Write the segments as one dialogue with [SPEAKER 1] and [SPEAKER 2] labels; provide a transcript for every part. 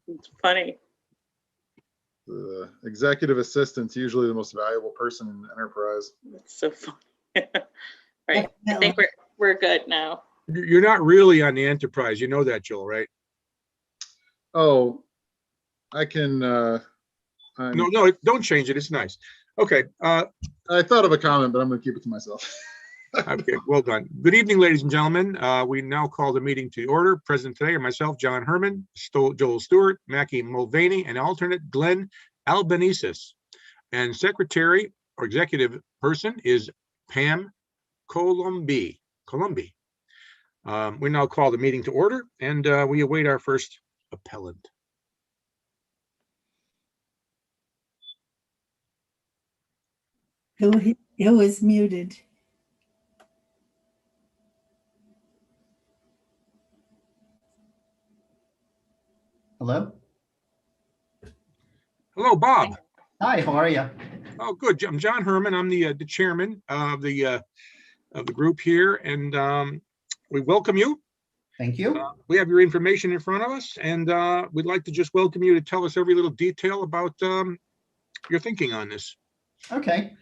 [SPEAKER 1] It's funny.
[SPEAKER 2] The executive assistant's usually the most valuable person in the enterprise.
[SPEAKER 1] It's so funny. Right. I think we're good now.
[SPEAKER 3] You're not really on the enterprise. You know that, Joel, right?
[SPEAKER 2] Oh, I can.
[SPEAKER 3] No, don't change it. It's nice. Okay.
[SPEAKER 2] I thought of a comment, but I'm going to keep it to myself.
[SPEAKER 3] Okay, well done. Good evening, ladies and gentlemen. We now call the meeting to order. Present today are myself, John Herman, Joel Stewart, Mackie Mulvaney, and alternate Glenn Albanese. And secretary or executive person is Pam Colombi. We now call the meeting to order, and we await our first appellant.
[SPEAKER 4] Who is muted?
[SPEAKER 5] Hello.
[SPEAKER 3] Hello, Bob.
[SPEAKER 5] Hi, how are you?
[SPEAKER 3] Oh, good. I'm John Herman. I'm the chairman of the group here, and we welcome you.
[SPEAKER 5] Thank you.
[SPEAKER 3] We have your information in front of us, and we'd like to just welcome you to tell us every little detail about your thinking on this.
[SPEAKER 5] Okay.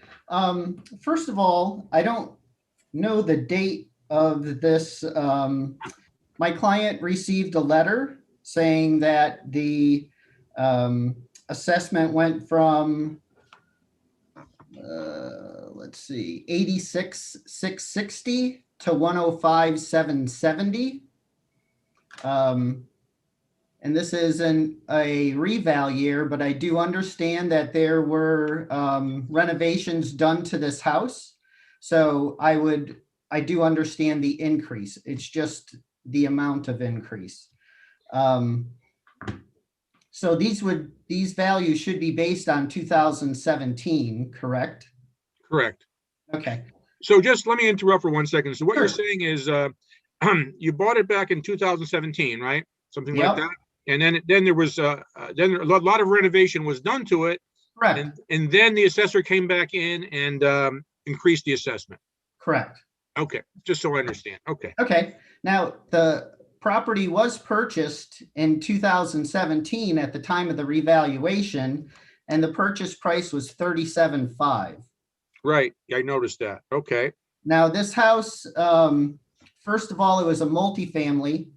[SPEAKER 5] First of all, I don't know the date of this. My client received a letter saying that the assessment went from, let's see, 86,660 to 105,770. And this isn't a reval year, but I do understand that there were renovations done to this house. So I do understand the increase. It's just the amount of increase. So these values should be based on 2017, correct?
[SPEAKER 3] Correct.
[SPEAKER 5] Okay.
[SPEAKER 3] So just let me interrupt for 1 second. So what
[SPEAKER 5] Sure.
[SPEAKER 3] you're saying is you bought it back in 2017, right? Something
[SPEAKER 5] Yep.
[SPEAKER 3] like that. And then there was then a lot of renovation was done to it.
[SPEAKER 5] Correct.
[SPEAKER 3] And then the assessor came back in and increased the assessment.
[SPEAKER 5] Correct.
[SPEAKER 3] Okay, just so I understand. Okay.
[SPEAKER 5] Okay. Now, the property was purchased in 2017 at the time of the revaluation, and the purchase price was $37,500.
[SPEAKER 3] Right. I noticed that. Okay.
[SPEAKER 5] Now, this house, first of all, it was a multifamily,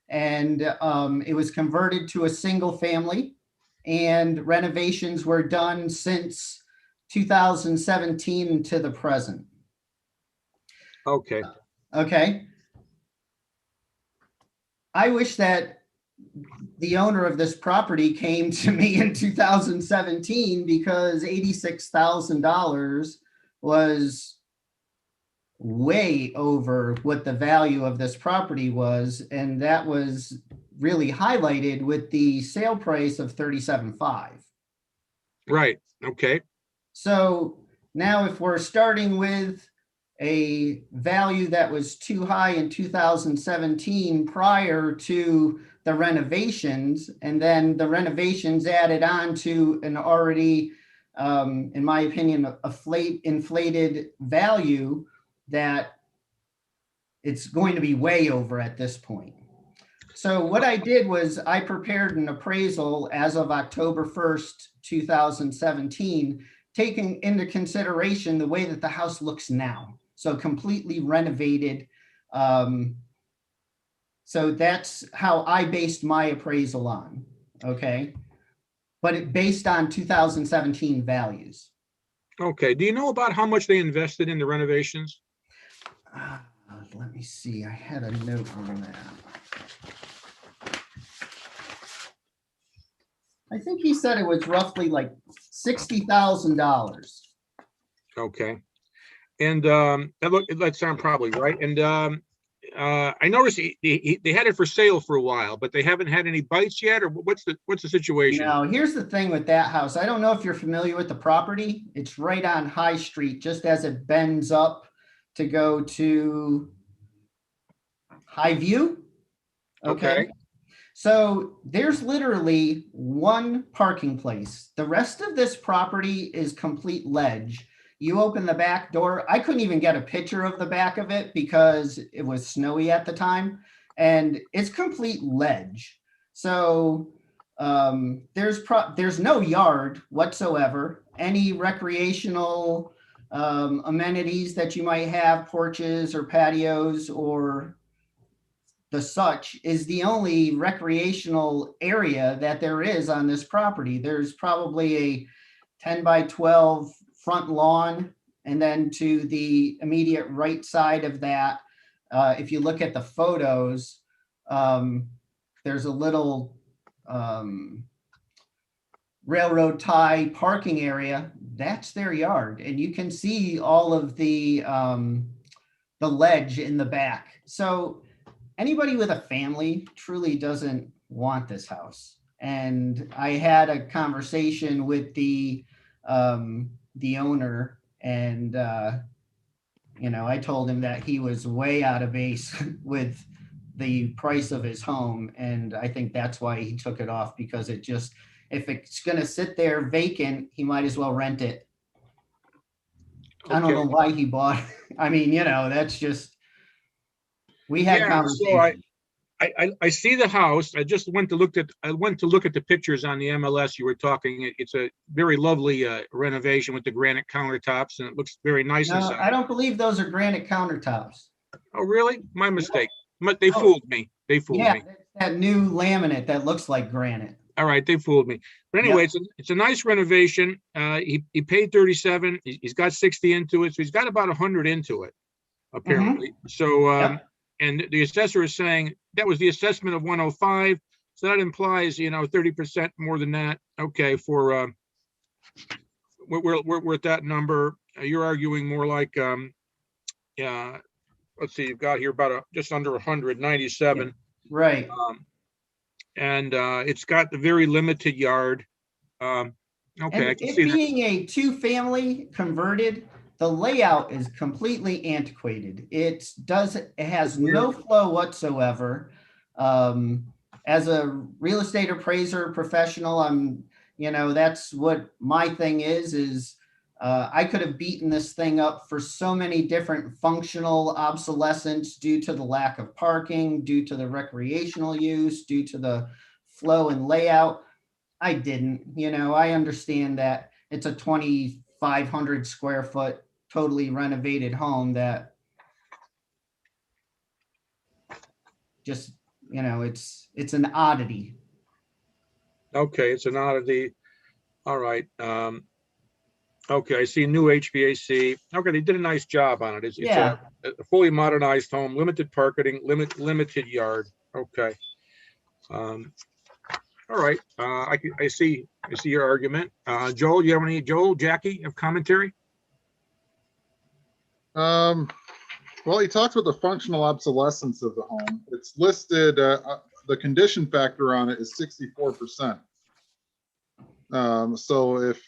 [SPEAKER 5] and it was converted to a single family, and renovations were done since 2017 to the present.
[SPEAKER 3] Okay.
[SPEAKER 5] Okay. I wish that the owner of this property came to me in 2017, because $86,000 was way over what the value of this property was. And that was really highlighted with the sale price of $37,500.
[SPEAKER 3] Right. Okay.
[SPEAKER 5] So now if we're starting with a value that was too high in 2017 prior to the renovations, and then the renovations added on to an already, in my opinion, inflated value, that it's going to be way over at this point. So what I did was I prepared an appraisal as of October 1st, 2017, taking into consideration the way that the house looks now. So completely renovated. So that's how I based my appraisal on, okay? But it based on 2017 values.
[SPEAKER 3] Okay. Do you know about how much they invested in the renovations?
[SPEAKER 5] Let me see, I had a note on that. I think he said it was roughly like $60,000.
[SPEAKER 3] Okay. And that sound probably right. And I noticed they had it for sale for a while, but they haven't had any bites yet, or what's the situation?
[SPEAKER 5] Now, here's the thing with that house. I don't know if you're familiar with the property. It's right on High Street, just as it bends up to go to High View. Okay. So there's literally one parking place. The rest of this property is complete ledge. You open the back door. I couldn't even get a picture of the back of it because it was snowy at the time, and it's complete ledge. So there's no yard whatsoever. Any recreational amenities that you might have, porches or patios or the such, is the only recreational area that there is on this property. There's probably a 10 by 12 front lawn, and then to the immediate right side of that, if you look at the photos, there's a little railroad tie parking area. That's their yard, and you can see all of the ledge in the back. So anybody with a family truly doesn't want this house. And I had a conversation with the owner, and I told him that he was way out of base with the price of his home, and I think that's why he took it off, because it just, if it's going to sit there vacant, he might as well rent it. I don't know why he bought it. I mean, that's just, we had conversations.
[SPEAKER 3] So I see the house. I went to look at the pictures on the MLS. You were talking. It's a very lovely renovation with the granite countertops, and it looks very nice
[SPEAKER 5] No,
[SPEAKER 3] inside.
[SPEAKER 5] I don't believe those are granite countertops.
[SPEAKER 3] Oh, really? My mistake. They fooled me. They fooled me.
[SPEAKER 5] It's that new laminate that looks like granite.
[SPEAKER 3] All right, they fooled me. But anyway, it's a nice renovation. He paid 37. He's got 60 into it, so he's got about 100 into it, apparently. So, and the assessor is saying that was the assessment of 105. So that implies, 30% more than that. Okay, for we're at that number. You're arguing more like, let's see, you've got here about just under 197.
[SPEAKER 5] Right.
[SPEAKER 3] And it's got the very limited yard. Okay,
[SPEAKER 5] And
[SPEAKER 3] I can
[SPEAKER 5] it
[SPEAKER 3] see that.
[SPEAKER 5] being a two-family converted, the layout is completely antiquated. It has no flow whatsoever. As a real estate appraiser professional, that's what my thing is I could have beaten this thing up for so many different functional obsolescence due to the lack of parking, due to the recreational use, due to the flow and layout. I didn't. I understand that it's a 2,500 square foot totally renovated home that just, it's an oddity.
[SPEAKER 3] Okay, it's an oddity. All right. Okay, I see new HVAC. Okay, they did a nice job on it. It's a fully modernized home, limited parking, limited yard. Okay. All right. I see your argument. Joel, you have any? Joel, Jackie, have commentary?
[SPEAKER 2] Well, he talks about the functional obsolescence of the home. It's listed, the condition factor on it is 64%. So if,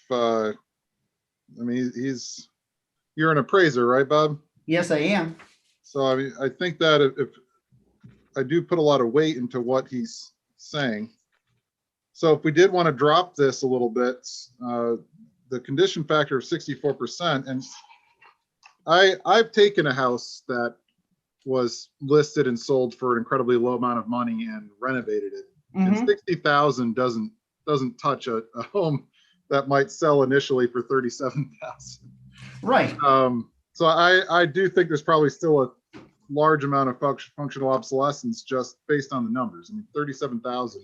[SPEAKER 2] you're an appraiser, right, Bob?
[SPEAKER 5] Yes, I am.
[SPEAKER 2] So, I think that if I do put a lot of weight into what he's saying. So if we did want to drop this a little bit, the condition factor of 64%, and I've taken a house that was listed and sold for an incredibly low amount of money and renovated it. And 60,000 doesn't touch a home that might sell initially for 37,000.
[SPEAKER 5] Right.
[SPEAKER 2] So I do think there's probably still a large amount of functional obsolescence just based on the numbers. 37,000,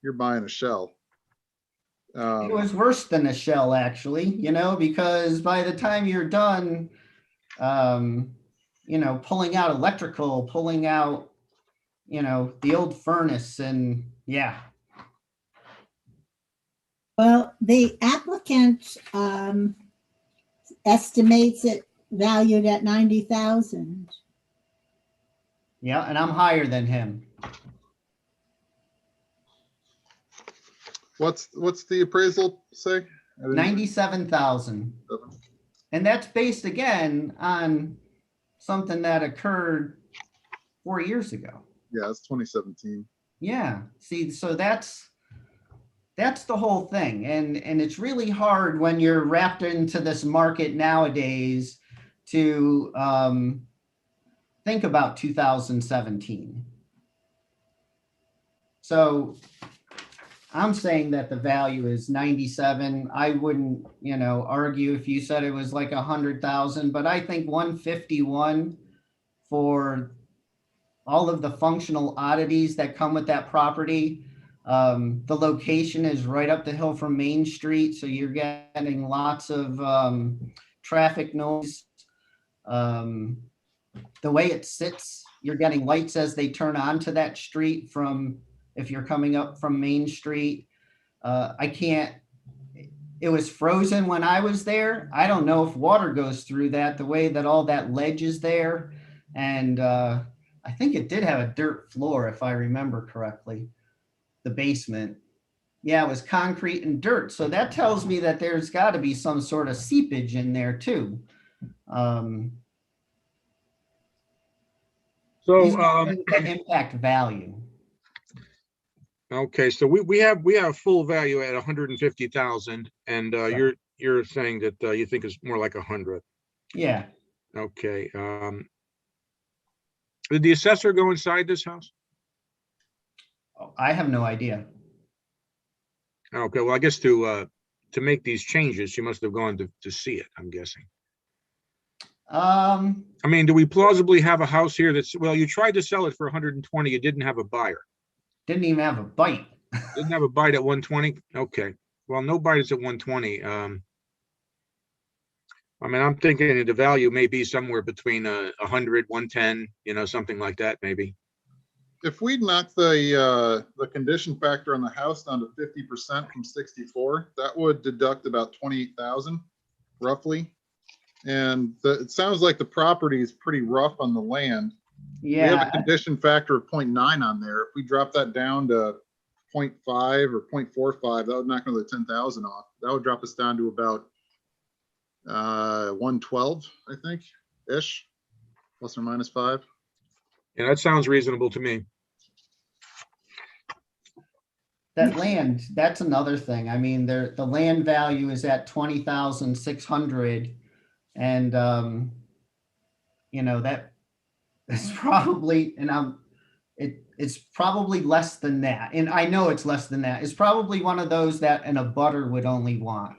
[SPEAKER 2] you're buying a shell.
[SPEAKER 5] It was worse than a shell, actually, because by the time you're done, pulling out electrical, pulling out, the old furnace, and yeah.
[SPEAKER 4] Well, the applicant estimates it valued at 90,000.
[SPEAKER 5] Yeah, and I'm higher than him.
[SPEAKER 2] What's the appraisal say?
[SPEAKER 5] 97,000. And that's based again on something that occurred 4 years ago.
[SPEAKER 2] Yeah, it's 2017.
[SPEAKER 5] Yeah. See, so that's the whole thing. And it's really hard when you're wrapped into this market nowadays to think about 2017. So I'm saying that the value is 97. I wouldn't, argue if you said it was like 100,000, but I think 151 for all of the functional oddities that come with that property. The location is right up the hill from Main Street, so you're getting lots of traffic noise. The way it sits, you're getting lights as they turn onto that street from, if you're coming up from Main Street. It was frozen when I was there. I don't know if water goes through that, the way that all that ledge is there. And I think it did have a dirt floor, if I remember correctly, the basement. Yeah, it was concrete and dirt. So that tells me that there's got to be some sort of seepage in there too. These are things that impact value.
[SPEAKER 3] Okay, so we have full value at 150,000, and you're saying that you think it's more like 100.
[SPEAKER 5] Yeah.
[SPEAKER 3] Okay. Did the assessor go inside this house?
[SPEAKER 5] I have no idea.
[SPEAKER 3] Okay, well, I guess to make these changes, she must have gone to see it, I'm guessing. I mean, do we plausibly have a house here that's, well, you tried to sell it for 120, you didn't have a buyer.
[SPEAKER 5] Didn't even have a bite.
[SPEAKER 3] Didn't have a bite at 120? Okay. Well, no bites at 120. I mean, I'm thinking the value may be somewhere between 100, 110, something like that, maybe.
[SPEAKER 2] If we knock the condition factor on the house down to 50% from 64, that would deduct about 28,000 roughly. And it sounds like the property is pretty rough on the land.
[SPEAKER 5] Yeah.
[SPEAKER 2] We have a condition factor of 0.9 on there. If we drop that down to 0.5 or 0.45, that would knock another 10,000 off. That would drop us down to about 112, I think, ish, plus or minus 5.
[SPEAKER 3] Yeah, that sounds reasonable to me.
[SPEAKER 5] That land, that's another thing. I mean, the land value is at 20,600, and that is probably, and it's probably less than that. And I know it's less than that. It's probably one of those that an abutter would only want,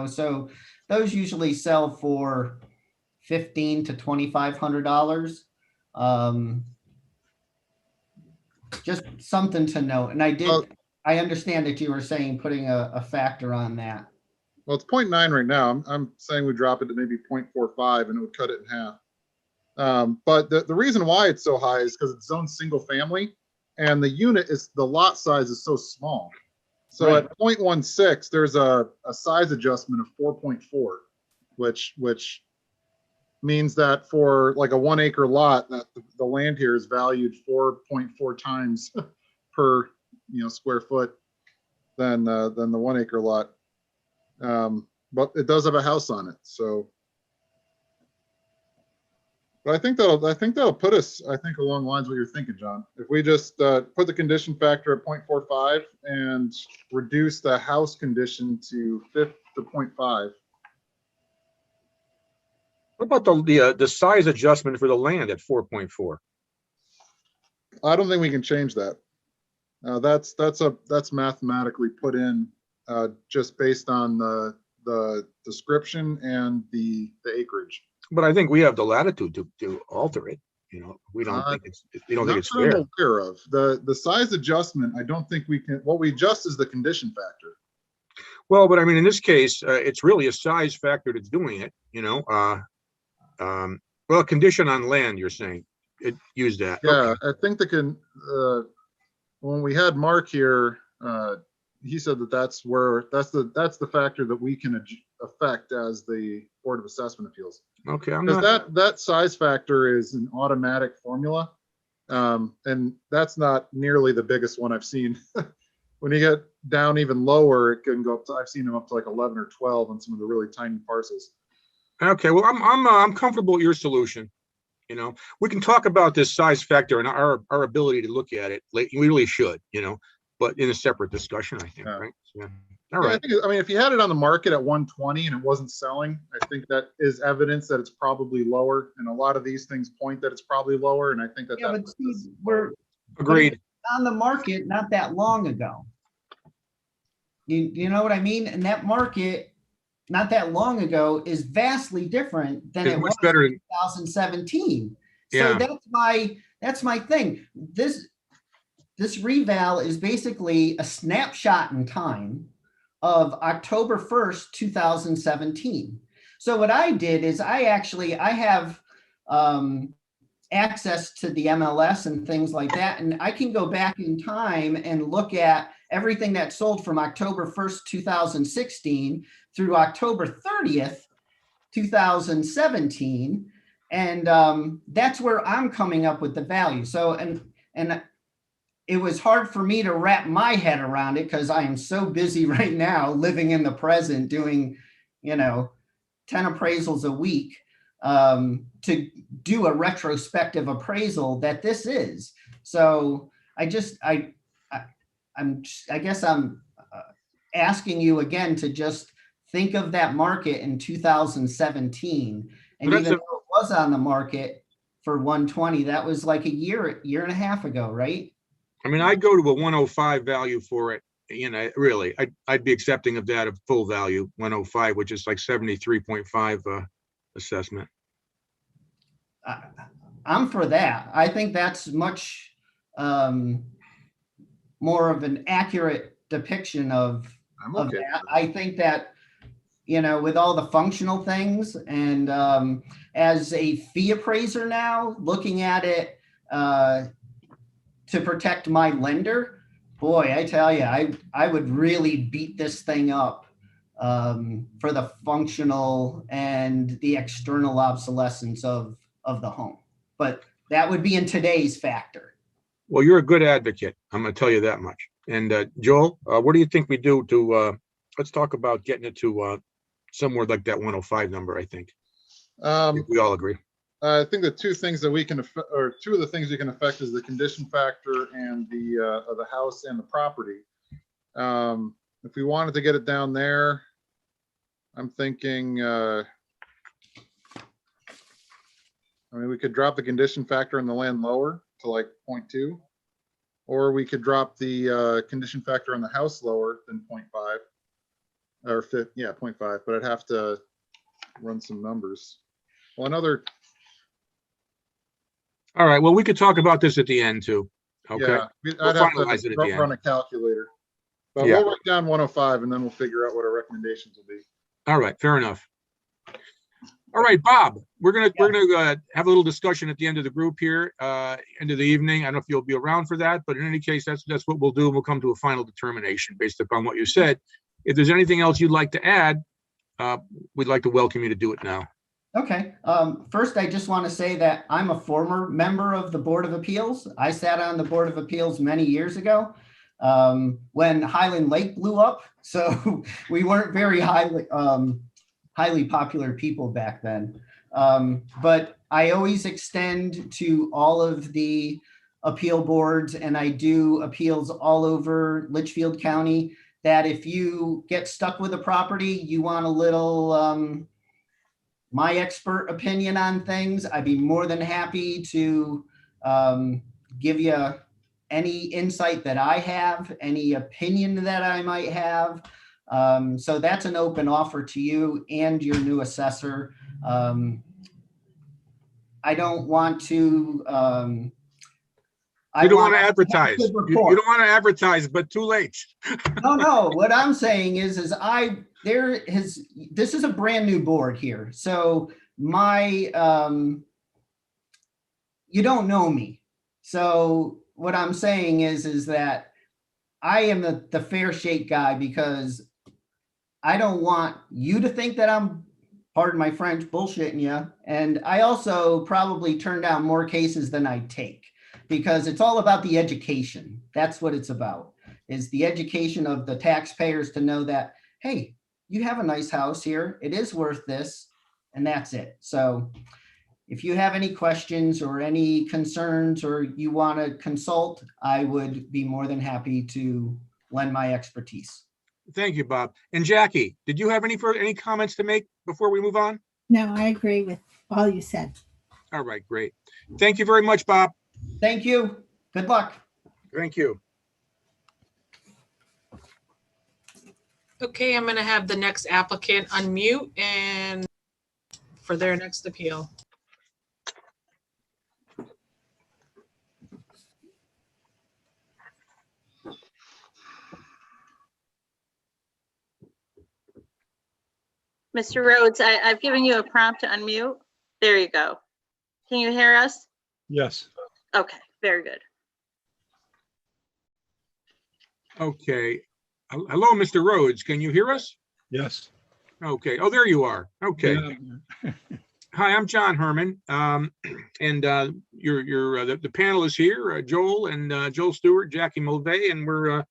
[SPEAKER 5] so those usually sell for $1,500 to $2,500. Just something to note. And I understand that you were saying putting a factor on that.
[SPEAKER 2] Well, it's 0.9 right now. I'm saying we drop it to maybe 0.45 and it would cut it in half. But the reason why it's so high is because it's zoned single family, and the lot size is so small. So
[SPEAKER 5] Right.
[SPEAKER 2] at 0.16, there's a size adjustment of 4.4, which means that for like a 1 acre lot, that the land here is valued 4.4 times per square foot than the 1 acre lot. But it does have a house on it, so. But I think that'll put us, along the lines of what you're thinking, John. If we just put the condition factor at 0.45 and reduce the house condition to 0.5.
[SPEAKER 3] What about the size adjustment for the land at 4.4?
[SPEAKER 2] I don't think we can change that. That's mathematically put in just based on the description and the acreage.
[SPEAKER 3] But I think we have the latitude to alter it. We don't think it's fair.
[SPEAKER 2] I'm aware of the size adjustment. I don't think we can. What we adjust is the condition factor.
[SPEAKER 3] Well, but I mean, in this case, it's really a size factor that's doing it. Well, a condition on land, you're saying it used that.
[SPEAKER 2] Yeah,
[SPEAKER 3] Okay.
[SPEAKER 2] I think when we had Mark here, he said that's the factor that we can affect as the Board of Assessment Appeals.
[SPEAKER 3] Okay,
[SPEAKER 2] Because that size factor is an automatic formula, and that's not nearly the biggest one I've seen. When you get down even lower, it can go up to, I've seen them up to like 11 or 12 on some of the really tiny parcels.
[SPEAKER 3] Okay, well, I'm comfortable with your solution. We can talk about this size factor and our ability to look at it. We really should, but in a separate discussion, I think,
[SPEAKER 2] Yeah.
[SPEAKER 3] right? Yeah. All right.
[SPEAKER 2] I mean, if you had it on the market at 120 and it wasn't selling, I think that is evidence that it's probably lower. And a lot of these things point that it's probably lower. And I think that.
[SPEAKER 5] Yeah, but Steve, we're
[SPEAKER 3] Agreed.
[SPEAKER 5] on the market not that long ago. You know what I mean? And that market, not that long ago, is vastly different than
[SPEAKER 3] It's
[SPEAKER 5] it
[SPEAKER 3] much
[SPEAKER 5] was
[SPEAKER 3] better
[SPEAKER 5] in
[SPEAKER 3] than,
[SPEAKER 5] 2017. So
[SPEAKER 3] yeah.
[SPEAKER 5] that's my thing. This reval is basically a snapshot in time of October 1st, 2017. So what I did is I have access to the MLS and things like that. And I can go back in time and look at everything that sold from October 1st, 2016 through October 30th, 2017. And that's where I'm coming up with the value. So, and it was hard for me to wrap my head around it because I am so busy right now living in the present, doing, 10 appraisals a week, to do a retrospective appraisal that this is. So I guess I'm asking you again to just think of that market in 2017. And even though it was on the market for 120, that was like a year and a half ago, right?
[SPEAKER 3] I mean, I'd go to a 105 value for it. Really, I'd be accepting of that of full value 105, which is like 73.5 assessment.
[SPEAKER 5] I'm for that. I think that's much more of an accurate depiction of
[SPEAKER 2] okay
[SPEAKER 5] that. I think that, with all the functional things and as a fee appraiser now, looking at it to protect my lender, boy, I tell you, I would really beat this thing up for the functional and the external obsolescence of the home. But that would be in today's factor.
[SPEAKER 3] Well, you're a good advocate. I'm going to tell you that much. And Joel, what do you think we do to, let's talk about getting it to somewhere like that 105 number, I think. We all agree.
[SPEAKER 2] I think the two things that we can, or two of the things we can affect is the condition factor and the house and the property. If we wanted to get it down there, I'm thinking, I mean, we could drop the condition factor in the land lower to like 0.2, or we could drop the condition factor on the house lower than 0.5 or 0.5, but I'd have to run some numbers. Well, another.
[SPEAKER 3] All right. Well, we could talk about this at the end too. Okay.
[SPEAKER 2] Yeah,
[SPEAKER 3] We'll
[SPEAKER 2] I'd have
[SPEAKER 3] finalize it at the
[SPEAKER 2] to
[SPEAKER 3] end.
[SPEAKER 2] run a calculator. But
[SPEAKER 3] Yeah.
[SPEAKER 2] we'll write down 105 and then we'll figure out what our recommendations will be.
[SPEAKER 3] All right. Fair enough. All right, Bob, we're gonna have a little discussion at the end of the group here, end of the evening. I don't know if you'll be around for that, but in any case, that's what we'll do. We'll come to a final determination based upon what you said. If there's anything else you'd like to add, we'd like to welcome you to do it now.
[SPEAKER 5] Okay. First, I just want to say that I'm a former member of the Board of Appeals. I sat on the Board of Appeals many years ago when Highland Lake blew up. So we weren't very highly popular people back then. But I always extend to all of the appeal boards, and I do appeals all over Litchfield County, that if you get stuck with a property, you want a little my expert opinion on things, I'd be more than happy to give you any insight that I have, any opinion that I might have. So that's an open offer to you and your new assessor. I don't want to.
[SPEAKER 3] You don't want to advertise. You don't want to advertise, but too late.
[SPEAKER 5] No. What I'm saying is this is a brand new board here. So you don't know me. So what I'm saying is that I am the fair shake guy, because I don't want you to think that I'm, pardon my French, bullshitting you. And I also probably turn down more cases than I take, because it's all about the education. That's what it's about, is the education of the taxpayers to know that, hey, you have a nice house here. It is worth this, and that's it. So if you have any questions or any concerns, or you want to consult, I would be more than happy to lend my expertise.
[SPEAKER 3] Thank you, Bob. And Jackie, did you have any comments to make before we move on?
[SPEAKER 4] No, I agree with all you said.
[SPEAKER 3] All right, great. Thank you very much, Bob.
[SPEAKER 5] Thank you. Good luck.
[SPEAKER 3] Thank you.
[SPEAKER 6] Okay, I'm gonna have the next applicant unmute and for their next appeal.
[SPEAKER 1] Mr. Rhodes, I've given you a prompt to unmute. There you go. Can you hear us?
[SPEAKER 7] Yes.
[SPEAKER 1] Okay, very good.
[SPEAKER 3] Okay. Hello, Mr. Rhodes. Can you hear us?
[SPEAKER 7] Yes.
[SPEAKER 3] Okay. Oh, there you are. Okay.
[SPEAKER 7] Yeah.
[SPEAKER 3] Hi, I'm John Herman. And the panel is here, Joel and Joel Stewart, Jackie Mulvey, and we're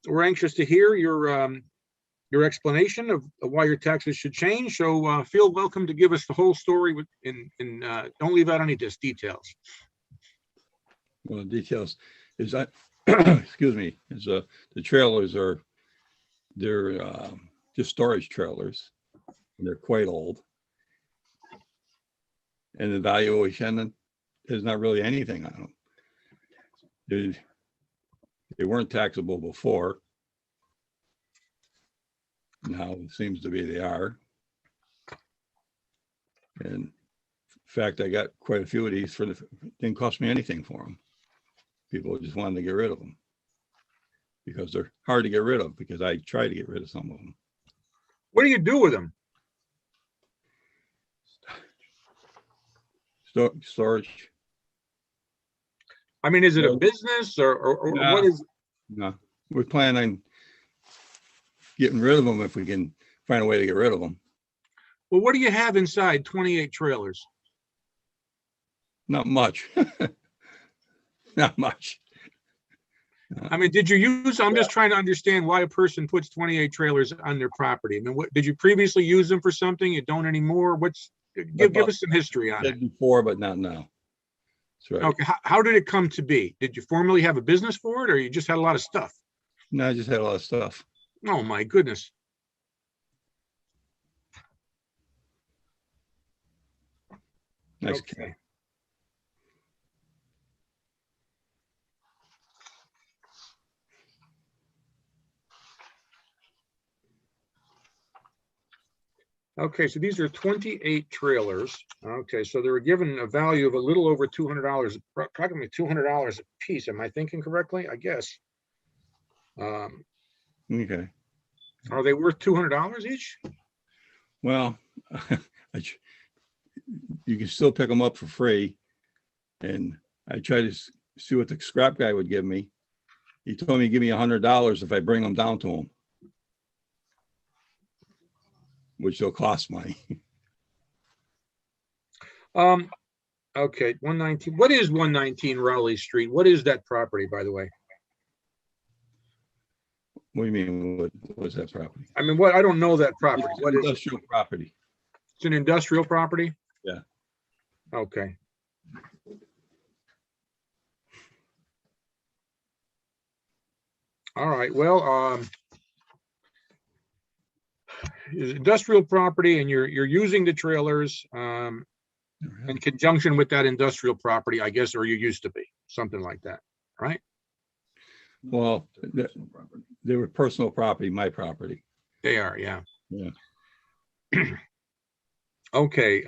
[SPEAKER 3] anxious to hear your explanation of why your taxes should change. So feel welcome to give us the whole story don't leave out any details.
[SPEAKER 7] Well, the details is that, excuse me, is the trailers they're just storage trailers. And they're quite old. And the valuation is not really anything on them. They weren't taxable before. Now it seems to be they are. And in fact, I got quite a few of these didn't cost me anything for them. People just wanted to get rid of them because they're hard to get rid of, because I tried to get rid of some of them.
[SPEAKER 3] What do you do with them?
[SPEAKER 7] Storage.
[SPEAKER 3] I mean, is it a business or
[SPEAKER 7] No.
[SPEAKER 3] what is?
[SPEAKER 7] No, we're planning on getting rid of them if we can find a way to get rid of them.
[SPEAKER 3] Well, what do you have inside 28 trailers?
[SPEAKER 7] Not much. Not much.
[SPEAKER 3] I mean, did you use, I'm just trying to understand why a person puts 28 trailers on their property. I mean, what, did you previously use them for something? You don't anymore? Give us some history on it.
[SPEAKER 7] Did before, but not now. That's right.
[SPEAKER 3] Okay, how did it come to be? Did you formerly have a business for it, or you just had a lot of stuff?
[SPEAKER 7] No, I just had a lot of stuff.
[SPEAKER 3] Oh, my goodness.
[SPEAKER 7] Nice.
[SPEAKER 3] Okay. Okay, so these are 28 trailers. Okay, so they were given a value of a little over $200, approximately $200 a piece. Am I thinking correctly? I guess.
[SPEAKER 7] Okay.
[SPEAKER 3] Are they worth $200 each?
[SPEAKER 7] Well, you can still pick them up for free. And I tried to see what the scrap guy would give me. He told me to give me $100 if I bring them down to him, which will cost money.
[SPEAKER 3] Okay, 119. What is 119 Raleigh Street? What is that property, by the way?
[SPEAKER 7] What do you mean? What's that property?
[SPEAKER 3] I mean, what? I don't know that property.
[SPEAKER 7] It's
[SPEAKER 3] What is it?
[SPEAKER 7] industrial property.
[SPEAKER 3] It's an industrial property?
[SPEAKER 7] Yeah.
[SPEAKER 3] Okay. All right, well, it's industrial property and you're using the trailers in conjunction with that industrial property, I guess, or you used to be, something like that, right?
[SPEAKER 7] Well, they were personal property, my property.
[SPEAKER 3] They are, yeah.
[SPEAKER 7] Yeah.
[SPEAKER 3] Okay,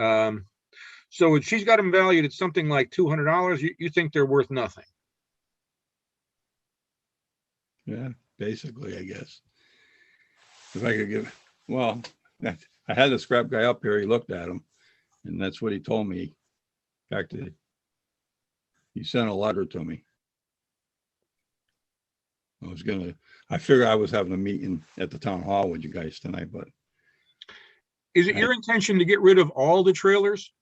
[SPEAKER 3] so she's got them valued at something like $200. You think they're worth nothing?
[SPEAKER 7] Yeah, basically, I guess. If I could give, well, I had the scrap guy up here, he looked at them, and that's what he told me. In fact, he sent a letter to me. I figured I was having a meeting at the town hall with you guys tonight, but.
[SPEAKER 3] Is it your intention to get rid of all the trailers?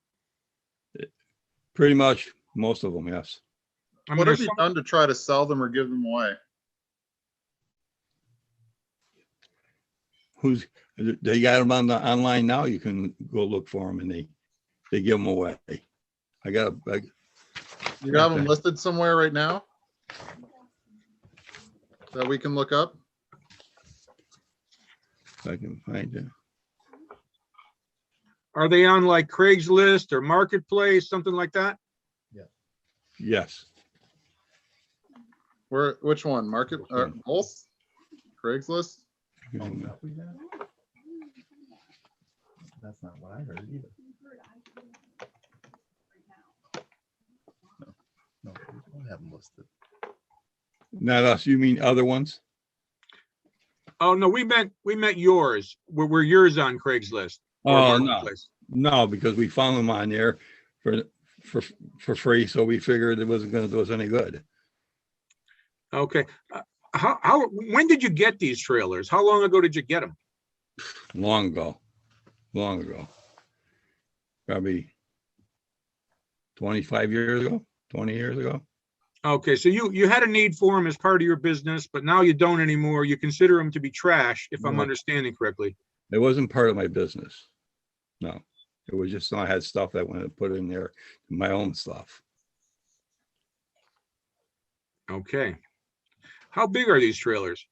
[SPEAKER 7] Pretty much, most of them, yes.
[SPEAKER 3] I mean,
[SPEAKER 2] What have
[SPEAKER 3] there's
[SPEAKER 2] you
[SPEAKER 3] some-
[SPEAKER 2] done to try to sell them or give them away?
[SPEAKER 7] They got them on the online now. You can go look for them and they give them away. You
[SPEAKER 2] have them listed somewhere right now that we can look up?
[SPEAKER 7] If I can find it.
[SPEAKER 3] Are they on like Craigslist or Marketplace, something like that?
[SPEAKER 7] Yes.
[SPEAKER 2] Which one? Both? Craigslist?
[SPEAKER 8] That's not what I heard either. No, we don't have them listed.
[SPEAKER 7] Not us, you mean other ones?
[SPEAKER 3] Oh, no, we meant yours. Were yours on Craigslist? or
[SPEAKER 7] Oh, no,
[SPEAKER 3] Marketplace?
[SPEAKER 7] no, because we found them on there for free, so we figured it wasn't gonna do us any good.
[SPEAKER 3] Okay. When did you get these trailers? How long ago did you get them?
[SPEAKER 7] Long ago. Probably 25 years ago, 20 years ago.
[SPEAKER 3] Okay, so you had a need for them as part of your business, but now you don't anymore. You consider them to be trash, if I'm
[SPEAKER 7] No.
[SPEAKER 3] understanding correctly.
[SPEAKER 7] It wasn't part of my business. No, it was just, I had stuff that went to put in there, my own stuff.
[SPEAKER 3] Okay. How big are these trailers?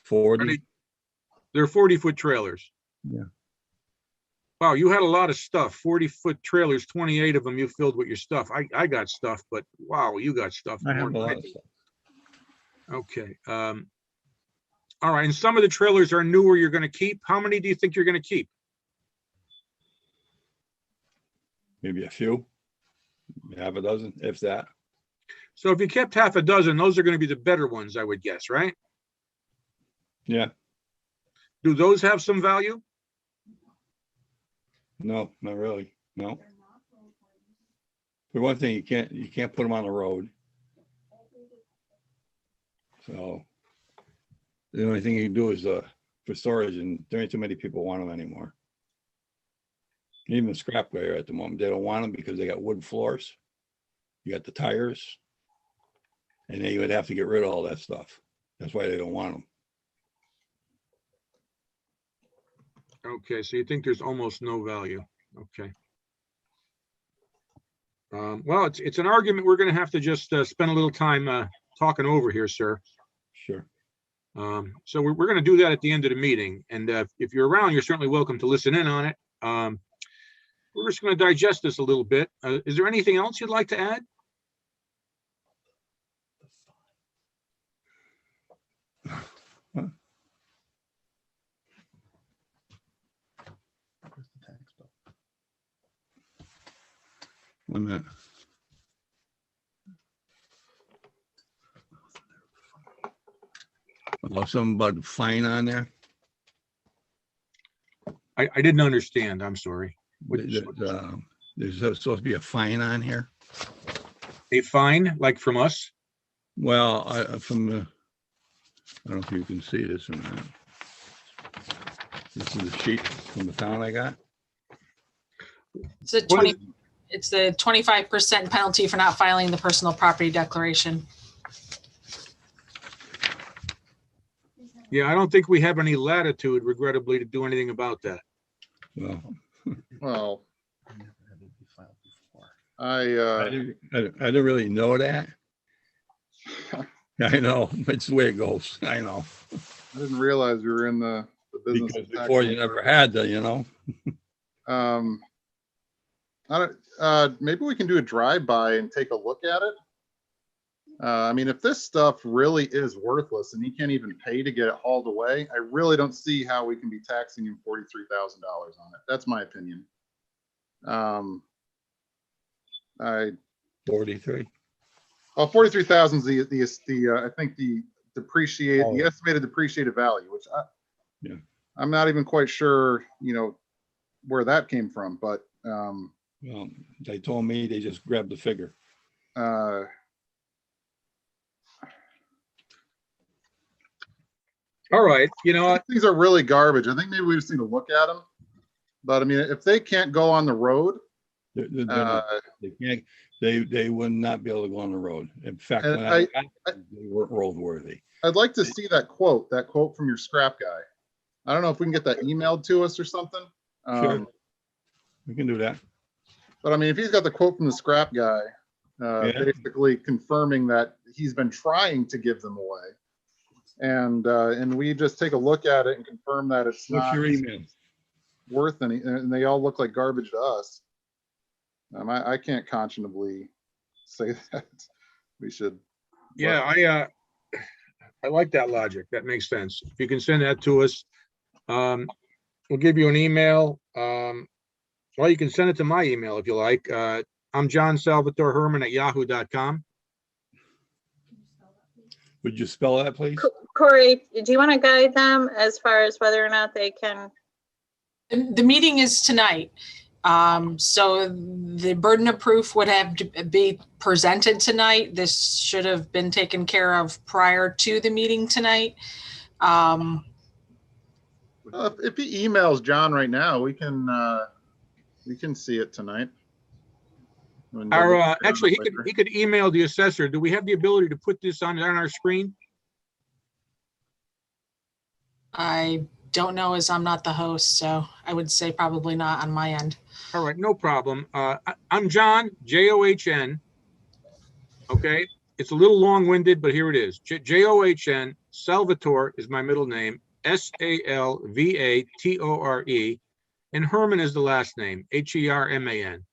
[SPEAKER 7] 40.
[SPEAKER 3] They're 40-foot trailers.
[SPEAKER 7] Yeah.
[SPEAKER 3] Wow, you had a lot of stuff. 40-foot trailers, 28 of them you filled with your stuff. I got stuff, but wow, you got stuff.
[SPEAKER 7] I
[SPEAKER 3] more
[SPEAKER 7] have a
[SPEAKER 3] than
[SPEAKER 7] lot
[SPEAKER 3] I
[SPEAKER 7] of
[SPEAKER 3] do.
[SPEAKER 7] stuff.
[SPEAKER 3] Okay. All right, and some of the trailers are newer you're gonna keep. How many do you think you're gonna keep?
[SPEAKER 7] Maybe a few, half a dozen, if that.
[SPEAKER 3] So if you kept half a dozen, those are gonna be the better ones, I would guess, right?
[SPEAKER 7] Yeah,
[SPEAKER 3] Do those have some value?
[SPEAKER 7] no, not really, no. For one thing, you can't put them on the road. So the only thing you can do is for storage, and there ain't too many people want them anymore. Even the scrap guy at the moment, they don't want them because they got wood floors. You got the tires. And then you would have to get rid of all that stuff. That's why they don't want them.
[SPEAKER 3] Okay, so you think there's almost no value. Okay. Well, it's an argument we're gonna have to just spend a little time talking over here, sir.
[SPEAKER 7] Sure.
[SPEAKER 3] So we're gonna do that at the end of the meeting. And if you're around, you're certainly welcome to listen in on it. We're just gonna digest this a little bit. Is there anything else you'd like to add?
[SPEAKER 8] Where's the tax bill?
[SPEAKER 7] One minute. Oh, something about the fine on there.
[SPEAKER 3] I didn't understand. I'm sorry.
[SPEAKER 7] There's supposed to be a fine on here.
[SPEAKER 3] A fine, like from us?
[SPEAKER 7] Well, I don't know if you can see this or not. This is the sheet from the town I got.
[SPEAKER 6] It's a
[SPEAKER 3] What is-
[SPEAKER 6] 20, it's the 25% penalty for not filing the personal property declaration.
[SPEAKER 3] Yeah, I don't think we have any latitude, regrettably, to do anything about that.
[SPEAKER 7] Well,
[SPEAKER 2] Well,
[SPEAKER 8] I never had it be filed before.
[SPEAKER 7] I didn't really know that. I know, it's the way it goes. I know.
[SPEAKER 2] I didn't realize we were in the business.
[SPEAKER 7] Because
[SPEAKER 2] of
[SPEAKER 7] before you
[SPEAKER 2] taxing.
[SPEAKER 7] never had to, you know.
[SPEAKER 2] I don't, maybe we can do a drive-by and take a look at it. I mean, if this stuff really is worthless and he can't even pay to get it hauled away, I really don't see how we can be taxing him $43,000 on it. That's my opinion. I
[SPEAKER 7] 43.
[SPEAKER 2] Oh, 43,000 is I think the
[SPEAKER 7] Oh.
[SPEAKER 2] estimated depreciated value, which
[SPEAKER 7] Yeah.
[SPEAKER 2] I'm not even quite sure, where that came from, but,
[SPEAKER 7] Well, they told me they just grabbed the figure.
[SPEAKER 3] All right, you know what?
[SPEAKER 2] these are really garbage. I think maybe we just need to look at them. But I mean, if they can't go on the road,
[SPEAKER 7] They're
[SPEAKER 2] uh,
[SPEAKER 7] not- They can't, they would not be able to go on the road. In fact,
[SPEAKER 2] And
[SPEAKER 7] when
[SPEAKER 2] I-
[SPEAKER 7] got them, they weren't roadworthy.
[SPEAKER 2] I'd like to see that quote from your scrap guy. I don't know if we can get that emailed to us or something.
[SPEAKER 7] Sure. We can do that.
[SPEAKER 2] But I mean, if he's got the quote from the scrap guy,
[SPEAKER 7] Yeah.
[SPEAKER 2] basically confirming that he's been trying to give them away. And we just take a look at it and confirm that it's
[SPEAKER 7] What's
[SPEAKER 2] not
[SPEAKER 7] your email?
[SPEAKER 2] worth any, and they all look like garbage to us. I can't conscionably say that we should.
[SPEAKER 3] Yeah, I like that logic. That makes sense. If you can send that to us, we'll give you an email. Well, you can send it to my email if you like. I'm John Salvatore Herman at yahoo.com.
[SPEAKER 7] Would you spell that, please?
[SPEAKER 1] Corey, do you want to guide them as far as whether or not they can?
[SPEAKER 6] The meeting is tonight. So the burden of proof would have to be presented tonight. This should have been taken care of prior to the meeting tonight.
[SPEAKER 2] If he emails John right now, we can see it tonight.
[SPEAKER 3] Actually, he could email the assessor. Do we have the ability to put this on our screen?
[SPEAKER 6] I don't know, as I'm not the host, so I would say probably not on my end.
[SPEAKER 3] All right, no problem. I'm John, John. Okay, it's a little long-winded, but here it is. John, Salvatore is my middle name, Salvatore, and Herman is the last name, Herman.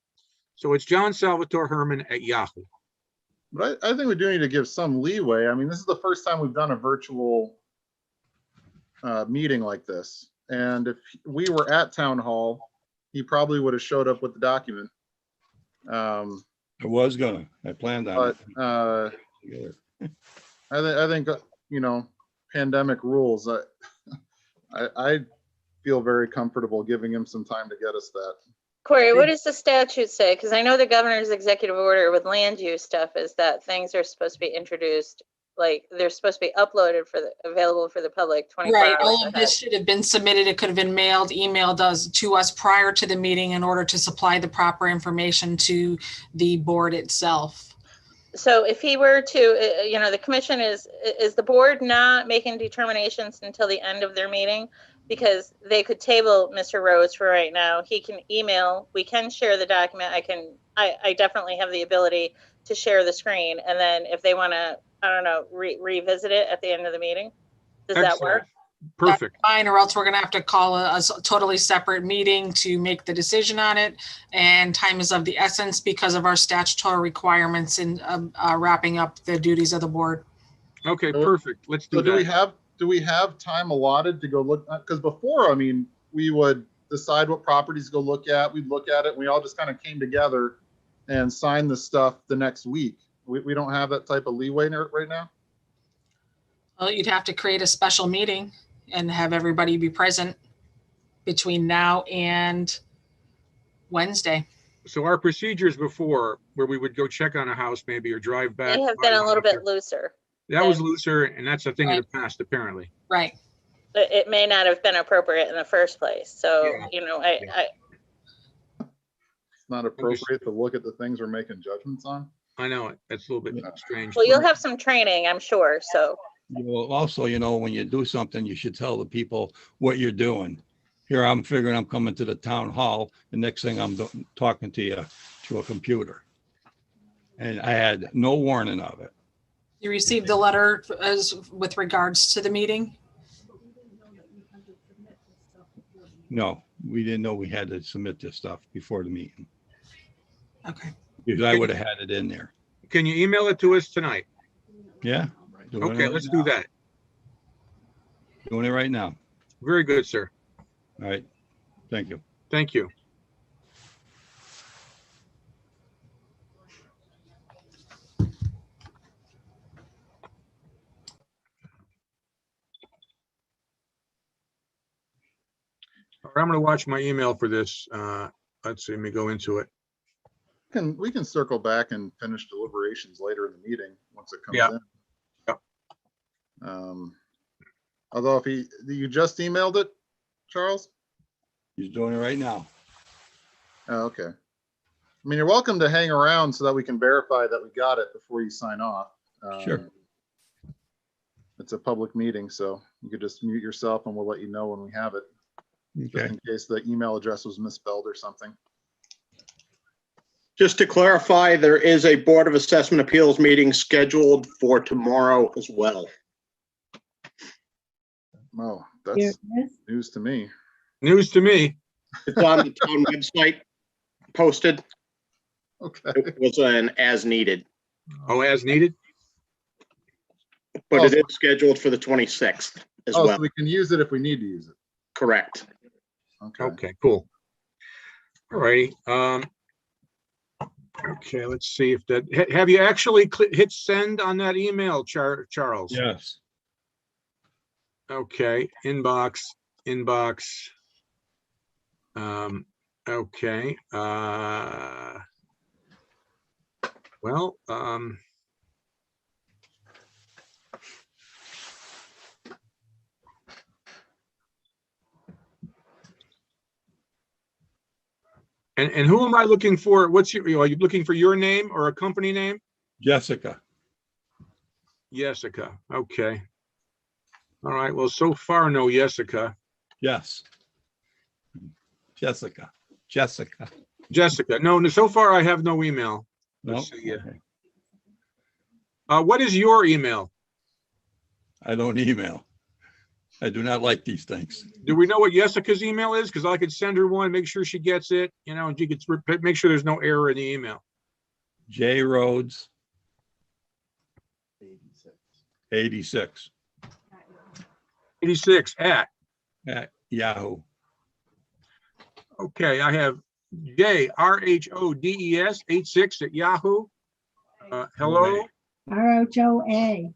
[SPEAKER 3] So it's John Salvatore Herman at Yahoo.
[SPEAKER 2] But I think we do need to give some leeway. I mean, this is the first time we've done a virtual meeting like this. And if we were at town hall, he probably would have showed up with the document.
[SPEAKER 7] I planned on
[SPEAKER 2] But
[SPEAKER 7] it.
[SPEAKER 2] I think pandemic rules. I feel very comfortable giving him some time to get us that.
[SPEAKER 1] Corey, what does the statute say? Because I know the governor's executive order with land use stuff is that things are supposed to be introduced, like they're supposed to be uploaded available for the public 24
[SPEAKER 6] Right,
[SPEAKER 1] hours
[SPEAKER 6] all of
[SPEAKER 1] ahead.
[SPEAKER 6] this should have been submitted. It could have been mailed, emailed to us prior to the meeting in order to supply the proper information to the board itself.
[SPEAKER 1] So if he were to, the commission is the board not making determinations until the end of their meeting? Because they could table Mr. Rhodes for right now. He can email, we can share the document. I definitely have the ability to share the screen. And then if they want to, I don't know, revisit it at the end of the meeting. Does that work?
[SPEAKER 3] Perfect.
[SPEAKER 6] That's fine, or else we're gonna have to call a totally separate meeting to make the decision on it. And time is of the essence because of our statutory requirements in wrapping up the duties of the board.
[SPEAKER 3] Okay, perfect. Let's do
[SPEAKER 2] So
[SPEAKER 3] that.
[SPEAKER 2] do we have time allotted to go look? Because before, I mean, we would decide what properties to go look at. We'd look at it. And we all just kind of came together and signed the stuff the next week. We don't have that type of leeway right now.
[SPEAKER 6] Well, you'd have to create a special meeting and have everybody be present between now and Wednesday.
[SPEAKER 3] So our procedures before, where we would go check on a house maybe or drive back.
[SPEAKER 1] They have been a little bit looser.
[SPEAKER 3] That was looser, and that's a thing of the past, apparently.
[SPEAKER 6] Right.
[SPEAKER 1] But it may not have been appropriate in the first place. So,
[SPEAKER 3] Yeah.
[SPEAKER 2] It's not appropriate to look at the things we're making judgments on.
[SPEAKER 3] I know it. That's a little bit strange.
[SPEAKER 1] Well, you'll have some training, I'm sure. So
[SPEAKER 7] Well, also, when you do something, you should tell the people what you're doing. Here, I'm figuring I'm coming to the town hall. The next thing I'm talking to you to a computer. And I had no warning of it.
[SPEAKER 6] You received the letter with regards to the meeting?
[SPEAKER 7] No, we didn't know we had to submit this stuff before the meeting.
[SPEAKER 6] Okay.
[SPEAKER 7] Because I would have had it in there.
[SPEAKER 3] Can you email it to us tonight?
[SPEAKER 7] Yeah. Doing it
[SPEAKER 3] Okay,
[SPEAKER 7] right
[SPEAKER 3] let's
[SPEAKER 7] now.
[SPEAKER 3] do that.
[SPEAKER 7] Doing it right now.
[SPEAKER 3] Very good, sir.
[SPEAKER 7] All right. Thank you.
[SPEAKER 3] Thank you. All right, I'm going to watch my email for this. Let's see, let me go into it.
[SPEAKER 2] We can circle back and finish deliberations later in the meeting once it comes
[SPEAKER 3] Yeah.
[SPEAKER 2] in.
[SPEAKER 3] Yeah.
[SPEAKER 2] Although if you just emailed it, Charles?
[SPEAKER 7] He's doing it right now.
[SPEAKER 2] Oh, okay. I mean, you're welcome to hang around so that we can verify that we got it before you sign off.
[SPEAKER 7] Sure.
[SPEAKER 2] It's a public meeting, so you could just mute yourself and we'll let you know when we have it, just
[SPEAKER 7] Okay.
[SPEAKER 2] in case the email address was misspelled or something.
[SPEAKER 9] Just to clarify, there is a Board of Assessment Appeals meeting scheduled for tomorrow as well.
[SPEAKER 2] Oh, that's news to me.
[SPEAKER 3] News to me.
[SPEAKER 9] It's on the town website posted.
[SPEAKER 2] Okay.
[SPEAKER 9] It was an as needed.
[SPEAKER 3] Oh, as needed?
[SPEAKER 9] but
[SPEAKER 2] Oh,
[SPEAKER 9] it is scheduled for the 26th as
[SPEAKER 2] Oh,
[SPEAKER 9] well.
[SPEAKER 2] so we can use it if we need to use it.
[SPEAKER 9] Correct.
[SPEAKER 2] Okay.
[SPEAKER 3] Okay, cool. All righty. Okay, let's see if that, have you actually hit send on that email, Charles?
[SPEAKER 7] Yes.
[SPEAKER 3] Okay, inbox. Okay, well, and who am I looking for? What's your, are you looking for your name or a company name?
[SPEAKER 7] Jessica.
[SPEAKER 3] Jessica, okay. All right, well, so far, no Jessica.
[SPEAKER 7] Yes. Jessica.
[SPEAKER 3] No, so far I have no email.
[SPEAKER 7] No.
[SPEAKER 3] Let's see, yeah.
[SPEAKER 7] Okay.
[SPEAKER 3] What is your email?
[SPEAKER 7] I don't email. I do not like these things.
[SPEAKER 3] Do we know what Jessica's email is? Because I could send her one, make sure she gets it, you know, and she could make sure there's no error in the email.
[SPEAKER 7] J Rhodes
[SPEAKER 8] 86.
[SPEAKER 3] 86 at
[SPEAKER 7] Yahoo.
[SPEAKER 3] Okay, I have JRHODES 86 at Yahoo. Hello.
[SPEAKER 4] RHOA.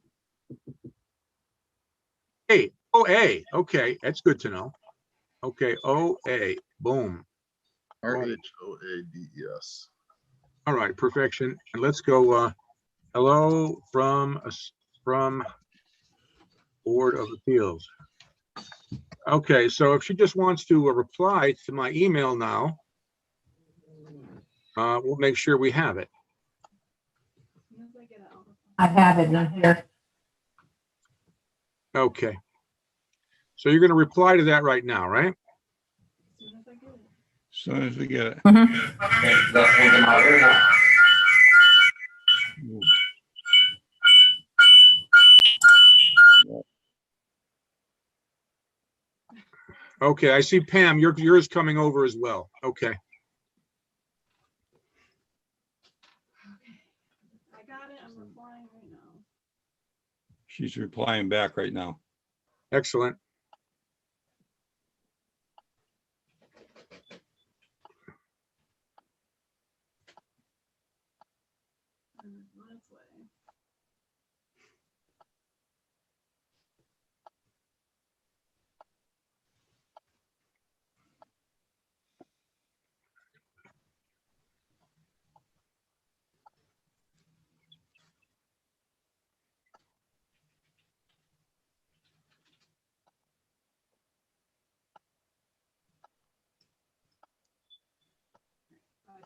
[SPEAKER 3] Hey, OA. Okay, that's good to know. Okay, OA. Boom.
[SPEAKER 2] RHOADES.
[SPEAKER 3] All right, perfection. And let's go. Hello from Board of Appeals. Okay, so if she just wants to reply to my email now, we'll make sure we have it.
[SPEAKER 10] I have it in here.
[SPEAKER 3] Okay. So you're going to reply to that right now, right?
[SPEAKER 7] As soon as we get it.
[SPEAKER 3] Okay, I see Pam, yours coming over as well. Okay.
[SPEAKER 10] I got it. I'm replying right now.
[SPEAKER 7] She's replying back right now.
[SPEAKER 3] Excellent.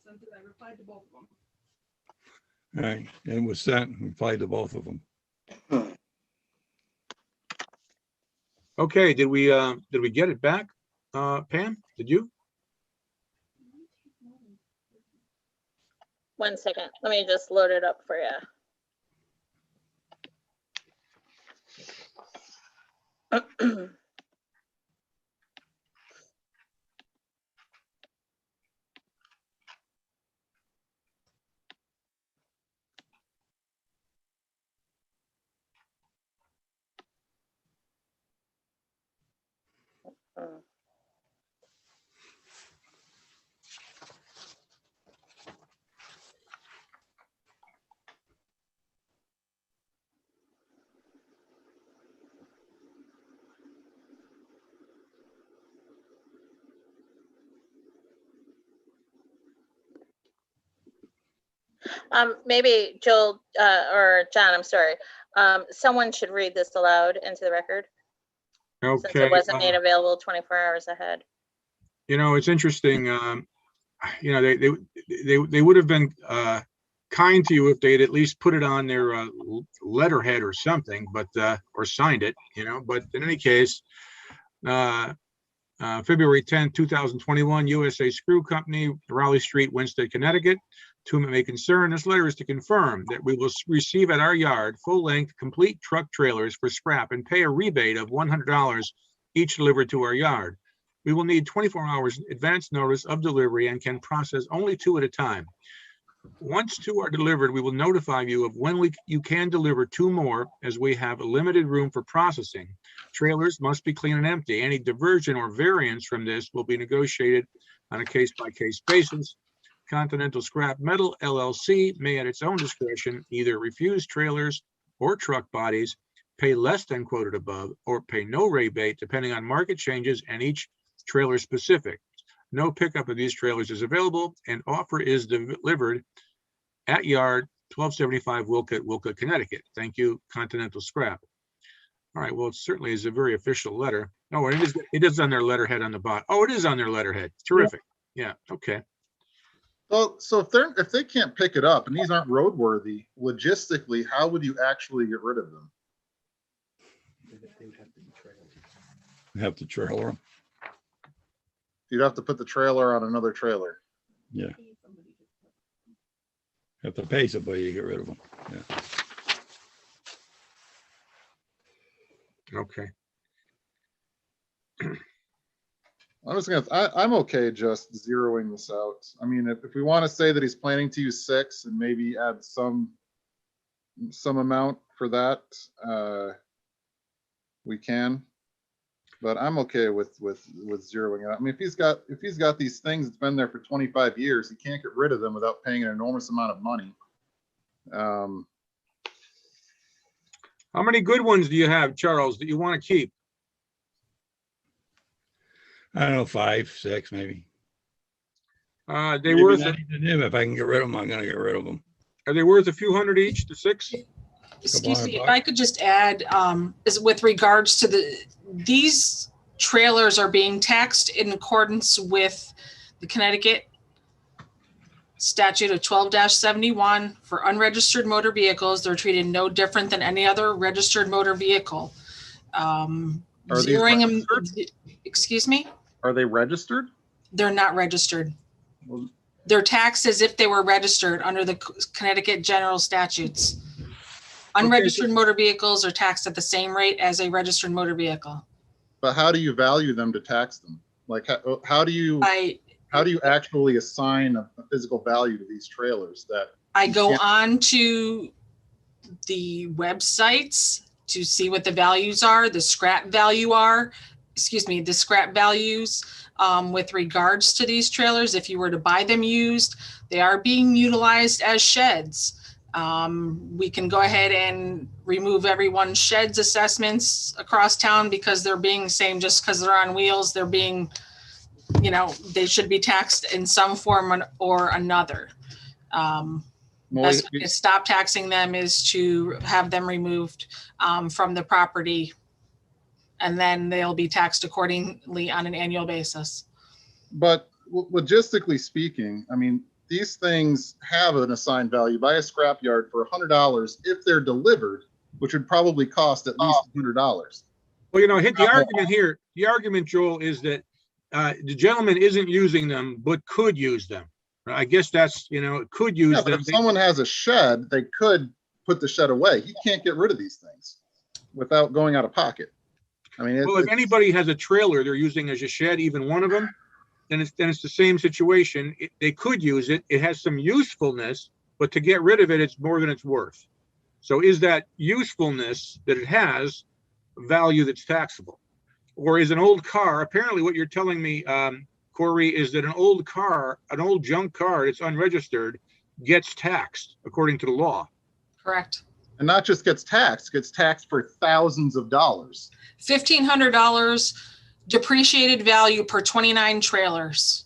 [SPEAKER 10] I replied to both of them.
[SPEAKER 7] All right, and was sent, replied to both of them.
[SPEAKER 3] Okay, did we get it back? Pam, did you?
[SPEAKER 1] 1 second. Let me just load it up for you. Maybe Joel or John, I'm sorry. Someone should read this aloud into the record since
[SPEAKER 3] Okay.
[SPEAKER 1] it wasn't made available 24 hours ahead.
[SPEAKER 3] You know, it's interesting. You know, they would have been kind to you if they'd at least put it on their letterhead or something, but or signed it. You know, but in any case, February 10, 2021, USA Screw Company, Raleigh Street, Winston, Connecticut. To whom it may concern, this letter is to confirm that we will receive at our yard full-length, complete truck trailers for scrap and pay a rebate of $100 each delivered to our yard. We will need 24 hours advance notice of delivery and can process only 2 at a time. Once 2 are delivered, we will notify you of when you can deliver 2 more, as we have a limited room for processing. Trailers must be clean and empty. Any diversion or variance from this will be negotiated on a case-by-case basis. Continental Scrap Metal LLC may at its own discretion either refuse trailers or truck bodies, pay less than quoted above, or pay no rebate depending on market changes and each trailer specific. No pickup of these trailers is available, and offer is delivered at yard 1275 Wilkett, Connecticut. Thank you, Continental Scrap. All right, well, it certainly is a very official letter. Oh, and it is on their letterhead on the bottom. Oh, it is on their letterhead. Terrific. Yeah, okay.
[SPEAKER 2] Well, so if they can't pick it up and these aren't roadworthy, logistically, how would you actually get rid of them?
[SPEAKER 7] You have to trailer them.
[SPEAKER 2] You'd have to put the trailer on another trailer.
[SPEAKER 7] Yeah. You have to pay somebody to get rid of them. Yeah.
[SPEAKER 3] Okay.
[SPEAKER 2] I'm okay just zeroing this out. I mean, if we want to say that he's planning to use 6 and maybe add some amount for that, we can. But I'm okay with zeroing it out. I mean, if he's got these things that's been there for 25 years, he can't get rid of them without paying an enormous amount of money.
[SPEAKER 3] How many good ones do you have, Charles, that you want to keep?
[SPEAKER 7] I don't know, 5, 6, maybe.
[SPEAKER 3] They
[SPEAKER 7] Maybe
[SPEAKER 3] worth
[SPEAKER 7] not even them. If I can get rid of them, I'm gonna get rid of them.
[SPEAKER 3] Are they worth a few hundred each, the 6?
[SPEAKER 6] Excuse me, if I could just add, is with regards to these trailers are being taxed in accordance with the Connecticut statute of 12-71 for unregistered motor vehicles. They're treated no different than any other registered motor vehicle.
[SPEAKER 2] Are these
[SPEAKER 6] Zeroing them,
[SPEAKER 2] registered?
[SPEAKER 6] excuse me?
[SPEAKER 2] Are they registered?
[SPEAKER 6] They're not registered.
[SPEAKER 2] Well,
[SPEAKER 6] They're taxed as if they were registered under the Connecticut general statutes. Unregistered motor vehicles are taxed at the same rate as a registered motor vehicle.
[SPEAKER 2] but how do you value them to tax them? Like, how do you actually assign a physical value to these trailers? That
[SPEAKER 6] I go on to the websites to see what the values are, the scrap value are, the scrap values with regards to these trailers. If you were to buy them used, they are being utilized as sheds. We can go ahead and remove everyone's sheds assessments across town because they're being the same just because they're on wheels. They're being, they should be taxed in some form or another. Best way to stop taxing them is to have them removed from the property, and then they'll be taxed accordingly on an annual basis.
[SPEAKER 2] But logistically speaking, I mean, these things have an assigned value by a scrapyard for $100 if they're delivered, which would probably cost at least $100.
[SPEAKER 3] Well, hit the argument here. The argument, Joel, is that the gentleman isn't using them, but could use them. I guess that's, could use
[SPEAKER 2] Yeah, but
[SPEAKER 3] them.
[SPEAKER 2] if someone has a shed, they could put the shed away. He can't get rid of these things without going out of pocket. I mean,
[SPEAKER 3] Well, if anybody has a trailer they're using as a shed, even one of them, then it's the same situation. They could use it. It has some usefulness, but to get rid of it, it's more than it's worth. So is that usefulness that it has value that's taxable? Or is an old car, apparently what you're telling me, Corey, is that an old junk car that's unregistered gets taxed according to the law.
[SPEAKER 6] Correct.
[SPEAKER 2] and not just gets taxed for thousands of dollars.
[SPEAKER 6] $1,500 depreciated value per 29 trailers.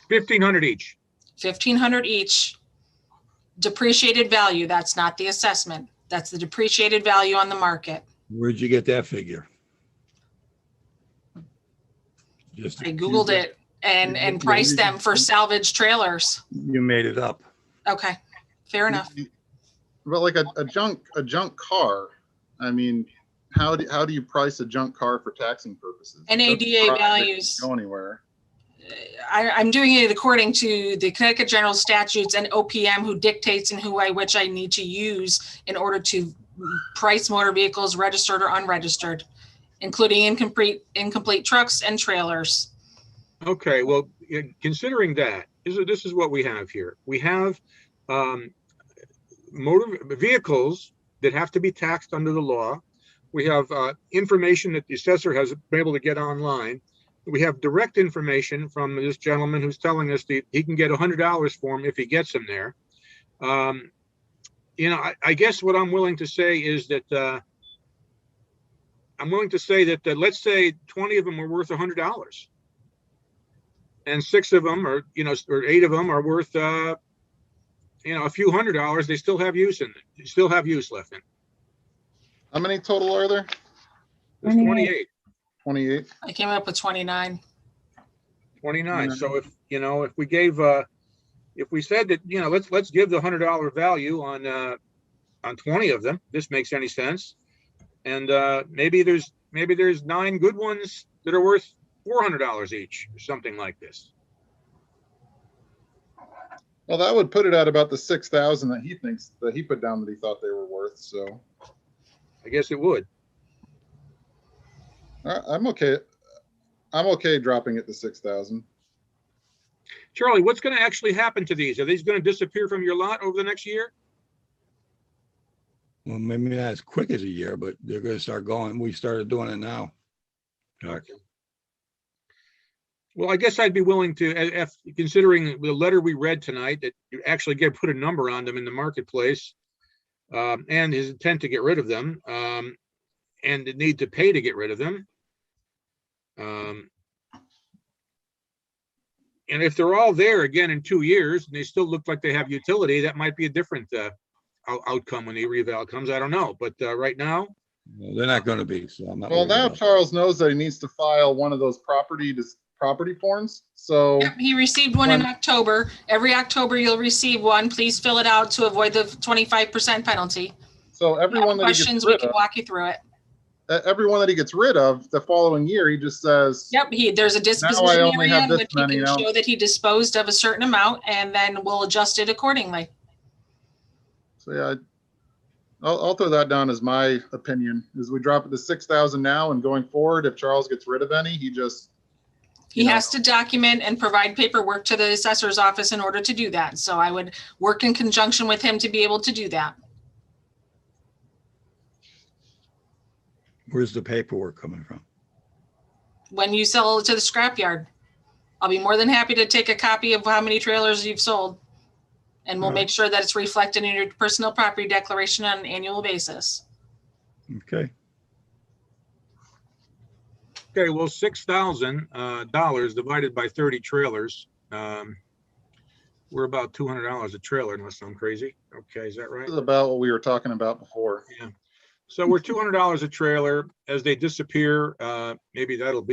[SPEAKER 3] 1,500 each.
[SPEAKER 6] 1,500 each. Depreciated value. That's not the assessment. That's the depreciated value on the market.
[SPEAKER 7] Where'd you get that figure?
[SPEAKER 6] I Googled it and priced them for salvage trailers.
[SPEAKER 7] You made it up.
[SPEAKER 6] Okay, fair enough.
[SPEAKER 2] But like a junk car, I mean, how do you price a junk car for taxing purposes?
[SPEAKER 6] NADA values.
[SPEAKER 2] Go anywhere.
[SPEAKER 6] I'm doing it according to the Connecticut General Statutes and OPM, who dictates and which I need to use in order to price motor vehicles registered or unregistered, including incomplete trucks and trailers.
[SPEAKER 3] Okay, well, considering that, this is what we have here. We have motor vehicles that have to be taxed under the law. We have information that the assessor has been able to get online. We have direct information from this gentleman who's telling us that he can get $100 for him if he gets them there. You know, I guess what I'm willing to say is that let's say 20 of them are worth $100, and 6 of them are, you know, or 8 of them are worth, you know, a few $100s. They still have use in it. They still have use left in it.
[SPEAKER 2] How many total are there?
[SPEAKER 3] There's 28.
[SPEAKER 2] 28.
[SPEAKER 6] I came up with 29.
[SPEAKER 3] 29. So if, you know, if we gave, if we said that, you know, let's give the $100 value on 20 of them, this makes any sense. And maybe there's 9 good ones that are worth $400 each, or something like this.
[SPEAKER 2] Well, that would put it at about the 6,000 that he thinks, that he put down that he thought they were worth. So
[SPEAKER 3] I guess it would.
[SPEAKER 2] I'm okay. I'm okay dropping it to 6,000.
[SPEAKER 3] Charlie, what's going to actually happen to these? Are these going to disappear from your lot over the next year?
[SPEAKER 7] Well, maybe not as quick as a year, but they're gonna start going. We started doing it now.
[SPEAKER 3] Okay. Well, I guess I'd be willing to, if considering the letter we read tonight, that you actually put a number on them in the marketplace, and his intent to get rid of them, and the need to pay to get rid of them. And if they're all there again in 2 years and they still look like they have utility, that might be a different outcome when the reval comes. I don't know, but right now,
[SPEAKER 7] Well, they're not gonna be, so I'm not.
[SPEAKER 2] Well,
[SPEAKER 7] worried
[SPEAKER 2] now
[SPEAKER 7] about it.
[SPEAKER 2] Charles knows that he needs to file one of those property forms. So
[SPEAKER 6] Yep, he received one in October. Every October you'll receive one. Please fill it out to avoid the 25% penalty.
[SPEAKER 2] so everyone that he
[SPEAKER 6] Questions,
[SPEAKER 2] gets
[SPEAKER 6] we
[SPEAKER 2] rid
[SPEAKER 6] can
[SPEAKER 2] of,
[SPEAKER 6] walk you through it.
[SPEAKER 2] everyone that he gets rid of, the following year, he just says,
[SPEAKER 6] Yep, there's a disposition
[SPEAKER 2] only
[SPEAKER 6] area
[SPEAKER 2] have
[SPEAKER 6] in
[SPEAKER 2] this
[SPEAKER 6] which he
[SPEAKER 2] many
[SPEAKER 6] can
[SPEAKER 2] now.
[SPEAKER 6] show that he disposed of a certain amount, and then we'll adjust it accordingly.
[SPEAKER 2] So yeah, I'll throw that down as my opinion, is we drop it to 6,000 now, and going forward, if Charles gets rid of any, he just,
[SPEAKER 6] He has to document and provide paperwork to the assessor's office in order to do that. So I would work in conjunction with him to be able to do that.
[SPEAKER 7] Where's the paperwork coming from?
[SPEAKER 6] When you sell it to the scrapyard, I'll be more than happy to take a copy of how many trailers you've sold. And we'll make sure that it's reflected in your personal property declaration on an annual basis.
[SPEAKER 7] Okay,
[SPEAKER 3] okay, well, $6,000 divided by 30 trailers. We're about $200 a trailer, unless I'm crazy. Okay, is that right?
[SPEAKER 2] this is about what we were talking about before.
[SPEAKER 3] Yeah. So we're $200 a trailer. As they disappear, maybe that'll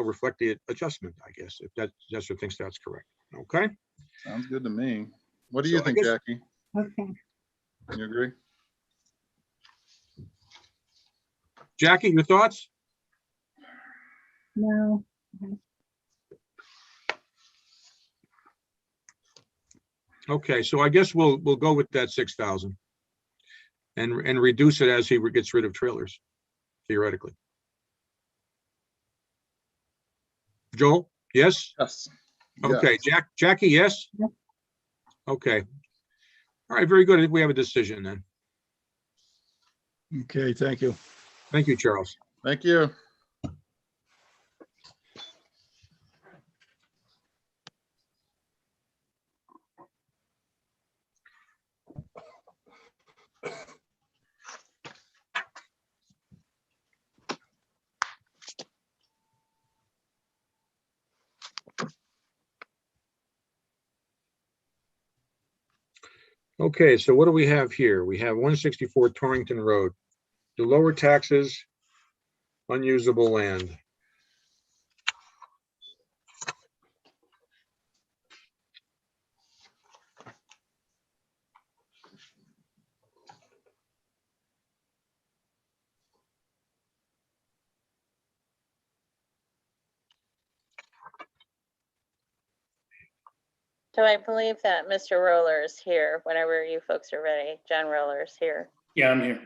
[SPEAKER 3] reflect the adjustment, I guess, if that adjuster thinks that's correct. Okay.
[SPEAKER 2] Sounds good to me. What do you
[SPEAKER 3] So I
[SPEAKER 2] think,
[SPEAKER 3] guess-
[SPEAKER 2] Jackie?
[SPEAKER 4] Okay.
[SPEAKER 2] You agree?
[SPEAKER 3] Jackie, your thoughts?
[SPEAKER 4] No.
[SPEAKER 3] Okay, so I guess we'll go with that 6,000 and reduce it as he gets rid of trailers, theoretically. Joel, yes?
[SPEAKER 2] Yes.
[SPEAKER 3] Okay, Jackie, yes?
[SPEAKER 4] Yep.
[SPEAKER 3] Okay. All right, very good. I think we have a decision then.
[SPEAKER 7] okay, thank you.
[SPEAKER 3] Thank you, Charles.
[SPEAKER 2] Thank you.
[SPEAKER 3] Okay, so what do we have here? We have 164 Torrington Road. To lower taxes, unusable land.
[SPEAKER 1] So I believe that Mr. Roller is here whenever you folks are ready. John Roller is here.
[SPEAKER 11] Yeah, I'm here.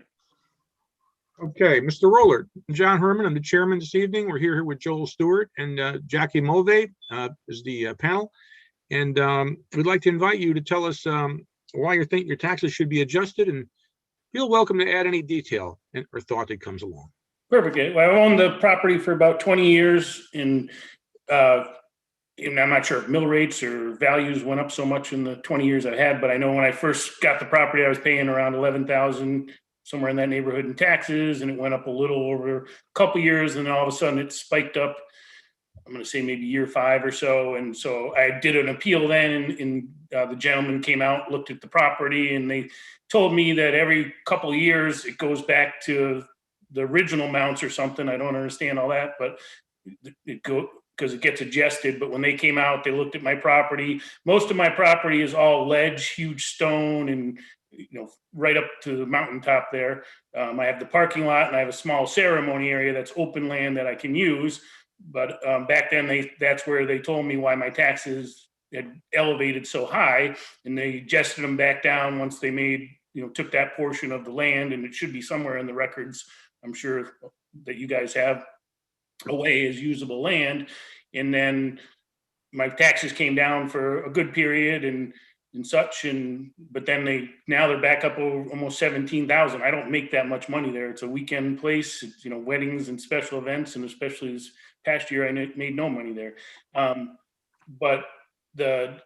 [SPEAKER 3] Okay, Mr. Roller, John Herman, I'm the chairman this evening. We're here with Joel Stewart and Jackie Mulvey is the panel. And we'd like to invite you to tell us why you think your taxes should be adjusted, and feel welcome to add any detail or thought that comes along.
[SPEAKER 11] Perfect. Well, I owned the property for about 20 years, and I'm not sure if mill rates or values went up so much in the 20 years I've had, but I know when I first got the property, I was paying around 11,000, somewhere in that neighborhood in taxes, and it went up a little over a couple years, and then all of a sudden it spiked up. I'm going to say maybe year 5 or so. And so I did an appeal then, and the gentleman came out, looked at the property, and they told me that every couple of years it goes back to the original amounts or something. I don't understand all that, but because it gets adjusted. But when they came out, they looked at my property. Most of my property is all ledge, huge stone, and right up to the mountaintop there. I have the parking lot, and I have a small ceremony area that's open land that I can use. But back then, that's where they told me why my taxes had elevated so high, and they adjusted them back down once they made, took that portion of the land, and it should be somewhere in the records, I'm sure, that you guys have away as usable land. And then my taxes came down for a good period and such, but then they're back up over almost 17,000. I don't make that much money there. It's a weekend place. It's, weddings and special events, and especially this past year, I made no money there. But the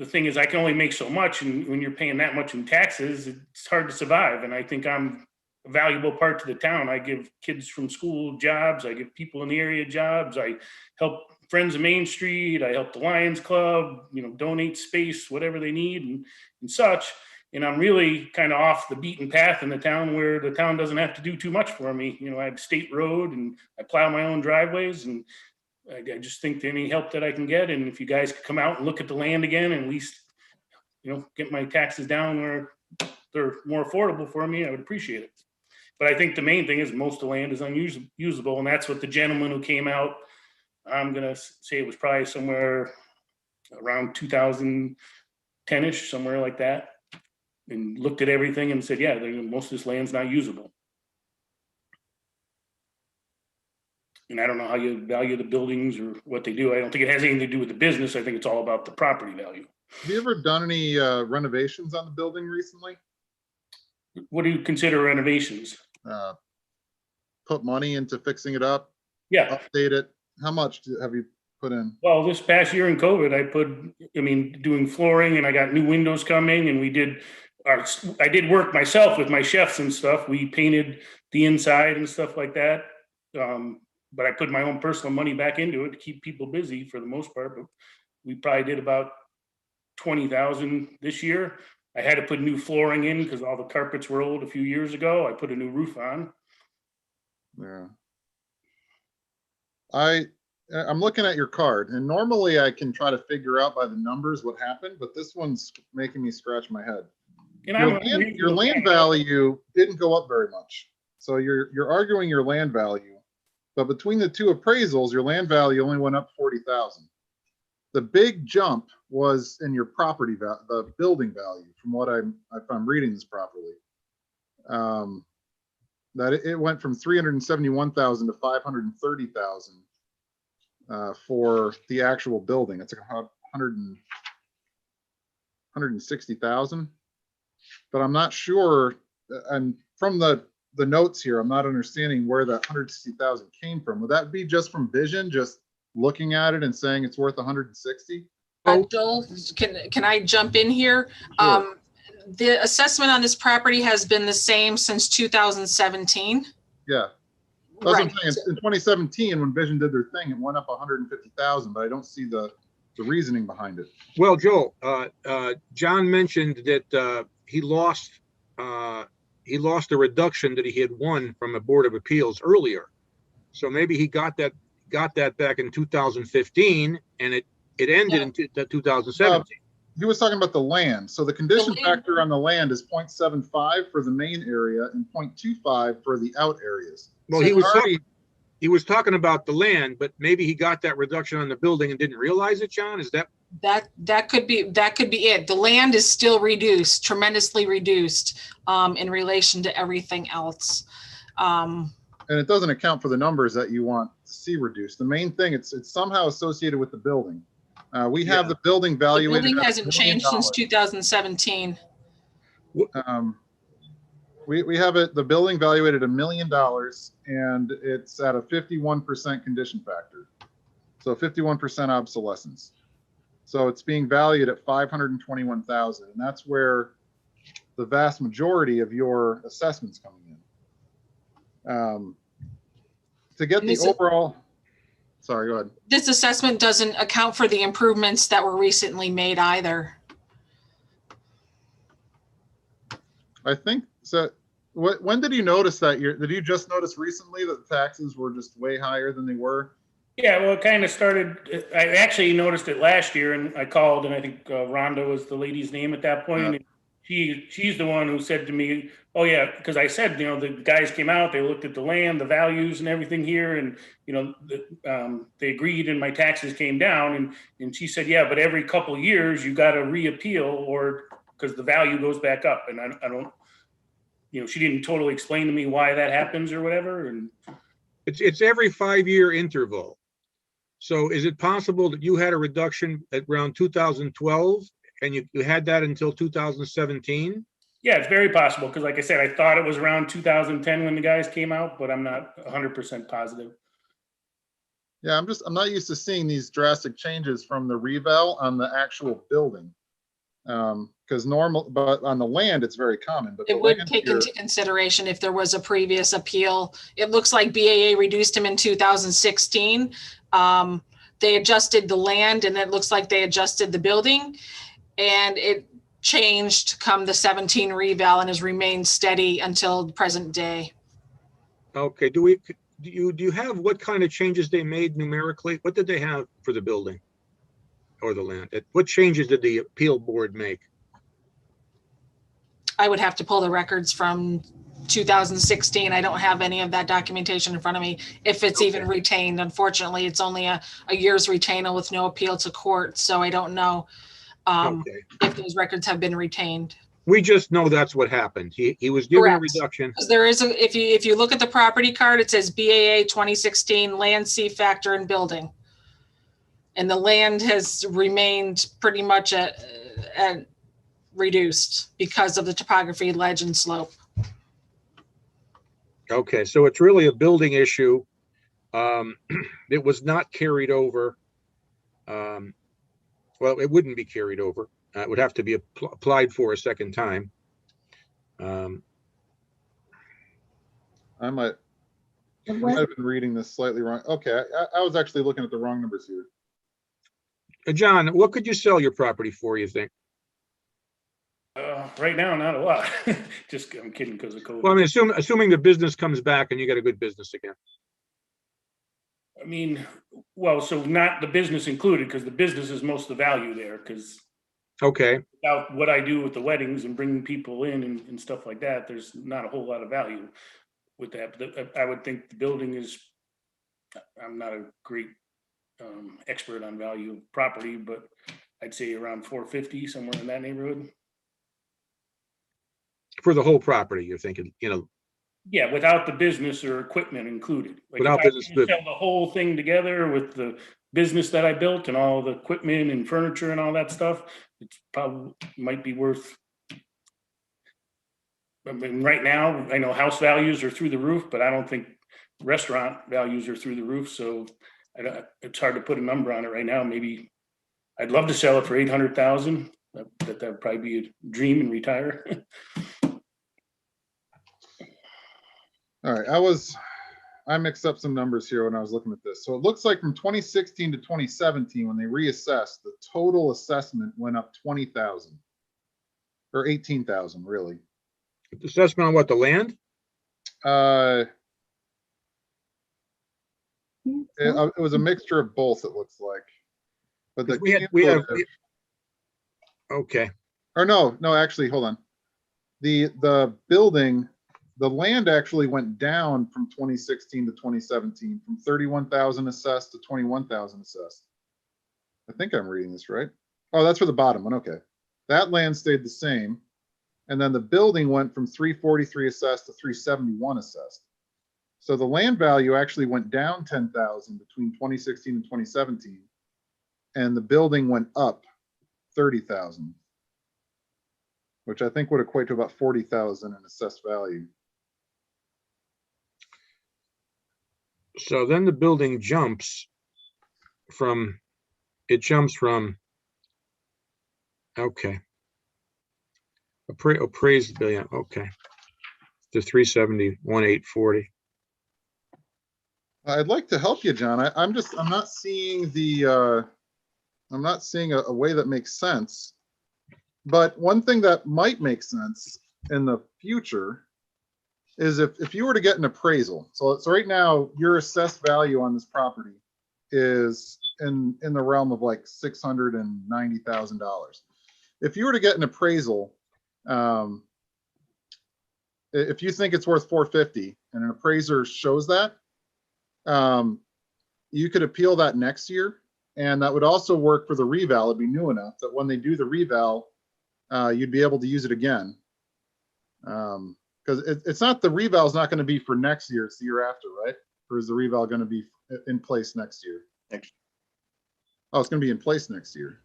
[SPEAKER 11] thing is, I can only make so much, and when you're paying that much in taxes, it's hard to survive. And I think I'm a valuable part to the town. I give kids from school jobs. I give people in the area jobs. I help Friends of Main Street. I help the Lions Club, donate space, whatever they need and such. And I'm really kind of off the beaten path in the town, where the town doesn't have to do too much for me. I have state road, and I plow my own driveways, and I just think that any help that I can get, and if you guys could come out and look at the land again, and at least, get my taxes down where they're more affordable for me, I would appreciate it. But I think the main thing is most of the land is unusable, and that's what the gentleman who came out, I'm going to say it was probably somewhere around 2010-ish, somewhere like that, and looked at everything and said, yeah, most of this land's not usable. And I don't know how you value the buildings or what they do. I don't think it has anything to do with the business. I think it's all about the property value.
[SPEAKER 2] Have you ever done any renovations on the building recently?
[SPEAKER 11] What do you consider renovations?
[SPEAKER 2] Put money into fixing it up?
[SPEAKER 11] Yeah.
[SPEAKER 2] Update it? How much have you put in?
[SPEAKER 11] Well, this past year in COVID, doing flooring, and I got new windows coming, and I did work myself with my chefs and stuff. We painted the inside and stuff like that. But I put my own personal money back into it to keep people busy for the most part. But we probably did about 20,000 this year. I had to put new flooring in because all the carpets were old a few years ago. I put a new roof on.
[SPEAKER 2] Yeah. I'm looking at your card, and normally I can try to figure out by the numbers what happened, but this one's making me scratch my head. And your land value didn't go up very much. So you're arguing your land value. But between the two appraisals, your land value only went up 40,000. The big jump was in your property value, the building value, from what if I'm reading this properly. That it went from 371,000 to 530,000 for the actual building. It's like 160,000. But I'm not sure. And from the notes here, I'm not understanding where that 160,000 came from. Would that be just from Vision, just looking at it and saying it's worth 160?
[SPEAKER 6] Joel, can I jump in here?
[SPEAKER 2] Sure.
[SPEAKER 6] The assessment on this property has been the same since 2017.
[SPEAKER 2] Yeah. That's what I'm saying. In 2017, when Vision did their thing, it went up 150,000, but I don't see the reasoning behind it.
[SPEAKER 3] Well, Joel, John mentioned that he lost the reduction that he had won from a Board of Appeals earlier. So maybe he got that back in 2015, and it ended in 2017.
[SPEAKER 2] He was talking about the land. So the condition factor on the land is 0.75 for the main area and 0.25 for the out areas.
[SPEAKER 3] Well,
[SPEAKER 2] so
[SPEAKER 3] he was talking about the land, but maybe he got that reduction on the building and didn't realize it, John? Is that
[SPEAKER 6] could be it. The land is still reduced, tremendously reduced in relation to everything else.
[SPEAKER 2] And it doesn't account for the numbers that you want to see reduced. The main thing, it's somehow associated with the building. We have the building
[SPEAKER 6] The
[SPEAKER 2] valuated.
[SPEAKER 6] building
[SPEAKER 2] at
[SPEAKER 6] hasn't
[SPEAKER 2] $1 million.
[SPEAKER 6] changed since 2017.
[SPEAKER 2] We have it, the building valuated $1 million, and it's at a 51% condition factor. So 51% obsolescence. So it's being valued at 521,000, and that's where the vast majority of your assessments coming in. To get the overall, sorry, go ahead.
[SPEAKER 6] This assessment doesn't account for the improvements that were recently made either.
[SPEAKER 2] I think so. When did you notice that? Did you just notice recently that the taxes were just way higher than they were?
[SPEAKER 11] Yeah, well, it kind of started, I actually noticed it last year and I called and I think Rhonda was the lady's name at that point.
[SPEAKER 2] Yeah.
[SPEAKER 11] She's the one who said to me, oh yeah, because I said, you know, the guys came out, they looked at the land, the values and everything here. And, you know, they agreed and my taxes came down and she said, yeah, but every couple of years you got to reappeal or because the value goes back up. And I don't, you know, she didn't totally explain to me why that happens or whatever. And
[SPEAKER 3] It's every 5-year interval. So is it possible that you had a reduction at around 2012 and you had that until 2017?
[SPEAKER 11] yeah, it's very possible because like I said, I thought it was around 2010 when the guys came out, but I'm not 100% positive.
[SPEAKER 2] Yeah, I'm not used to seeing these drastic changes from the reval on the actual building. Because but on the land, it's very common. But
[SPEAKER 6] It would take into consideration if there was a previous appeal. It looks like BAA reduced him in 2016. They adjusted the land and it looks like they adjusted the building and it changed come the 17 reval and has remained steady until present day.
[SPEAKER 3] Okay, do you have what kind of changes they made numerically? What did they have for the building or the land? What changes did the appeal board make?
[SPEAKER 6] I would have to pull the records from 2016. I don't have any of that documentation in front of me. If it's even retained, unfortunately, it's only a year's retainer with no appeal to court. So I don't know if those records have been retained.
[SPEAKER 3] We just know that's what happened. He was given a reduction.
[SPEAKER 6] Because there is if you look at the property card, it says BAA 2016 land, C factor and building. And the land has remained pretty much at reduced because of the topography, ledge and slope.
[SPEAKER 3] Okay, so it's really a building issue. It was not carried over. Well, it wouldn't be carried over. It would have to be applied for a second time.
[SPEAKER 2] I might have been reading this slightly wrong. Okay, I was actually looking at the wrong numbers here.
[SPEAKER 3] John, what could you sell your property for, you think?
[SPEAKER 11] Right now, not a lot. Just, I'm kidding because of COVID.
[SPEAKER 3] Well, I mean, assuming the business comes back and you got a good business again.
[SPEAKER 11] I mean, well, so not the business included, because the business is most of the value there, because
[SPEAKER 3] Okay,
[SPEAKER 11] without what I do with the weddings and bringing people in and stuff like that, there's not a whole lot of value with that. But I would think the building is, I'm not a great expert on value of property, but I'd say around 450, somewhere in that neighborhood.
[SPEAKER 3] for the whole property, you're thinking, you know,
[SPEAKER 11] Yeah, without the business or equipment included. Like
[SPEAKER 3] Without
[SPEAKER 11] if I
[SPEAKER 3] business,
[SPEAKER 11] can sell the whole thing together with the business that I built and all the equipment and furniture and all that stuff, it's probably might be worth. I mean, right now, I know house values are through the roof, but I don't think restaurant values are through the roof. So it's hard to put a number on it right now. Maybe I'd love to sell it for 800,000. That would probably be a dream and retire.
[SPEAKER 2] All right, I mixed up some numbers here when I was looking at this. So it looks like from 2016 to 2017, when they reassessed, the total assessment went up 20,000 or 18,000, really.
[SPEAKER 3] assessment on what, the land?
[SPEAKER 2] It was a mixture of both, it looks like. But the
[SPEAKER 3] Okay,
[SPEAKER 2] or no, actually, hold on. The building, the land actually went down from 2016 to 2017, from 31,000 assessed to 21,000 assessed. I think I'm reading this right. Oh, that's for the bottom one. Okay. That land stayed the same. And then the building went from 343 assessed to 371 assessed. So the land value actually went down 10,000 between 2016 and 2017. and the building went up 30,000, which I think would equate to about 40,000 in assessed value.
[SPEAKER 3] So then the building jumps from, okay. Appraised billion, okay. To 371,840.
[SPEAKER 2] I'd like to help you, John. I'm not seeing the, I'm not seeing a way that makes sense. But one thing that might make sense in the future is if you were to get an appraisal. So right now, your assessed value on this property is in the realm of like $690,000. If you were to get an appraisal, if you think it's worth 450 and an appraiser shows that, you could appeal that next year. And that would also work for the reval. It'd be new enough that when they do the reval, you'd be able to use it again. Because it's not, the reval is not going to be for next year, it's the year after, right? Or is the reval going to be in place next year? Oh, it's going to be in place next year.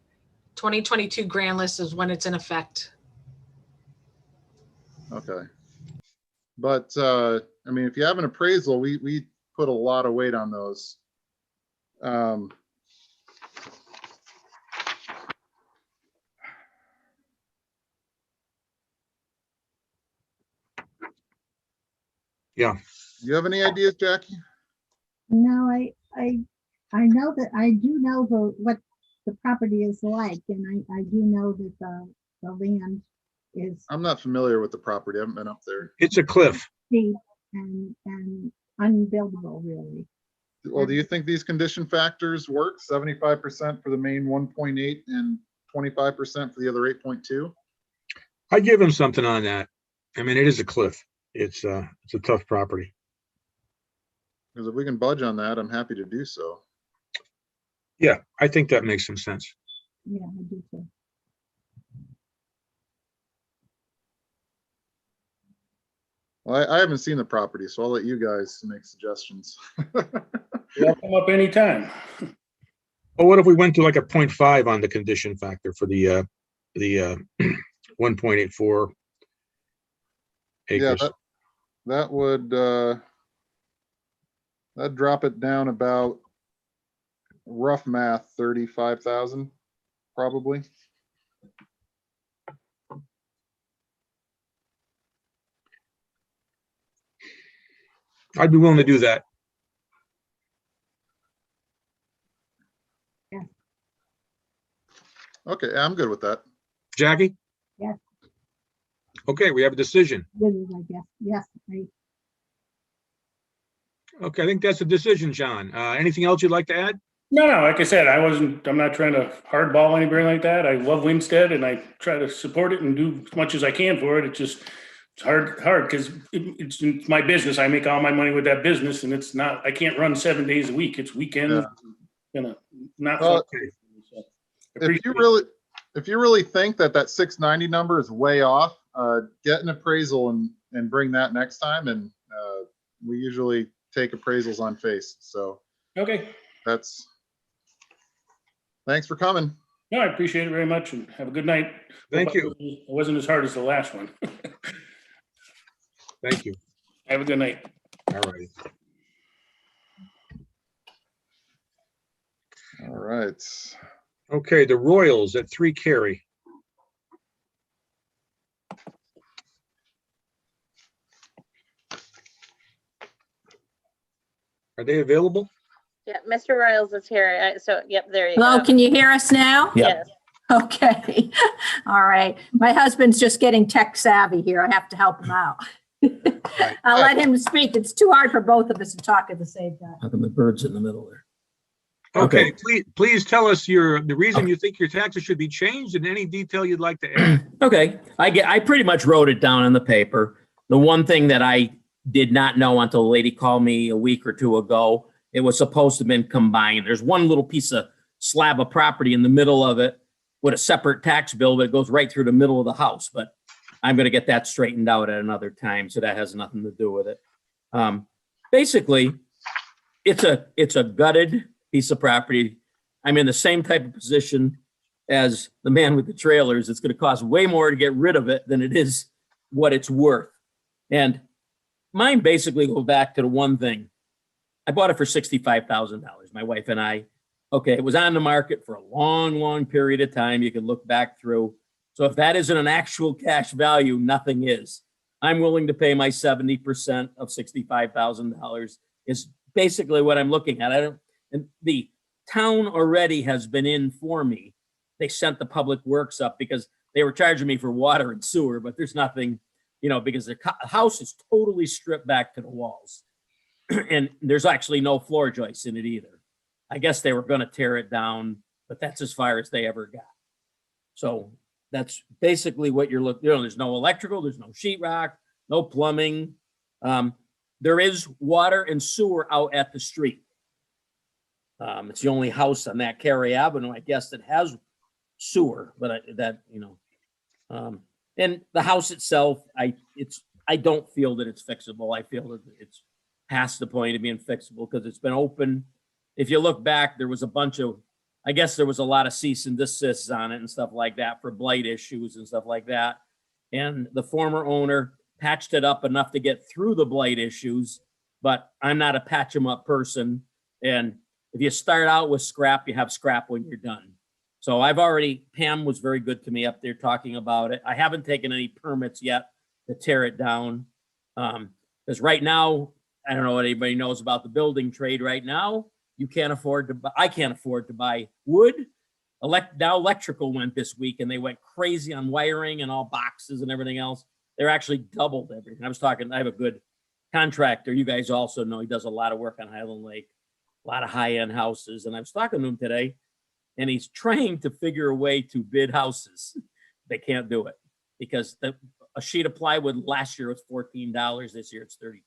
[SPEAKER 6] 2022 grand list is when it's in effect.
[SPEAKER 2] Okay. But I mean, if you have an appraisal, we put a lot of weight on those.
[SPEAKER 3] Yeah.
[SPEAKER 2] Do you have any ideas, Jackie?
[SPEAKER 4] No, I know that, I do know what the property is like, and I do know that the land is
[SPEAKER 2] I'm not familiar with the property. I haven't been up there.
[SPEAKER 3] It's a cliff.
[SPEAKER 4] steep and unbuildable, really.
[SPEAKER 2] Well, do you think these condition factors work? 75% for the main 1.8 and 25% for the other 8.2?
[SPEAKER 3] I give him something on that. I mean, it is a cliff. It's a tough property.
[SPEAKER 2] Because if we can budge on that, I'm happy to do so.
[SPEAKER 3] Yeah, I think that makes some sense.
[SPEAKER 4] Yeah, I do too.
[SPEAKER 2] Well, I haven't seen the property, so I'll let you guys make suggestions.
[SPEAKER 11] They'll come up anytime.
[SPEAKER 3] Well, what if we went to like a 0.5 on the condition factor for the 1.84
[SPEAKER 2] Yeah,
[SPEAKER 3] acres?
[SPEAKER 2] that would that'd drop it down about, rough math, 35,000 probably.
[SPEAKER 3] I'd be willing to do that.
[SPEAKER 2] Okay, I'm good with that.
[SPEAKER 3] Jackie?
[SPEAKER 4] Yes.
[SPEAKER 3] Okay, we have a decision.
[SPEAKER 4] Good, I guess. Yes,
[SPEAKER 3] Okay, I think that's a decision, John. Anything else you'd like to add?
[SPEAKER 11] No, like I said, I'm not trying to hardball anybody like that. I love Winstead and I try to support it and do as much as I can for it. It's hard because it's my business. I make all my money with that business and it's not, I can't run 7 days a week. It's weekend.
[SPEAKER 2] Yeah.
[SPEAKER 11] Not.
[SPEAKER 2] Well,
[SPEAKER 11] okay.
[SPEAKER 2] if you really think that 690 number is way off, get an appraisal and bring that next time. And we usually take appraisals on face. So
[SPEAKER 11] Okay.
[SPEAKER 2] Thanks for coming.
[SPEAKER 11] No, I appreciate it very much and have a good night.
[SPEAKER 3] Thank you.
[SPEAKER 11] It wasn't as hard as the last one.
[SPEAKER 3] Thank you.
[SPEAKER 11] Have a good night.
[SPEAKER 3] All right.
[SPEAKER 2] All right.
[SPEAKER 3] Okay, the Royals at 3 Cary. Are they available?
[SPEAKER 1] Yeah, Mr. Riles is here. So, yep, there you
[SPEAKER 10] Hello,
[SPEAKER 1] go.
[SPEAKER 10] can you hear us now?
[SPEAKER 1] Yes.
[SPEAKER 10] Okay. All right. My husband's just getting tech savvy here. I have to help him out. I'll let him speak. It's too hard for both of us to talk at the same time.
[SPEAKER 12] How come the bird's in the middle there?
[SPEAKER 3] Okay, please tell us the reason you think your taxes should be changed and any detail you'd like to add.
[SPEAKER 12] Okay, I pretty much wrote it down in the paper. The one thing that I did not know until a lady called me a week or two ago, it was supposed to have been combined. There's one little piece of slab of property in the middle of it with a separate tax bill, but it goes right through the middle of the house. But I'm going to get that straightened out at another time, so that has nothing to do with it. Basically, it's a gutted piece of property. I'm in the same type of position as the man with the trailers. It's going to cost way more to get rid of it than it is what it's worth. And mine basically go back to the one thing. I bought it for $65,000, my wife and I. Okay, it was on the market for a long, long period of time. You can look back through. So if that isn't an actual cash value, nothing is. I'm willing to pay my 70% of $65,000 is basically what I'm looking at. And the town already has been in for me. They sent the public works up because they were charging me for water and sewer, but there's nothing, because the house is totally stripped back to the walls. And there's actually no floor joists in it either. I guess they were going to tear it down, but that's as far as they ever got. So that's basically what you're looking, there's no electrical, there's no sheetrock, no plumbing. There is water and sewer out at the street. It's the only house on that Cary Avenue, I guess, that has sewer, but and the house itself, I don't feel that it's fixable. I feel that it's past the point of being fixable because it's been open. If you look back, there was a bunch of, I guess there was a lot of cease and desists on it and stuff like that for blight issues and stuff like that. And the former owner patched it up enough to get through the blight issues, but I'm not a patch 'em up person. And if you start out with scrap, you have scrap when you're done. So Pam was very good to me up there talking about it. I haven't taken any permits yet to tear it down. Because right now, I don't know what anybody knows about the building trade right now. I can't afford to buy wood. Now electrical went this week and they went crazy on wiring and all boxes and everything else. They're actually doubled everything. I have a good contractor. You guys also know he does a lot of work on Highland Lake, a lot of high-end houses. And I was talking to him today and he's trying to figure a way to bid houses. They can't do it because a sheet of plywood last year was $14. This year it's $32,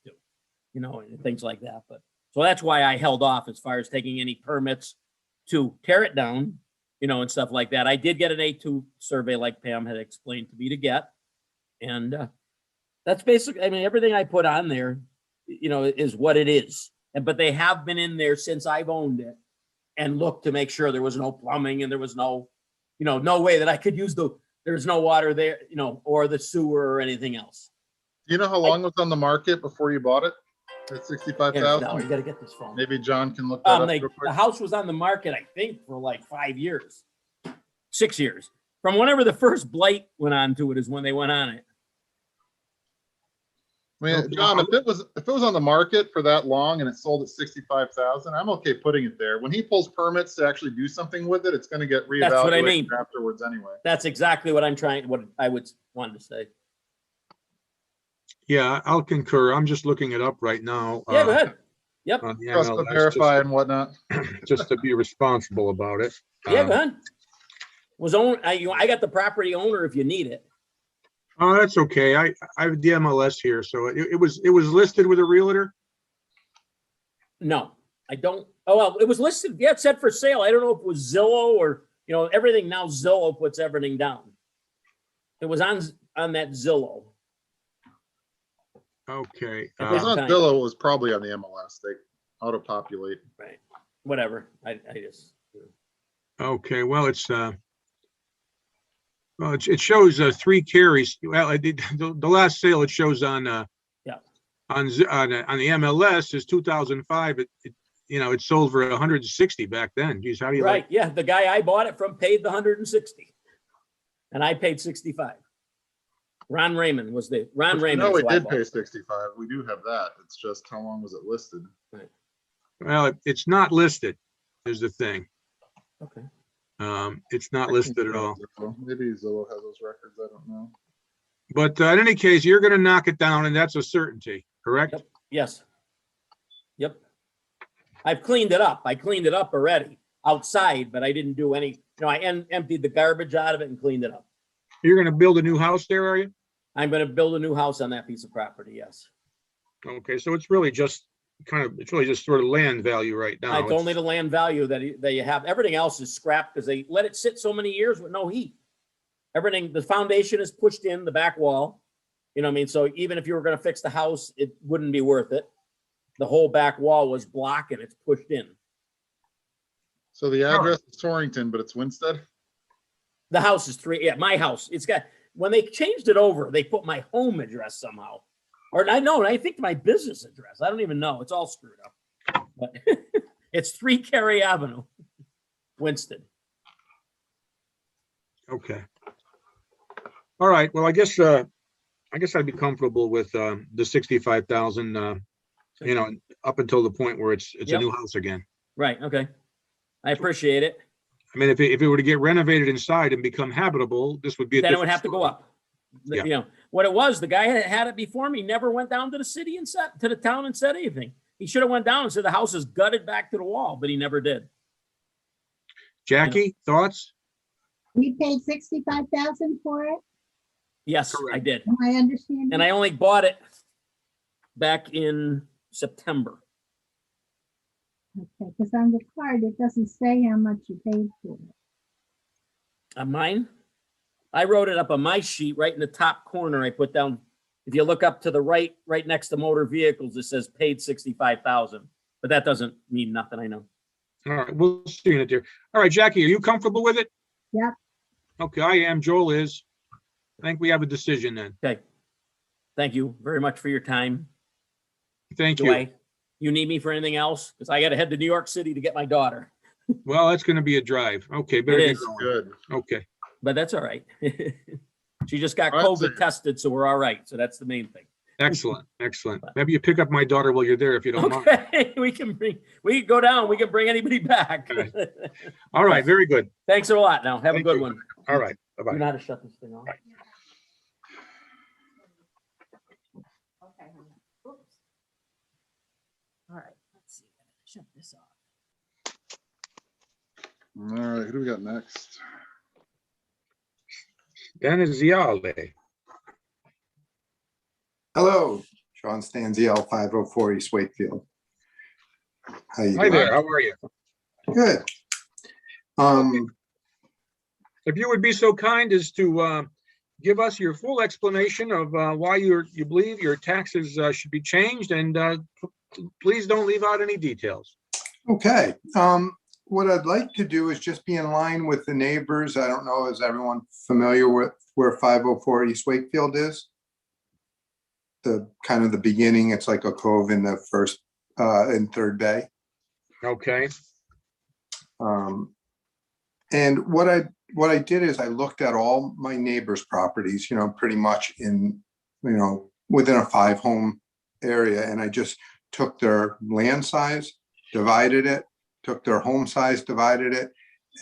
[SPEAKER 12] and things like that. But so that's why I held off as far as taking any permits to tear it down, and stuff like that. I did get an A2 survey like Pam had explained to me to get. And that's basically, everything I put on there, is what it is. But they have been in there since I've owned it and looked to make sure there was no plumbing and there was no, no way that I could use there's no water there, or the sewer or anything else.
[SPEAKER 2] Do you know how long it was on the market before you bought it? At 65,000?
[SPEAKER 12] No, you got to get this phone.
[SPEAKER 2] Maybe John can look that up real quick.
[SPEAKER 12] The house was on the market, I think, for like 5 years, 6 years. From whenever the first blight went on to it is when they went on it.
[SPEAKER 2] John, if it was on the market for that long and it sold at 65,000, I'm okay putting it there. When he pulls permits to actually do something with it, it's going to get reevaluated.
[SPEAKER 12] That's what I mean.
[SPEAKER 2] Afterwards anyway.
[SPEAKER 12] That's exactly what I would want to say.
[SPEAKER 3] Yeah, I'll concur. I'm just looking it up right now.
[SPEAKER 12] Yeah, go ahead. Yep.
[SPEAKER 3] On the
[SPEAKER 2] Trust to
[SPEAKER 3] MLS,
[SPEAKER 2] verify and whatnot.
[SPEAKER 3] just to be responsible about it.
[SPEAKER 12] Yeah, go ahead. I got the property owner if you need it.
[SPEAKER 3] Oh, that's okay. I have the MLS here, so it was listed with a realtor.
[SPEAKER 12] No, I don't. Oh well, it was listed. Yeah, it said for sale. I don't know if it was Zillow or everything now. Zillow puts everything down. It was on that Zillow.
[SPEAKER 3] Okay.
[SPEAKER 2] If it was on Zillow, it was probably on the MLS. They auto-populate.
[SPEAKER 12] Right. Whatever. I just.
[SPEAKER 3] Okay. Well, it shows 3 carries. Well, the last sale it shows on on the MLS is 2005. It sold for 160 back then. Geez, how do you
[SPEAKER 12] Right. Yeah. The guy I bought it from paid the 160 and I paid 65. Ron Raymond was the Raymond.
[SPEAKER 2] No, we did pay 65. We do have that. It's just how long was it listed?
[SPEAKER 12] Right.
[SPEAKER 3] Well, it's not listed is the thing.
[SPEAKER 12] Okay.
[SPEAKER 3] It's not listed at all.
[SPEAKER 2] Maybe Zillow has those records. I don't know.
[SPEAKER 3] But in any case, you're going to knock it down, and that's a certainty, correct?
[SPEAKER 12] Yep. Yes. Yep. I've cleaned it up. I cleaned it up already outside, but I didn't do any. I emptied the garbage out of it and cleaned it up.
[SPEAKER 3] You're going to build a new house there, are you?
[SPEAKER 12] I'm going to build a new house on that piece of property. Yes.
[SPEAKER 3] Okay, so it's really just sort of land value right now.
[SPEAKER 12] It's only the land value that you have. Everything else is scrapped because they let it sit so many years with no heat. Everything, the foundation is pushed in the back wall. So even if you were going to fix the house, it wouldn't be worth it. The whole back wall was block and it's pushed in.
[SPEAKER 2] So the address is Torrington, but it's Winstead?
[SPEAKER 12] The house is yeah, my house. It's got, when they changed it over, they put my home address somehow. Or I think my business address. I don't even know. It's all screwed up. But it's 3 Cary Avenue, Winston.
[SPEAKER 3] Okay. All right. Well, I guess I'd be comfortable with the 65,000. Up until the point where it's
[SPEAKER 12] Yep.
[SPEAKER 3] a new house again.
[SPEAKER 12] Right. Okay. I appreciate it.
[SPEAKER 3] I mean, if it were to get renovated inside and become habitable, this would be
[SPEAKER 12] Then it would have to go up.
[SPEAKER 3] Yeah.
[SPEAKER 12] What it was, the guy had it before me, never went down to the city and to the town and said anything. He should have went down and said the house is gutted back to the wall, but he never did.
[SPEAKER 3] Jackie, thoughts?
[SPEAKER 4] We paid 65,000 for it.
[SPEAKER 12] Yes,
[SPEAKER 3] Correct.
[SPEAKER 12] I did.
[SPEAKER 4] Am I understanding?
[SPEAKER 12] And I only bought it back in September.
[SPEAKER 4] Okay, because on the card, it doesn't say how much you paid for it.
[SPEAKER 12] On mine, I wrote it up on my sheet right in the top corner. I put down, if you look up to the right next to motor vehicles, it says paid 65,000. But that doesn't mean nothing, I know.
[SPEAKER 3] All right, we'll see it there. All right, Jackie, are you comfortable with it?
[SPEAKER 4] Yep.
[SPEAKER 3] Okay, I am. Joel is. I think we have a decision then.
[SPEAKER 12] Okay. Thank you very much for your time.
[SPEAKER 3] Thank
[SPEAKER 12] Do
[SPEAKER 3] you.
[SPEAKER 12] you need me for anything else? Because I got to head to New York City to get my daughter.
[SPEAKER 3] Well, that's going to be a drive. Okay, better
[SPEAKER 12] It
[SPEAKER 3] get
[SPEAKER 12] is.
[SPEAKER 3] going.
[SPEAKER 2] Good.
[SPEAKER 3] Okay,
[SPEAKER 12] But that's all right. She just got
[SPEAKER 2] All right,
[SPEAKER 12] COVID tested, so we're all right. So that's the main thing.
[SPEAKER 3] excellent, excellent. Maybe you pick up my daughter while you're there if you don't mind.
[SPEAKER 12] Okay, we can go down. We can bring anybody back.
[SPEAKER 3] Okay. All right, very good.
[SPEAKER 12] Thanks a lot now. Have a
[SPEAKER 3] Thank
[SPEAKER 12] good
[SPEAKER 3] you.
[SPEAKER 12] one.
[SPEAKER 3] All right,
[SPEAKER 12] You
[SPEAKER 3] bye-bye.
[SPEAKER 12] know how to shut this thing off?
[SPEAKER 3] Right.
[SPEAKER 10] Okay. Oops. All right, let's see. Shut this off.
[SPEAKER 2] All right, who do we got next?
[SPEAKER 3] Daniziale.
[SPEAKER 13] Hello, Sean Stanziel, 504 East Wakefield. How you
[SPEAKER 3] Hi
[SPEAKER 13] doing?
[SPEAKER 3] there, how are you?
[SPEAKER 13] Good.
[SPEAKER 3] If you would be so kind as to give us your full explanation of why you believe your taxes should be changed, and please don't leave out any details.
[SPEAKER 13] Okay. What I'd like to do is just be in line with the neighbors. I don't know, is everyone familiar with where 504 East Wakefield is? The kind of the beginning, it's like a cove in the first and third bay.
[SPEAKER 3] Okay,
[SPEAKER 13] And what I did is I looked at all my neighbors' properties, pretty much in, within a 5-home area. And I just took their land size, divided it, took their home size, divided it.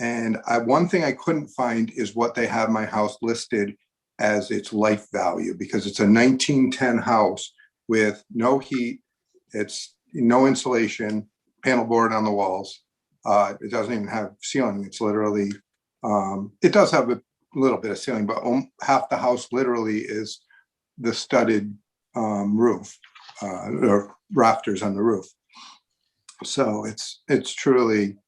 [SPEAKER 13] And one thing I couldn't find is what they have my house listed as its life value, because it's a 1910 house with no heat, it's no insulation, panel board on the walls. It doesn't even have ceiling. It's literally, it does have a little bit of ceiling, but half the house literally is the studded roof or rafters on the roof. So it's truly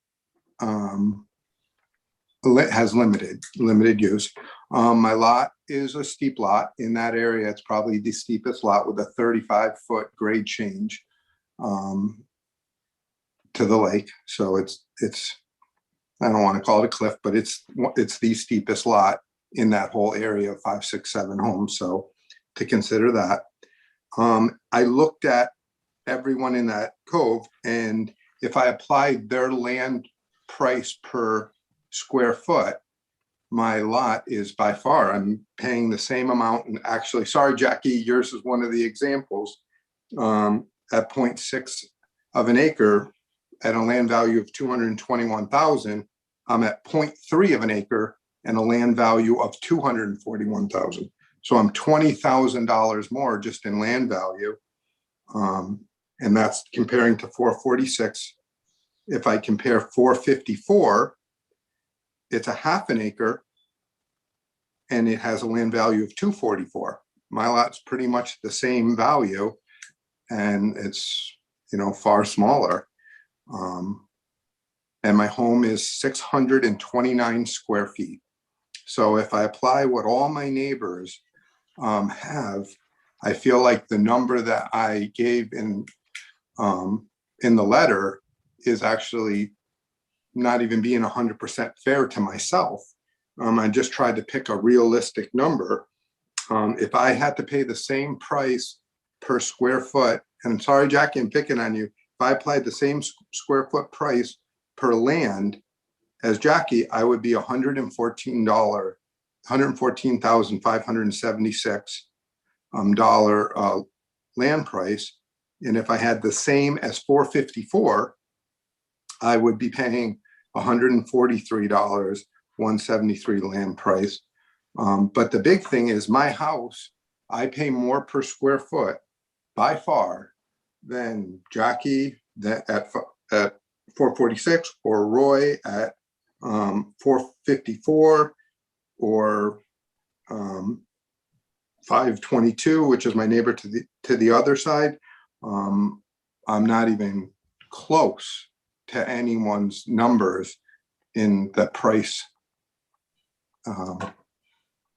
[SPEAKER 13] has limited use. My lot is a steep lot in that area. It's probably the steepest lot with a 35-foot grade change to the lake. So it's I don't want to call it a cliff, but it's the steepest lot in that whole area of 5, 6, 7 homes. So to consider that, I looked at everyone in that cove, and if I applied their land price per square foot, my lot is by far, I'm paying the same amount. And actually, sorry, Jackie, yours is one of the examples. At 0.6 of an acre at a land value of 221,000, I'm at 0.3 of an acre and a land value of 241,000. So I'm $20,000 more just in land value. And that's comparing to 446. If I compare 454, it's a half an acre and it has a land value of 244. My lot's pretty much the same value and it's, far smaller. And my home is 629 square feet. So if I apply what all my neighbors have, I feel like the number that I gave in the letter is actually not even being 100% fair to myself. I just tried to pick a realistic number. If I had to pay the same price per square foot, and I'm sorry, Jackie, I'm picking on you. If I applied the same square foot price per land as Jackie, I would be $114,576 land price. And if I had the same as 454, I would be paying $143, 173 land price. But the big thing is my house, I pay more per square foot by far than Jackie at 446 or Roy at 454 or 522, which is my neighbor to the other side. I'm not even close to anyone's numbers in the price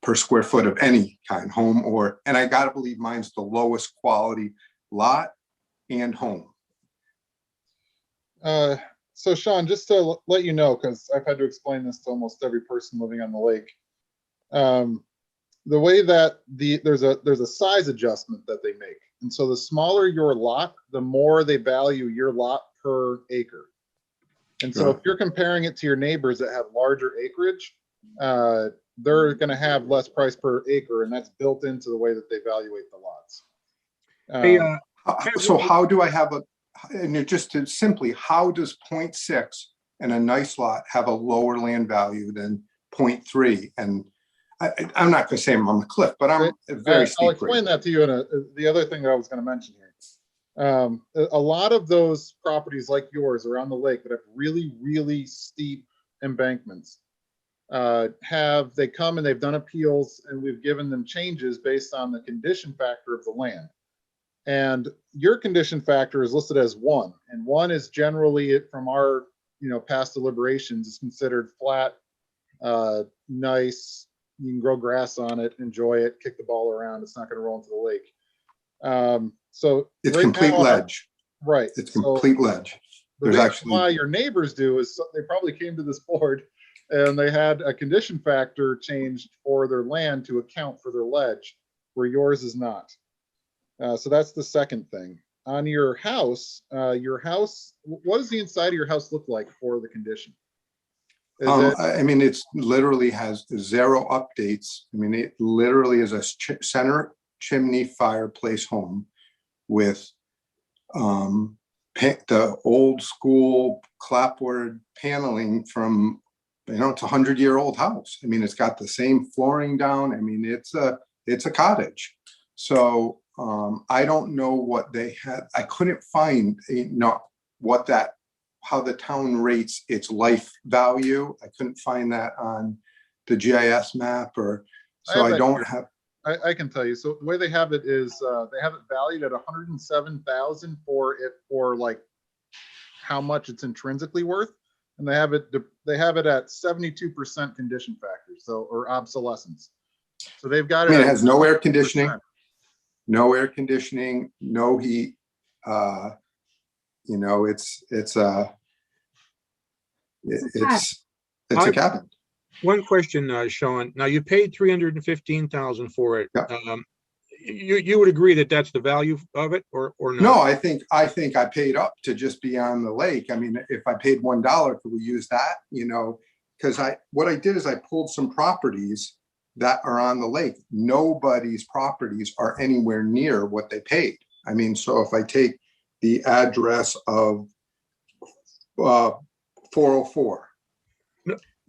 [SPEAKER 13] per square foot of any kind, home or, and I gotta believe mine's the lowest quality lot and home.
[SPEAKER 2] So Sean, just to let you know, because I've had to explain this to almost every person living on the lake. The way that there's a size adjustment that they make. And so the smaller your lot, the more they value your lot per acre. And so if you're comparing it to your neighbors that have larger acreage, they're going to have less price per acre, and that's built into the way that they evaluate the lots.
[SPEAKER 13] So how do I have and just to simply, how does 0.6 and a nice lot have a lower land value than 0.3? And I'm not going to say I'm on the cliff, but I'm very steep.
[SPEAKER 2] I'll explain that to you in the other thing that I was going to mention here. A lot of those properties like yours around the lake that have really, really steep embankments they come and they've done appeals, and we've given them changes based on the condition factor of the land. And your condition factor is listed as 1, and 1 is generally, from our past deliberations, is considered flat, nice. You can grow grass on it, enjoy it, kick the ball around. It's not going to roll into the lake. So
[SPEAKER 13] it's
[SPEAKER 2] right
[SPEAKER 13] complete
[SPEAKER 2] now,
[SPEAKER 13] ledge.
[SPEAKER 2] Right.
[SPEAKER 13] It's complete ledge.
[SPEAKER 2] There's actually why your neighbors do is they probably came to this board and they had a condition factor changed for their land to account for their ledge, where yours is not. So that's the second thing. On your house, what does the inside of your house look like for the condition?
[SPEAKER 13] I mean, it's literally has 0 updates. I mean, it literally is a center chimney fireplace home with the old school clapboard paneling from, it's a 100-year-old house. I mean, it's got the same flooring down. I mean, it's a cottage. So I don't know what they had. I couldn't find how the town rates its life value. I couldn't find that on the GIS map, I don't have.
[SPEAKER 2] I can tell you. So the way they have it is they have it valued at $107,000 for like how much it's intrinsically worth, and they have it at 72% condition factor, or obsolescence. So they've got it.
[SPEAKER 13] I mean, it has no air conditioning, no heat. It's a cabin.
[SPEAKER 3] One question, Sean. Now you paid $315,000 for it.
[SPEAKER 13] Yeah.
[SPEAKER 3] You would agree that that's the value of it, or not?
[SPEAKER 13] No, I think I paid up to just be on the lake. I mean, if I paid $1, could we use that? Because what I did is I pulled some properties that are on the lake. Nobody's properties are anywhere near what they paid. I mean, so if I take the address of 404.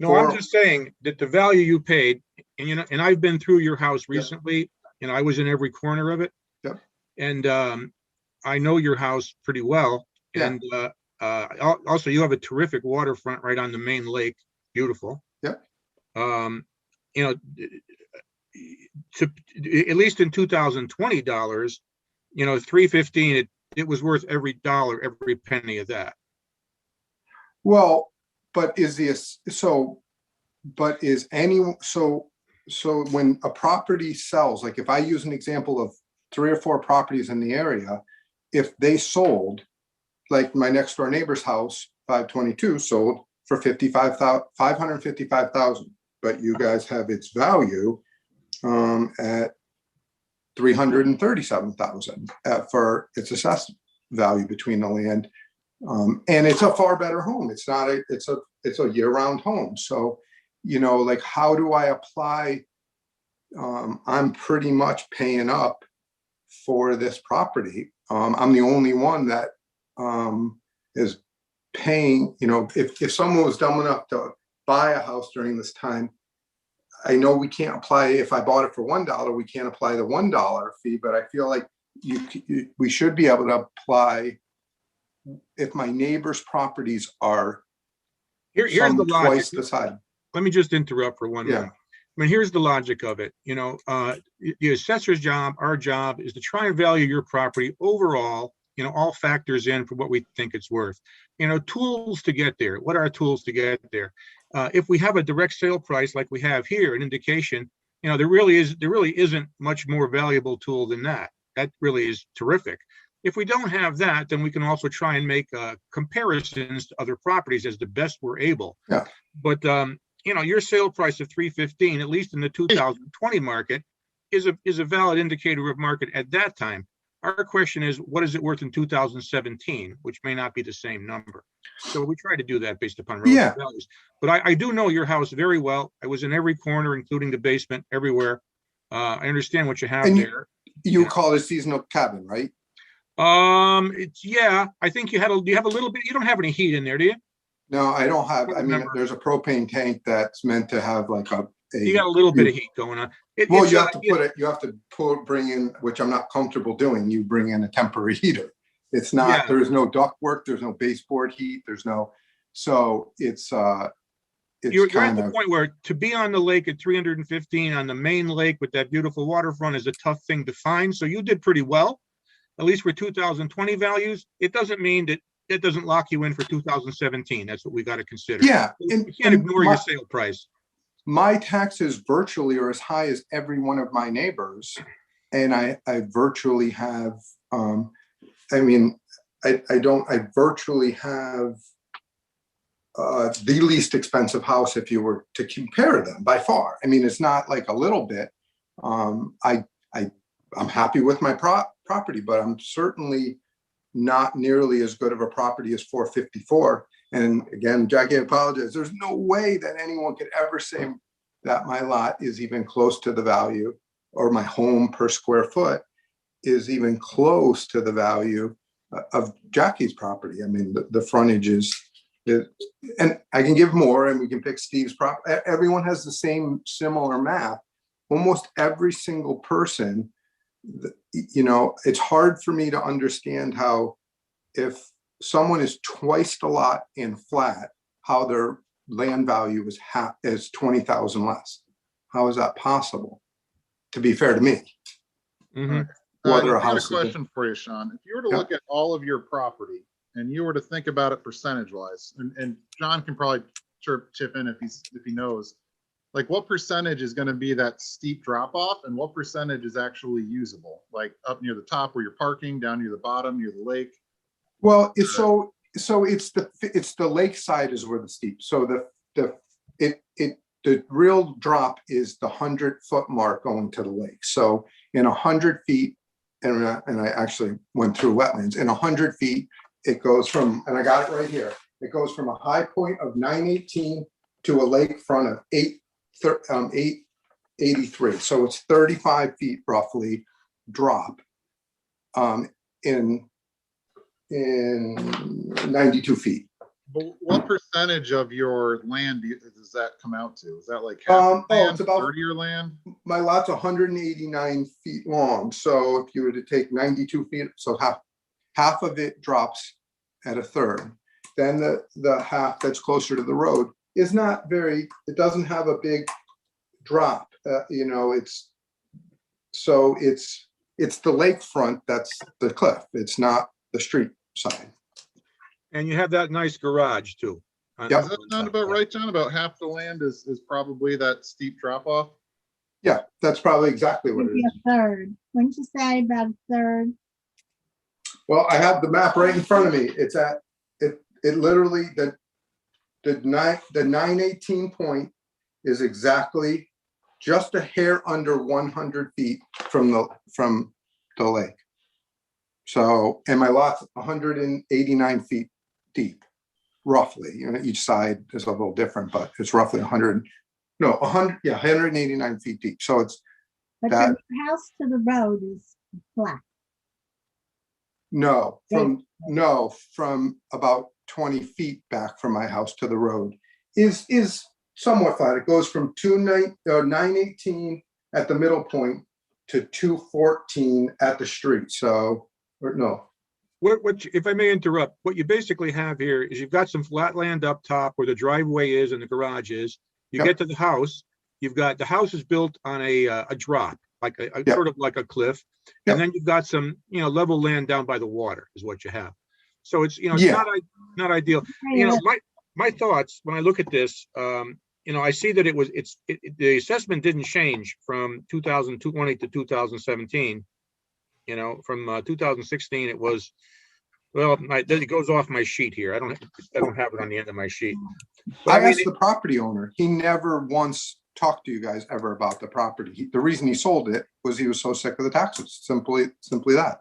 [SPEAKER 3] No, I'm just saying that the value you paid, and and I've been through your house recently, and I was in every corner of it.
[SPEAKER 13] Yep.
[SPEAKER 3] And I know your house pretty well.
[SPEAKER 13] Yeah.
[SPEAKER 3] And also you have a terrific waterfront right on the main lake. Beautiful.
[SPEAKER 13] Yep.
[SPEAKER 3] To at least in $2020, $315, it was worth every dollar, every penny of that.
[SPEAKER 13] Well, but when a property sells, like if I use an example of 3 or 4 properties in the area, if they sold, like my next door neighbor's house, 522, sold for 555,000, but you guys have its value at 337,000 for its assessed value between the land. And it's a far better home. It's not a, it's a year-round home. So, you know, like, how do I apply? I'm pretty much paying up for this property. I'm the only one that is paying, you know, if someone was dumb enough to buy a house during this time, I know we can't apply, if I bought it for $1, we can't apply the $1 fee, but I feel like we should be able to apply if my neighbor's properties are
[SPEAKER 3] Here's the logic.
[SPEAKER 13] Twice the size.
[SPEAKER 3] Let me just interrupt for one moment. I mean, here's the logic of it. You know, the assessor's job, our job, is to try and value your property overall, you know, all factors in for what we think it's worth. You know, tools to get there. What are tools to get there? If we have a direct sale price like we have here, an indication, you know, there really isn't much more valuable tool than that. That really is terrific. If we don't have that, then we can also try and make comparisons to other properties as the best we're able.
[SPEAKER 13] Yeah.
[SPEAKER 3] But you know, your sale price of $315, at least in the 2020 market, is a valid indicator of market at that time. Our question is, what is it worth in 2017, which may not be the same number. So we try to do that based upon relative values. But I do know your house very well. I was in every corner, including the basement, everywhere. I understand what you have
[SPEAKER 13] And
[SPEAKER 3] there.
[SPEAKER 13] You call it a seasonal cabin, right?
[SPEAKER 3] It's, yeah, I think you have a little bit, you don't have any heat in there, do you?
[SPEAKER 13] No, I don't have, I mean, there's a propane tank that's meant to have like
[SPEAKER 3] you got a little bit of heat going on.
[SPEAKER 13] Well, you have to put it, you have to bring in, which I'm not comfortable doing, you bring in a temporary heater. It's not, there's no duct work, there's no baseboard heat, there's no, so it's
[SPEAKER 3] you're at the point where to be on the lake at 315 on the main lake with that beautiful waterfront is a tough thing to find. So you did pretty well, at least for 2020 values. It doesn't mean that it doesn't lock you in for 2017. That's what we got to consider.
[SPEAKER 13] Yeah.
[SPEAKER 3] You can't ignore your sale price.
[SPEAKER 13] My taxes virtually are as high as every one of my neighbors. And I virtually have, I mean, I virtually have the least expensive house if you were to compare them by far. I mean, it's not like a little bit. I'm happy with my property, but I'm certainly not nearly as good of a property as 454. And again, Jackie, I apologize. There's no way that anyone could ever say that my lot is even close to the value, or my home per square foot is even close to the value of Jackie's property. I mean, the frontage is, and I can give more, and we can pick Steve's property. Everyone has the same similar math. Almost every single person, you know, it's hard for me to understand how, if someone is twice the lot and flat, how their land value is 20,000 less. How is that possible? To be fair to me.
[SPEAKER 3] Mm-hmm.
[SPEAKER 2] I got a question for you, Sean. If you were to look at all of your property and you were to think about it percentage wise, and John can probably chip in if he knows, like what percentage is going to be that steep drop off and what percentage is actually usable, like up near the top where you're parking, down near the bottom, near the lake?
[SPEAKER 13] Well, it's so it's the lake side is where the steep. So the real drop is the 100-foot mark going to the lake. So in 100 feet, and I actually went through wetlands, in 100 feet, it goes from, and I got it right here, it goes from a high point of 918 to a lake front of 883. So it's 35 feet roughly drop in 92 feet.
[SPEAKER 2] But what percentage of your land does that come out to? Is that like half land,
[SPEAKER 13] it's about
[SPEAKER 2] 30 of your land?
[SPEAKER 13] My lot's 189 feet long. So if you were to take 92 feet, so half of it drops at a third. Then the half that's closer to the road is not very, it doesn't have a big drop. You know, it's the lakefront that's the cliff. It's not the street side.
[SPEAKER 3] And you have that nice garage too.
[SPEAKER 2] Does that sound about right, John? About half the land is probably that steep drop off?
[SPEAKER 13] Yeah, that's probably exactly what it
[SPEAKER 4] Maybe
[SPEAKER 13] is.
[SPEAKER 4] a third. Wouldn't you say about a third?
[SPEAKER 13] Well, I have the map right in front of me. It's at, it literally, The 918 point is exactly just a hair under 100 feet from the lake. So, and my lot's 189 feet deep, roughly. You know, each side is a little different, but it's roughly 189 feet deep. So it's
[SPEAKER 4] But
[SPEAKER 13] that.
[SPEAKER 4] your house to the road is flat.
[SPEAKER 13] From about 20 feet back from my house to the road is somewhat flat. It goes from 918 at the middle point to 214 at the street. So, or no.
[SPEAKER 3] What, if I may interrupt, what you basically have here is you've got some flat land up top where the driveway is and the garage is. You get to the house, you've got, the house is built on a drop, like a sort of like a cliff. And then you've got some, level land down by the water is what you have. So it's, it's not ideal. My thoughts when I look at this, I see that the assessment didn't change from 2020 to 2017. From 2016, it was, it goes off my sheet here. I don't have it on the end of my sheet. But
[SPEAKER 13] I asked the property owner. He never once talked to you guys ever about the property. The reason he sold it was he was so sick of the taxes. Simply that.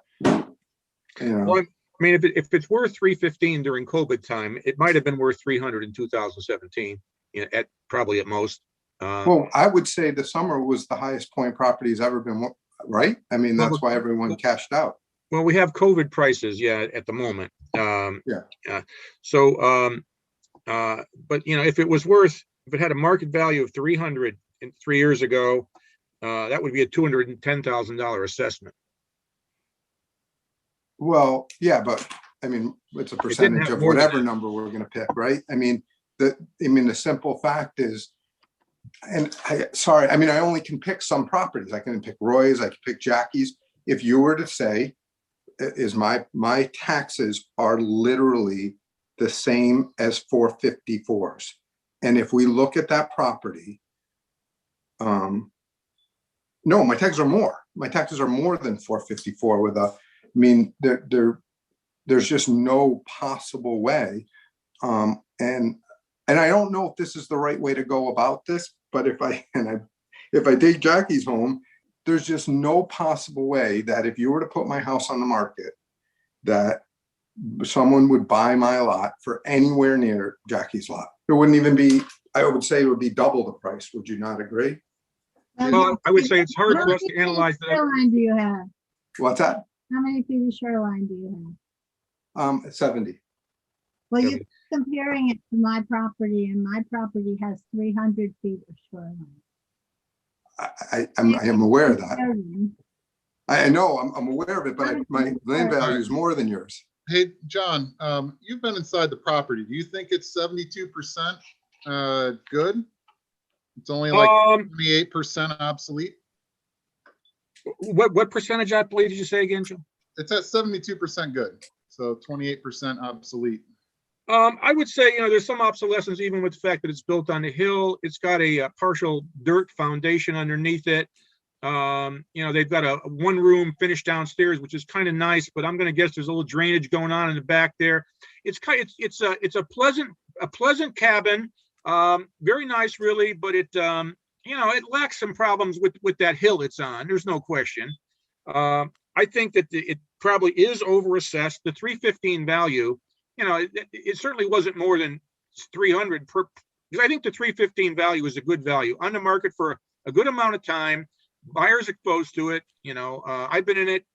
[SPEAKER 3] Well, I mean, if it's worth 315 during COVID time, it might have been worth 300 in 2017. Probably at most.
[SPEAKER 13] Well, I would say the summer was the highest point property has ever been. Right? I mean, that's why everyone cashed out.
[SPEAKER 3] Well, we have COVID prices, at the moment. But if it had a market value of 300 3 years ago, that would be a $210,000 assessment.
[SPEAKER 13] Well, yeah, but I mean, it's a percentage of whatever number we're going to pick, right? I mean, the simple fact is, and I only can pick some properties. I can pick Roy's, I can pick Jackie's. If you were to say, is my taxes are literally the same as 454s. And if we look at that property, no, my taxes are more. My taxes are more than 454 there's just no possible way. And I don't know if this is the right way to go about this, but if I take Jackie's home, there's just no possible way that if you were to put my house on the market, that someone would buy my lot for anywhere near Jackie's lot. It wouldn't even be, I would say it would be double the price. Would you not agree?
[SPEAKER 3] Well, I would say it's hard for us to analyze that.
[SPEAKER 4] How many feet of shoreline do you have?
[SPEAKER 13] What's that?
[SPEAKER 4] How many feet of shoreline do you have?
[SPEAKER 13] 70.
[SPEAKER 4] Well, you're comparing it to my property, and my property has 300 feet of shoreline.
[SPEAKER 13] I am aware of that. I know, I'm aware of it, but my land value is more than yours.
[SPEAKER 2] Hey, John, you've been inside the property. Do you think it's 72% good? It's only like 28% obsolete.
[SPEAKER 3] What percentage, I believe, did you say again, Joe?
[SPEAKER 2] It's at 72% good, so 28% obsolete.
[SPEAKER 3] I would say, there's some obsolescence even with the fact that it's built on a hill. It's got a partial dirt foundation underneath it. They've got a one-room finished downstairs, which is kind of nice, but I'm going to guess there's a little drainage going on in the back there. It's a pleasant cabin, very nice, really, but it lacks some problems with that hill it's on. There's no question. I think that it probably is overassessed. The 315 value, it certainly wasn't more than 300 per. Because I think the 315 value is a good value on the market for a good amount of time. Buyers exposed to it. I've been in it.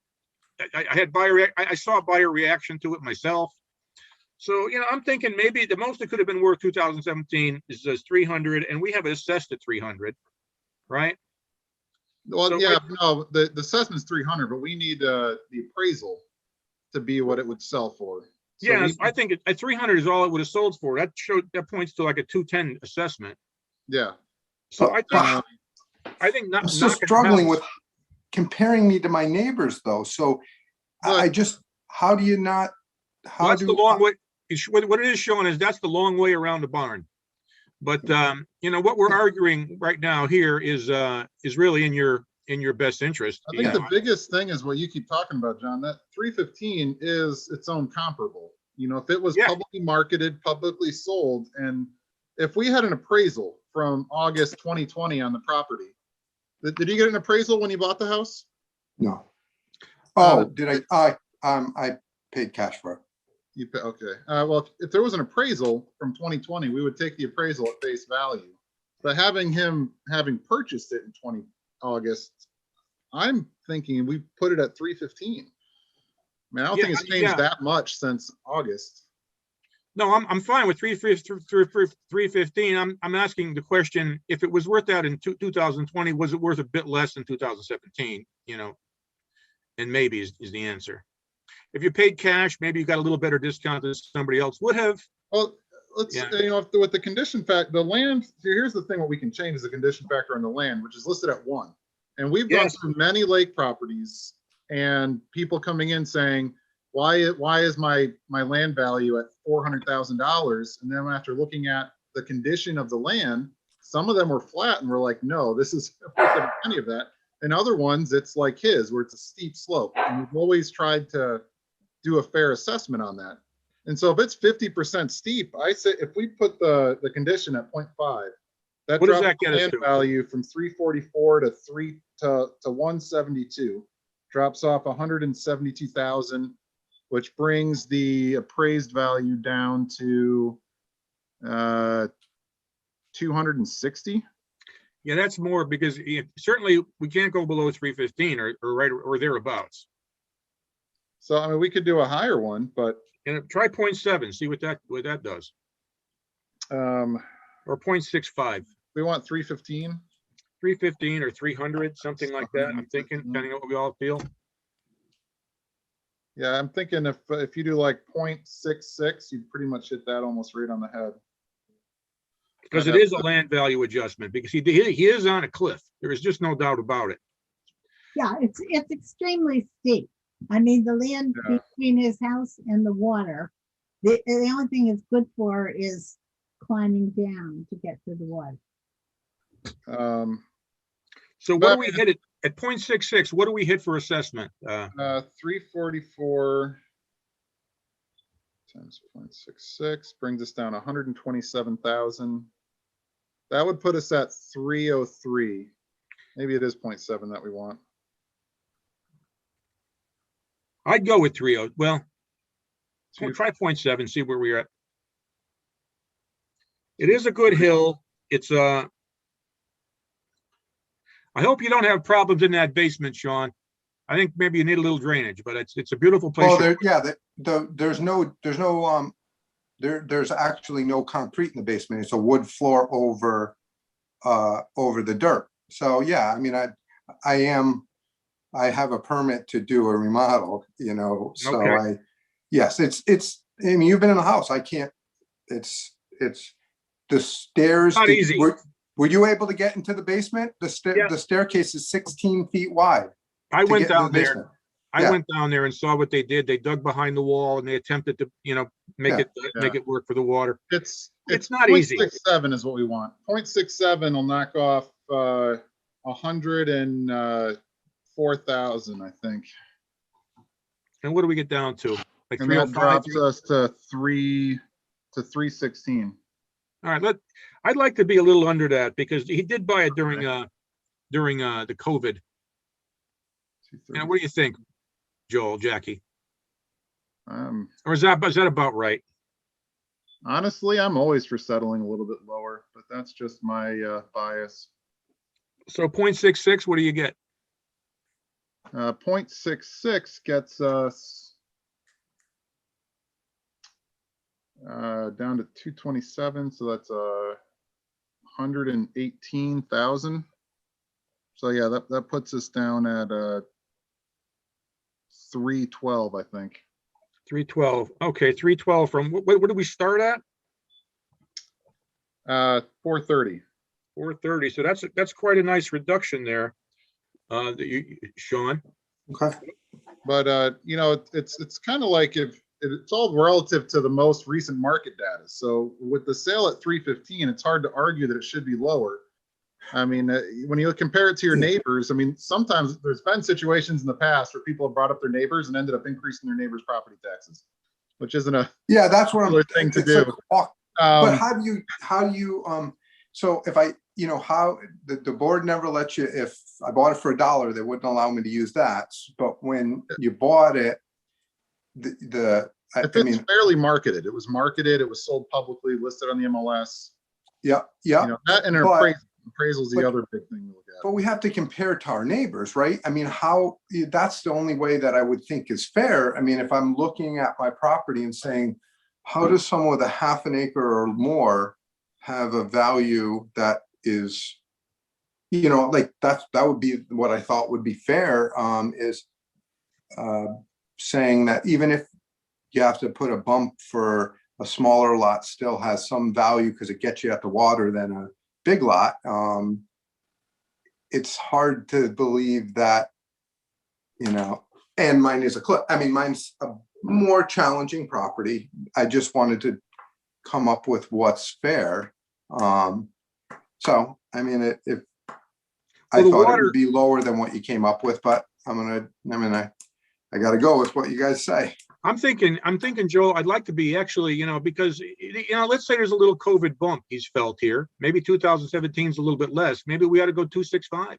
[SPEAKER 3] I had I saw a buyer reaction to it myself. So, I'm thinking maybe the most it could have been worth 2017 is 300, and we have it assessed at 300, right?
[SPEAKER 2] Well,
[SPEAKER 3] So
[SPEAKER 2] no, the assessment's 300, but we need the appraisal to be what it would sell for. So
[SPEAKER 3] yes, I think at 300 is all it would have sold for. That points to like a 210 assessment.
[SPEAKER 2] Yeah.
[SPEAKER 3] So I think not.
[SPEAKER 13] I'm still struggling with comparing me to my neighbors, though. So how do you not?
[SPEAKER 3] That's the long way. What it is showing is that's the long way around the barn. But what we're arguing right now here is really in your best interest.
[SPEAKER 2] I think the biggest thing is what you keep talking about, John. That 315 is its own comparable. You know, if it was
[SPEAKER 3] Yeah.
[SPEAKER 2] publicly marketed, publicly sold, and if we had an appraisal from August 2020 on the property, did you get an appraisal when you bought the house?
[SPEAKER 13] No. Oh, did I paid cash for it.
[SPEAKER 2] You pay, okay. Well, if there was an appraisal from 2020, we would take the appraisal at face value. But having purchased it in August, I'm thinking we put it at 315. I mean, I don't think it's changed that much since August.
[SPEAKER 3] No, I'm fine with 315. I'm asking the question, if it was worth that in 2020, was it worth a bit less in 2017? You know, and maybe is the answer. If you paid cash, maybe you got a little better discount than somebody else would have.
[SPEAKER 2] Well, let's, you know, with the condition fact, the land, here's the thing, what we can change is the condition factor on the land, which is listed at 1. And we've gone through many lake properties and people coming in saying, why is my land value at $400,000? And then after looking at the condition of the land, some of them were flat and we're like, no, this is not any of that. And other ones, it's like his, where it's a steep slope. And we've always tried to do a fair assessment on that. And so if it's 50% steep, I say if we put the condition at 0.5, that
[SPEAKER 3] What does
[SPEAKER 2] drops
[SPEAKER 3] that get
[SPEAKER 2] the
[SPEAKER 3] us
[SPEAKER 2] land
[SPEAKER 3] to?
[SPEAKER 2] value from 344 to 172, drops off 172,000, which brings the appraised value down to 260.
[SPEAKER 3] Yeah, that's more because certainly we can't go below 315 or right or thereabouts.
[SPEAKER 2] So I mean, we could do a higher one, but
[SPEAKER 3] try 0.7, see what that does. Or 0.65.
[SPEAKER 2] We want 315.
[SPEAKER 3] 315 or 300, something like that. I'm thinking, depending on what we all feel.
[SPEAKER 2] Yeah, I'm thinking if you do like 0.66, you'd pretty much hit that almost right on the head.
[SPEAKER 3] Because it is a land value adjustment, because he is on a cliff. There is just no doubt about it.
[SPEAKER 4] Yeah, it's extremely steep. I mean, the land between his house and the water, the only thing it's good for is climbing down to get to the water.
[SPEAKER 3] So what do we hit at 0.66? What do we hit for assessment?
[SPEAKER 2] 344 times 0.66 brings us down 127,000. That would put us at 303. Maybe it is 0.7 that we want.
[SPEAKER 3] I'd go with 30. Well, try 0.7, see where we're at. It is a good hill. It's I hope you don't have problems in that basement, Sean. I think maybe you need a little drainage, but it's a beautiful place.
[SPEAKER 13] Well, there's actually no concrete in the basement. It's a wood floor over the dirt. So yeah, I mean, I have a permit to do a remodel, you know, so okay. Yes, it's, I mean, you've been in the house. I can't, it's the stairs.
[SPEAKER 3] Not easy.
[SPEAKER 13] Were you able to get into the basement? The staircase is 16 feet wide.
[SPEAKER 3] I went down there. I went down there and saw what they did. They dug behind the wall and they attempted to, you know, make it work for the water.
[SPEAKER 2] It's
[SPEAKER 3] not easy.
[SPEAKER 2] 0.67 is what we want. 0.67 will knock off 104,000, I think.
[SPEAKER 3] And what do we get down to? Like
[SPEAKER 2] and that drops us to 316.
[SPEAKER 3] All right, I'd like to be a little under that because he did buy it during the COVID. And what do you think, Joel, Jackie? Or is that about right?
[SPEAKER 2] Honestly, I'm always for settling a little bit lower, but that's just my bias.
[SPEAKER 3] So 0.66, what do you get?
[SPEAKER 2] 0.66 gets us down to 227, so that's 118,000. So yeah, that puts us down at 312, I think.
[SPEAKER 3] 312. Okay, 312 from what did we start at?
[SPEAKER 2] 430.
[SPEAKER 3] 430. So that's quite a nice reduction there, Sean.
[SPEAKER 13] Okay.
[SPEAKER 2] But you know, it's kind of like it's all relative to the most recent market data. So with the sale at 315, it's hard to argue that it should be lower. I mean, when you compare it to your neighbors, I mean, sometimes there's been situations in the past where people have brought up their neighbors and ended up increasing their neighbors' property taxes. which isn't a
[SPEAKER 13] Yeah, that's what I'm.
[SPEAKER 2] popular thing to
[SPEAKER 13] it's like,
[SPEAKER 2] do.
[SPEAKER 13] but
[SPEAKER 2] Um,
[SPEAKER 13] how do you, so if I, how, the board never lets you, if I bought it for $1, they wouldn't allow me to use that. But when you bought it, I
[SPEAKER 2] if it's
[SPEAKER 13] mean,
[SPEAKER 2] fairly marketed, it was marketed, it was sold publicly, listed on the MLS.
[SPEAKER 13] yeah,
[SPEAKER 2] That and an
[SPEAKER 13] But-
[SPEAKER 2] appraisal is the
[SPEAKER 13] but-
[SPEAKER 2] other big thing to look at.
[SPEAKER 13] but we have to compare to our neighbors, right? I mean, that's the only way that I would think is fair. I mean, if I'm looking at my property and saying, how does someone with a half an acre or more have a value that is, like that would be what I thought would be fair, is saying that even if you have to put a bump for a smaller lot, still has some value because it gets you at the water than a big lot. It's hard to believe that, and mine is mine's a more challenging property. I just wanted to come up with what's fair. So, I mean, if I
[SPEAKER 3] Well, the
[SPEAKER 13] thought it
[SPEAKER 3] water-
[SPEAKER 13] would be lower than what you came up with, but I gotta go with what you guys say.
[SPEAKER 3] I'm thinking, Joel, I'd like to be actually, because, let's say there's a little COVID bump he's felt here. Maybe 2017 is a little bit less. Maybe we ought to go 265.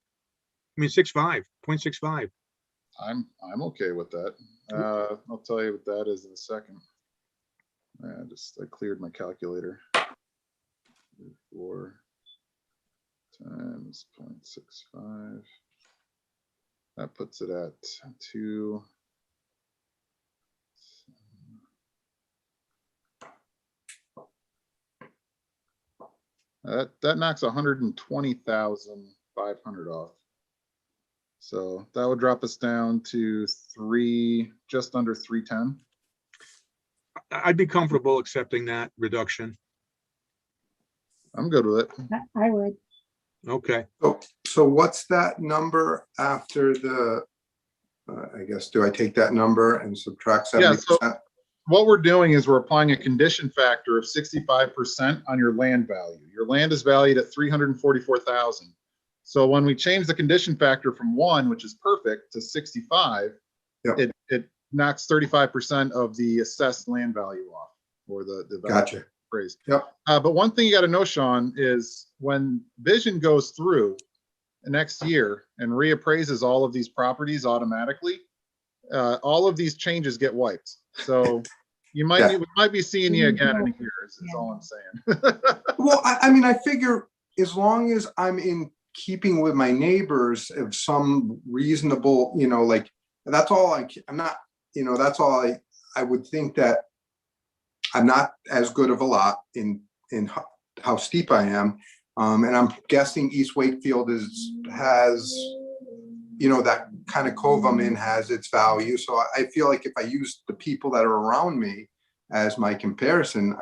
[SPEAKER 3] 0.65.
[SPEAKER 2] I'm okay with that. I'll tell you what that is in a second. I cleared my calculator. 4 times 0.65. That puts it at 2. That knocks 120,500 off. So that would drop us down to just under 310.
[SPEAKER 3] I'd be comfortable accepting that reduction.
[SPEAKER 2] I'm good with it.
[SPEAKER 4] I would.
[SPEAKER 3] Okay.
[SPEAKER 13] So what's that number after the, I guess, do I take that number and subtract 70%?
[SPEAKER 2] What we're doing is we're applying a condition factor of 65% on your land value. Your land is valued at 344,000. So when we change the condition factor from 1, which is perfect, to 65,
[SPEAKER 13] Yep.
[SPEAKER 2] it knocks 35% of the assessed land value off, or the value
[SPEAKER 13] Gotcha.
[SPEAKER 2] appraised.
[SPEAKER 13] Yep.
[SPEAKER 2] But one thing you got to know, Sean, is when Vision goes through the next year and reappraises all of these properties automatically, all of these changes get wiped. So we might be seeing you again in a year, is all I'm saying.
[SPEAKER 13] Well, I figure as long as I'm in keeping with my neighbors of some reasonable, like, that's all I'm not, that's all I would think, that I'm not as good of a lot in how steep I am. And I'm guessing East Wakefield has that kind of cove I'm in has its value. So I feel like if I use the people that are around me as my comparison,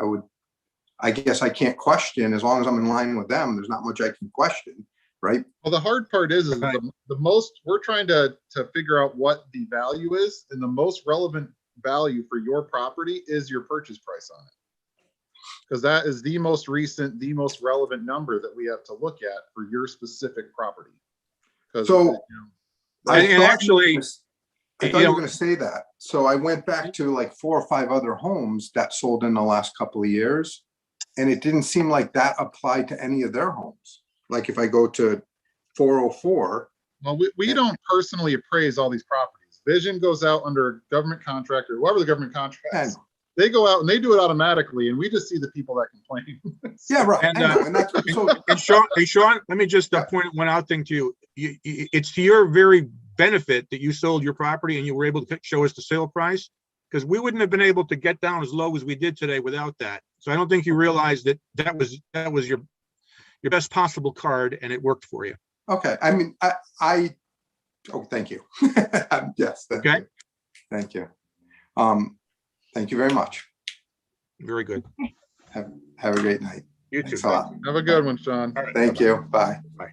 [SPEAKER 13] I guess I can't question. As long as I'm in line with them, there's not much I can question, right?
[SPEAKER 2] Well, the hard part is the most, we're trying to figure out what the value is, and the most relevant value for your property is your purchase price on it. Because that is the most recent, the most relevant number that we have to look at for your specific property.
[SPEAKER 13] So I thought you were going to say that. So I went back to like 4 or 5 other homes that sold in the last couple of years, and it didn't seem like that applied to any of their homes. Like if I go to 404.
[SPEAKER 2] Well, we don't personally appraise all these properties. Vision goes out under government contractor, whoever the government contracts. They go out and they do it automatically, and we just see the people that complain.
[SPEAKER 13] Yeah, right.
[SPEAKER 3] And Sean, let me just point one out thing to you. It's to your very benefit that you sold your property and you were able to show us the sale price, because we wouldn't have been able to get down as low as we did today without that. So I don't think you realized that was your best possible card, and it worked for you.
[SPEAKER 13] Okay. Thank you. Yes.
[SPEAKER 3] Okay.
[SPEAKER 13] Thank you. Thank you very much.
[SPEAKER 3] Very good.
[SPEAKER 13] Have a great night.
[SPEAKER 3] You too.
[SPEAKER 13] Thanks a lot.
[SPEAKER 2] Have a good one, Sean.
[SPEAKER 3] All right.
[SPEAKER 13] Thank you. Bye.
[SPEAKER 3] Bye.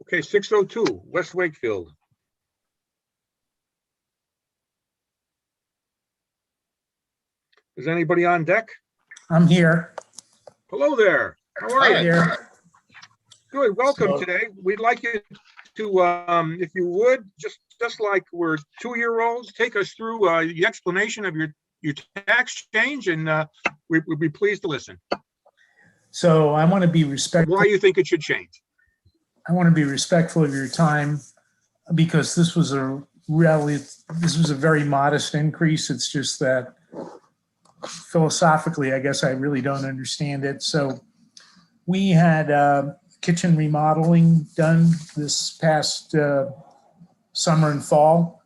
[SPEAKER 3] Okay, 602 West Wakefield. Is anybody on deck?
[SPEAKER 14] I'm here.
[SPEAKER 3] Hello there. How are
[SPEAKER 14] Hi
[SPEAKER 3] you?
[SPEAKER 14] there.
[SPEAKER 3] Good, welcome
[SPEAKER 11] So-
[SPEAKER 3] today. We'd like you to, if you would, just like we're 2-year-olds, take us through the explanation of your tax change, and we'd be pleased to listen.
[SPEAKER 14] So I want to be respectful.
[SPEAKER 3] Why you think it should change?
[SPEAKER 14] I want to be respectful of your time because this was a very modest increase. It's just that philosophically, I guess I really don't understand it. So we had kitchen remodeling done this past summer and fall.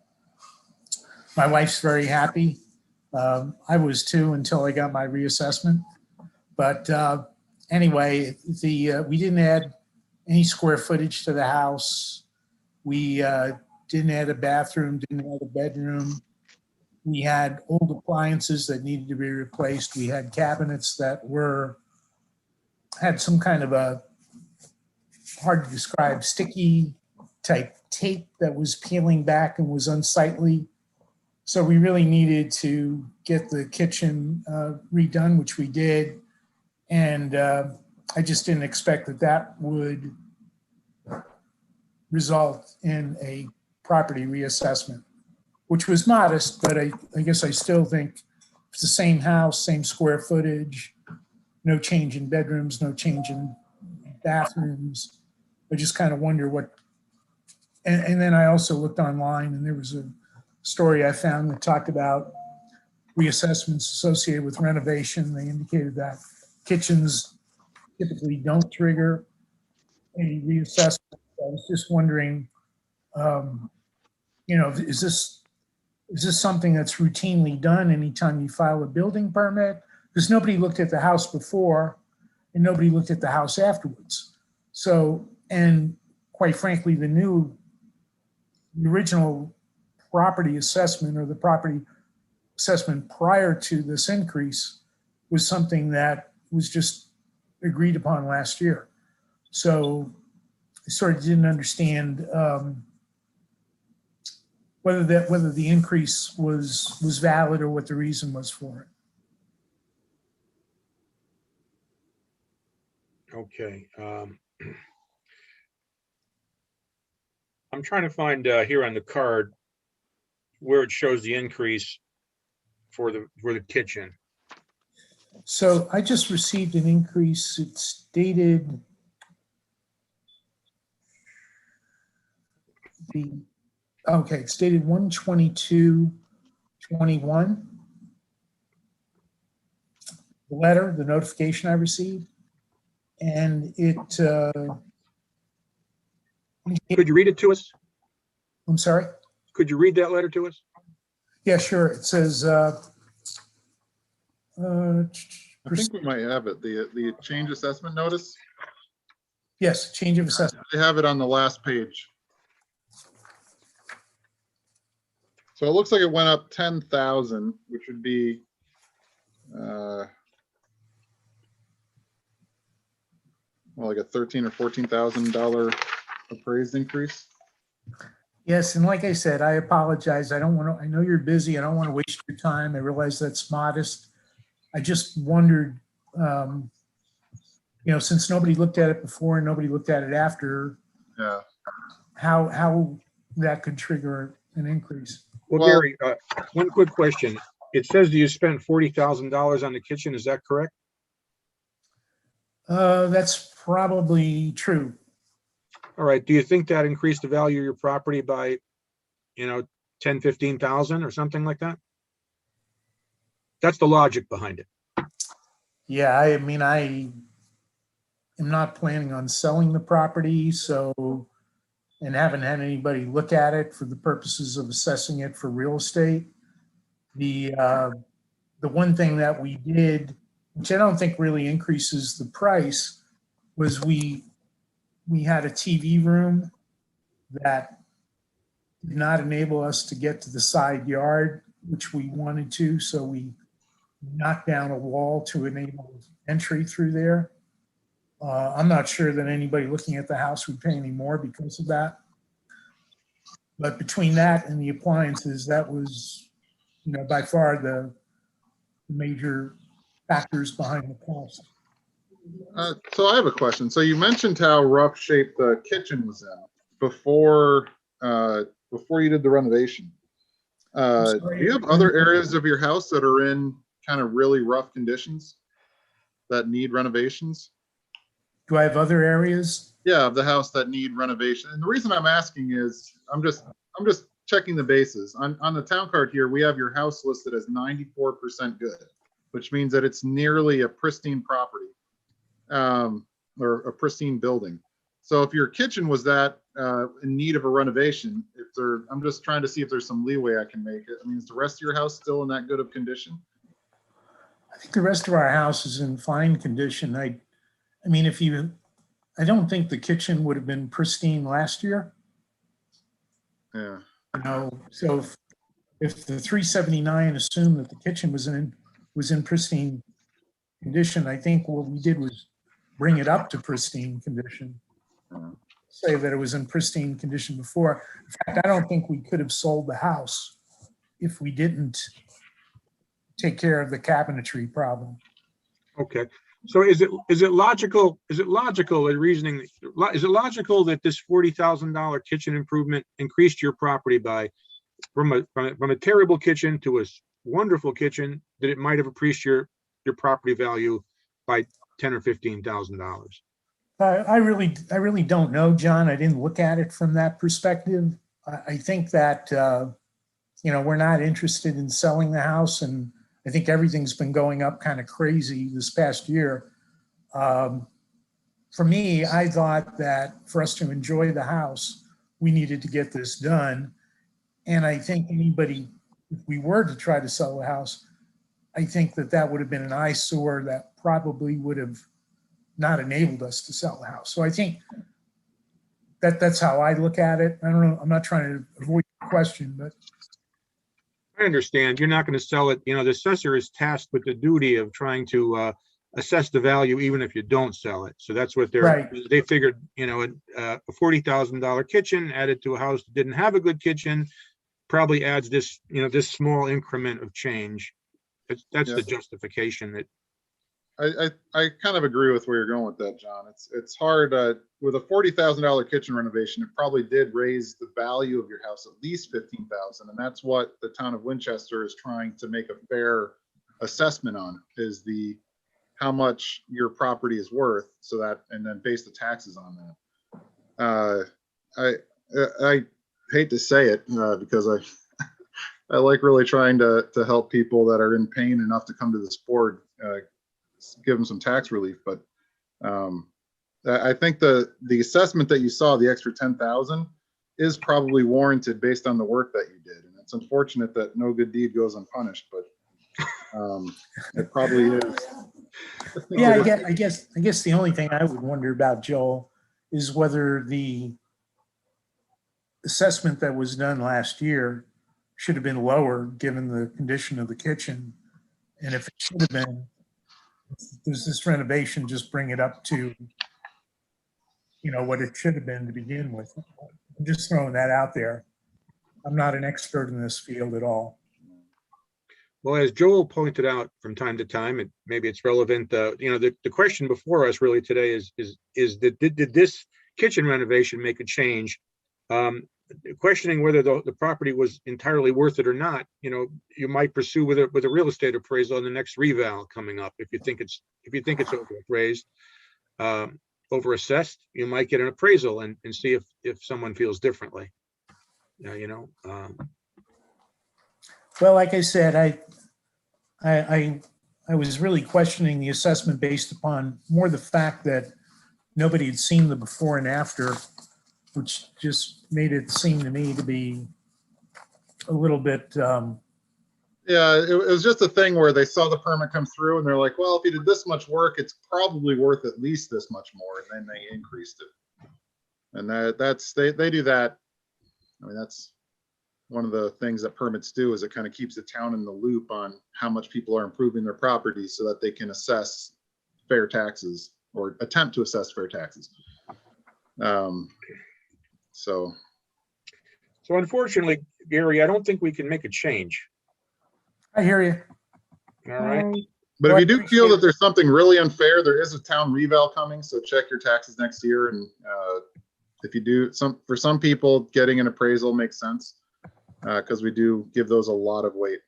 [SPEAKER 14] My wife's very happy. I was too until I got my reassessment. But anyway, we didn't add any square footage to the house. We didn't add a bathroom, didn't add a bedroom. We had old appliances that needed to be replaced. We had cabinets that had some kind of a hard to describe sticky type tape that was peeling back and was unsightly. So we really needed to get the kitchen redone, which we did. And I just didn't expect that would result in a property reassessment, which was modest, but I guess I still think it's the same house, same square footage, no change in bedrooms, no change in bathrooms. I just kind of wonder what, and then I also looked online and there was a story I found that talked about reassessments associated with renovation. They indicated that kitchens typically don't trigger a reassessment. I was just wondering, is this something that's routinely done anytime you file a building permit? Because nobody looked at the house before and nobody looked at the house afterwards. So, and quite frankly, the original property assessment or the property assessment prior to this increase was something that was just agreed upon last year. So I sort of didn't understand whether the increase was valid or what the reason was for it.
[SPEAKER 3] Okay. I'm trying to find here on the card where it shows the increase for the kitchen.
[SPEAKER 14] So I just received an increase. It's dated it's dated 1/22/21. The letter, the notification I received, and it.
[SPEAKER 3] Could you read it to us?
[SPEAKER 14] I'm sorry?
[SPEAKER 3] Could you read that letter to us?
[SPEAKER 14] Yeah, sure. It says,
[SPEAKER 2] I think we might have it, the change assessment notice.
[SPEAKER 14] yes, change of assessment.
[SPEAKER 2] They have it on the last page. So it looks like it went up 10,000, which would be like a $13,000 or $14,000 appraised increase.
[SPEAKER 14] Yes, and like I said, I apologize. I know you're busy. I don't want to waste your time. I realize that's modest. I just wondered, since nobody looked at it before and nobody looked at it after,
[SPEAKER 2] Yeah.
[SPEAKER 14] how that could trigger an increase.
[SPEAKER 3] Well, Gary, one quick question. It says that you spent $40,000 on the kitchen. Is that correct?
[SPEAKER 14] That's probably true.
[SPEAKER 3] All right. Do you think that increased the value of your property by, 10, 15,000 or something like that? That's the logic behind it.
[SPEAKER 14] Yeah, I mean, I am not planning on selling the property, and haven't had anybody look at it for the purposes of assessing it for real estate. The one thing that we did, which I don't think really increases the price, was we had a TV room that did not enable us to get to the side yard, which we wanted to, so we knocked down a wall to enable entry through there. I'm not sure that anybody looking at the house would pay any more because of that. But between that and the appliances, that was, by far the major factors behind the cost.
[SPEAKER 2] So I have a question. So you mentioned how rough shape the kitchen was in before, before you did the renovation. Do you have other areas of your house that are in kind of really rough conditions that need renovations?
[SPEAKER 14] Do I have other areas?
[SPEAKER 2] Yeah, of the house that need renovation. And the reason I'm asking is I'm just checking the bases. On the town card here, we have your house listed as 94% good, which means that it's nearly a pristine property, or a pristine building. So if your kitchen was that in need of a renovation, I'm just trying to see if there's some leeway I can make it. I mean, is the rest of your house still in that good of condition?
[SPEAKER 14] I think the rest of our house is in fine condition. I mean, I don't think the kitchen would have been pristine last year.
[SPEAKER 2] Yeah.
[SPEAKER 14] You know, so if the 379 assumed that the kitchen was in pristine condition, I think what we did was bring it up to pristine condition. Say that it was in pristine condition before. In fact, I don't think we could have sold the house if we didn't take care of the cabinetry problem.
[SPEAKER 3] Okay. So is it logical the reasoning, is it logical that this $40,000 kitchen improvement increased your property by from a terrible kitchen to a wonderful kitchen, that it might have increased your property value by $10,000 or $15,000?
[SPEAKER 14] I really don't know, John. I didn't look at it from that perspective. I think that, we're not interested in selling the house, and I think everything's been going up kind of crazy this past year. For me, I thought that for us to enjoy the house, we needed to get this done. And I think if we were to try to sell the house, I think that would have been an eyesore that probably would have not enabled us to sell the house. So I think that's how I look at it. I don't know. I'm not trying to avoid the question, but
[SPEAKER 3] I understand you're not going to sell it. The assessor is tasked with the duty of trying to assess the value, even if you don't sell it. So that's what they figured, a $40,000 kitchen added to a house that didn't have a good kitchen probably adds this, this small increment of change. That's the justification that.
[SPEAKER 2] I kind of agree with where you're going with that, John. It's hard with a $40,000 kitchen renovation. It probably did raise the value of your house at least $15,000, and that's what the town of Winchester is trying to make a fair assessment on, is how much your property is worth, so that, and then base the taxes on that. I hate to say it because I like really trying to help people that are in pain enough to come to this board. Give them some tax relief, but I think the assessment that you saw, the extra 10,000, is probably warranted based on the work that you did. And it's unfortunate that no good deed goes unpunished, but it probably is.
[SPEAKER 14] Yeah, I guess the only thing I would wonder about, Joel, is whether the assessment that was done last year should have been lower given the condition of the kitchen, and if it should have been, does this renovation just bring it up to, what it should have been to begin with? I'm just throwing that out there. I'm not an expert in this field at all.
[SPEAKER 3] Well, as Joel pointed out from time to time, maybe it's relevant. The question before us really today is did this kitchen renovation make a change? Questioning whether the property was entirely worth it or not, you might pursue with a real estate appraisal on the next reval coming up. If you think it's overappraised, overassessed, you might get an appraisal and see if someone feels differently.
[SPEAKER 14] Well, like I said, I was really questioning the assessment based upon more the fact that nobody had seen the before and after, which just made it seem to me to be a little bit.
[SPEAKER 2] Yeah, it was just a thing where they saw the permit come through and they're like, well, if you did this much work, it's probably worth at least this much more. And then they increased it. And they do that. I mean, that's one of the things that permits do, is it kind of keeps the town in the loop on how much people are improving their property so that they can assess fair taxes, or attempt to assess fair taxes. So
[SPEAKER 3] unfortunately, Gary, I don't think we can make a change.
[SPEAKER 14] I hear you.
[SPEAKER 3] All right.
[SPEAKER 2] But
[SPEAKER 14] Well,
[SPEAKER 2] if you
[SPEAKER 14] I
[SPEAKER 2] do feel
[SPEAKER 14] appreciate
[SPEAKER 2] that there's something really unfair, there is a town reval coming, so check your taxes next year. And if you do, for some people, getting an appraisal makes sense because we do give those a lot of weight.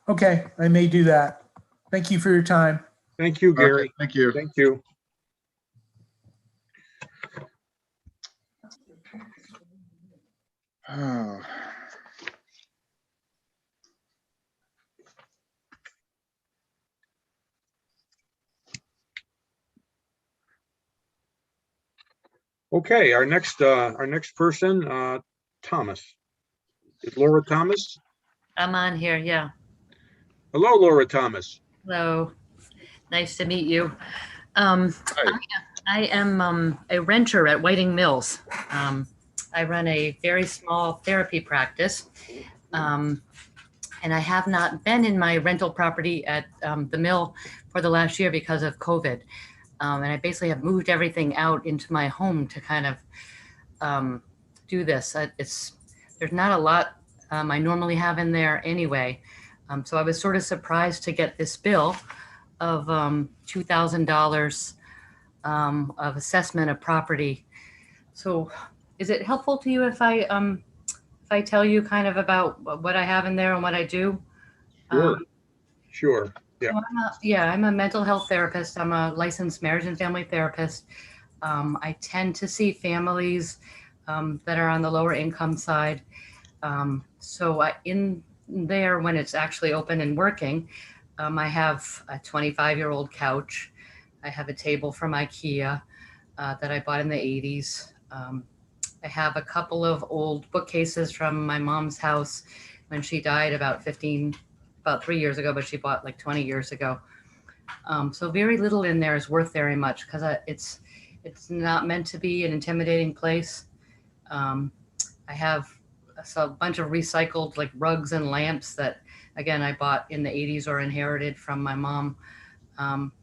[SPEAKER 14] Okay, I may do that. Thank you for your time.
[SPEAKER 3] Thank you, Gary.
[SPEAKER 2] Okay, thank you.
[SPEAKER 3] Thank you.
[SPEAKER 2] Oh.
[SPEAKER 3] Okay, our next person, Thomas. Is Laura Thomas?
[SPEAKER 15] I'm on here, yeah.
[SPEAKER 3] Hello, Laura Thomas.
[SPEAKER 15] Hello. Nice to meet you. I am a renter at Whiting Mills. I run a very small therapy practice. And I have not been in my rental property at the mill for the last year because of COVID. And I basically have moved everything out into my home to kind of do this. There's not a lot I normally have in there anyway. So I was sort of surprised to get this bill of $2,000 of assessment of property. So is it helpful to you if I tell you kind of about what I have in there and what I do?
[SPEAKER 3] Sure. Sure. Yeah.
[SPEAKER 15] I'm a mental health therapist. I'm a licensed marriage and family therapist. I tend to see families that are on the lower income side. In there, when it's actually open and working, I have a 25-year-old couch. I have a table from IKEA that I bought in the 80s. I have a couple of old bookcases from my mom's house when she died about 3 years ago, but she bought like 20 years ago. So very little in there is worth very much because it's not meant to be an intimidating place. I have a bunch of recycled like rugs and lamps that, again, I bought in the 80s or inherited from my mom.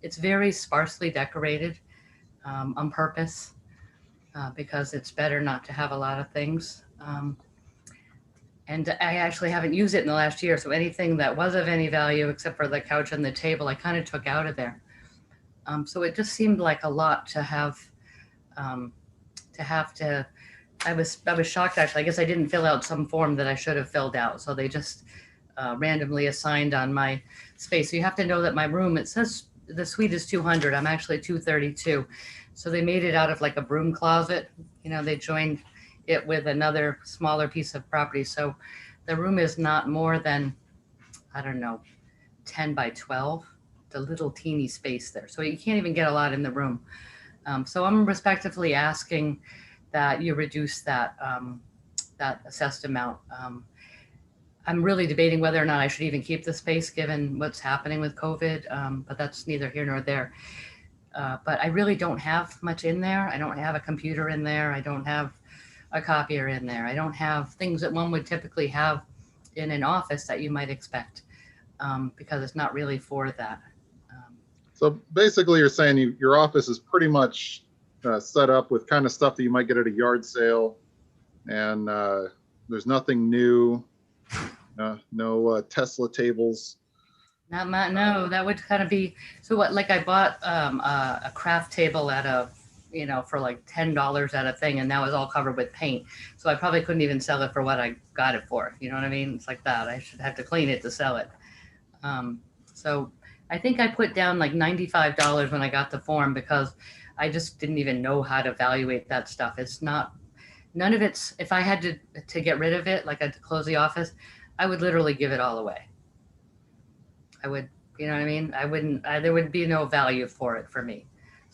[SPEAKER 15] It's very sparsely decorated on purpose because it's better not to have a lot of things. And I actually haven't used it in the last year. So anything that was of any value, except for the couch and the table, I kind of took out of there. So it just seemed like a lot to have to. I was shocked, actually. I guess I didn't fill out some form that I should have filled out. So they just randomly assigned on my space. So you have to know that my room, it says the suite is 200. I'm actually 232. So they made it out of like a broom closet. You know, they joined it with another smaller piece of property. So the room is not more than, I don't know, 10 by 12, the little teeny space there. So you can't even get a lot in the room. So I'm respectively asking that you reduce that assessed amount. I'm really debating whether or not I should even keep the space given what's happening with COVID, but that's neither here nor there. But I really don't have much in there. I don't have a computer in there. I don't have a copier in there. I don't have things that one would typically have in an office that you might expect because it's not really for that.
[SPEAKER 2] So basically you're saying your office is pretty much set up with kind of stuff that you might get at a yard sale, and there's nothing new, no Tesla tables.
[SPEAKER 15] No, that would kind of be, so what, like I bought a craft table at for like $10 at a thing, and that was all covered with paint. So I probably couldn't even sell it for what I got it for. You know what I mean? It's like that. I should have to clean it to sell it. So I think I put down like $95 when I got the form because I just didn't even know how to evaluate that stuff. It's not, none of it's, if I had to get rid of it, like I'd close the office, I would literally give it all away. I would, you know what I mean? I wouldn't, there would be no value for it for me.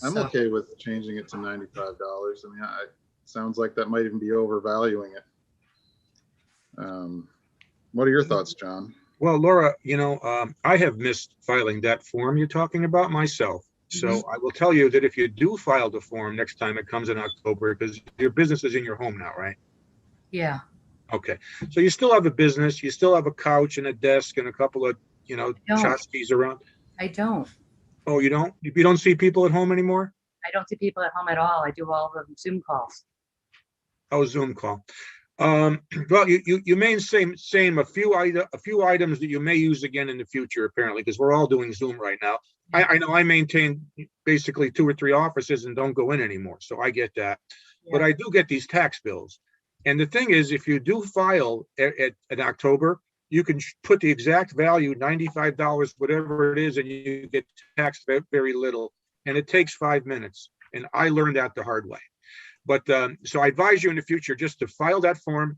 [SPEAKER 2] I'm okay with changing it to $95. I mean, it sounds like that might even be overvaluing it. What are your thoughts, John?
[SPEAKER 3] Well, Laura, I have missed filing that form you're talking about myself. So I will tell you that if you do file the form next time it comes in October, because your business is in your home now, right?
[SPEAKER 15] Yeah.
[SPEAKER 3] Okay. So you still have a business, you still have a couch and a desk and a couple of, tchotchkes around.
[SPEAKER 15] I don't.
[SPEAKER 3] Oh, you don't? You don't see people at home anymore?
[SPEAKER 15] I don't see people at home at all. I do all of them Zoom calls.
[SPEAKER 3] Oh, Zoom call. Well, you may same a few items that you may use again in the future, apparently, because we're all doing Zoom right now. I know I maintain basically 2 or 3 offices and don't go in anymore, so I get that. But I do get these tax bills. And the thing is, if you do file in October, you can put the exact value, $95, whatever it is, and you get taxed very little. And it takes 5 minutes. And I learned that the hard way. But so I advise you in the future just to file that form.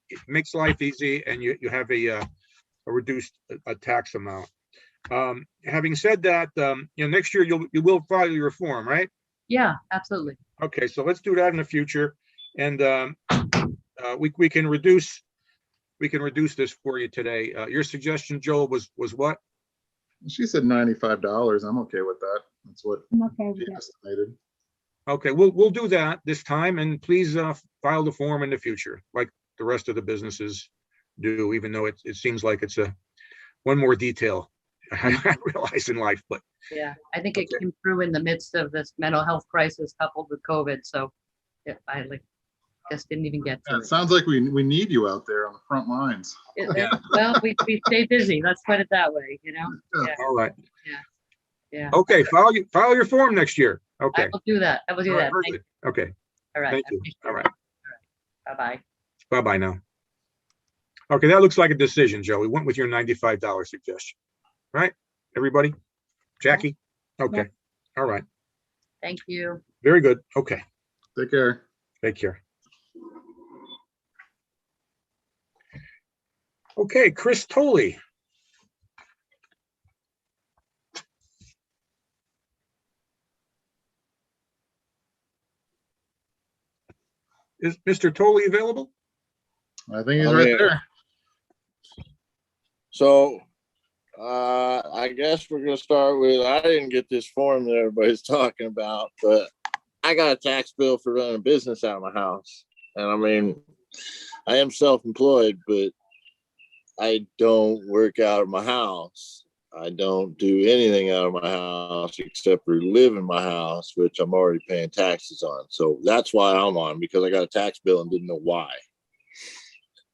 [SPEAKER 3] It makes life easy, and you have a reduced tax amount. Having said that, next year you will file your form, right?
[SPEAKER 15] Yeah, absolutely.
[SPEAKER 3] Okay, so let's do that in the future, and we can reduce this for you today. Your suggestion, Joel, was what?
[SPEAKER 2] She said $95. I'm okay with that. That's what
[SPEAKER 4] I'm okay with
[SPEAKER 2] she
[SPEAKER 4] that.
[SPEAKER 2] estimated.
[SPEAKER 3] Okay, we'll do that this time, and please file the form in the future, like the rest of the businesses do, even though it seems like it's one more detail I realize in life, but.
[SPEAKER 15] Yeah, I think it came through in the midst of this mental health crisis coupled with COVID, so I just didn't even get to
[SPEAKER 2] Yeah, it sounds like we need you out there on the front lines.
[SPEAKER 15] Well, we stay busy, let's put it that way,
[SPEAKER 2] Yeah.
[SPEAKER 3] All right.
[SPEAKER 15] Yeah.
[SPEAKER 3] Okay, file your form next year. Okay.
[SPEAKER 15] I will do that.
[SPEAKER 3] All right, very good. Okay.
[SPEAKER 15] All right.
[SPEAKER 3] Thank you. All right.
[SPEAKER 15] Bye-bye.
[SPEAKER 3] Bye-bye now. Okay, that looks like a decision, Joe. We went with your $95 suggestion. Right, everybody? Jackie? Okay. All right.
[SPEAKER 15] Thank you.
[SPEAKER 3] Very good. Okay.
[SPEAKER 2] Take care.
[SPEAKER 3] Take care. Okay, Chris Tolley. Is Mr. Tolley available?
[SPEAKER 2] I think he's right there.
[SPEAKER 16] So I guess we're gonna start with, I didn't get this form that everybody's talking about, but I got a tax bill for running a business out of my house. And I mean, I am self-employed, but I don't work out of my house. I don't do anything out of my house except for live in my house, which I'm already paying taxes on. So that's why I'm on, because I got a tax bill and didn't know why.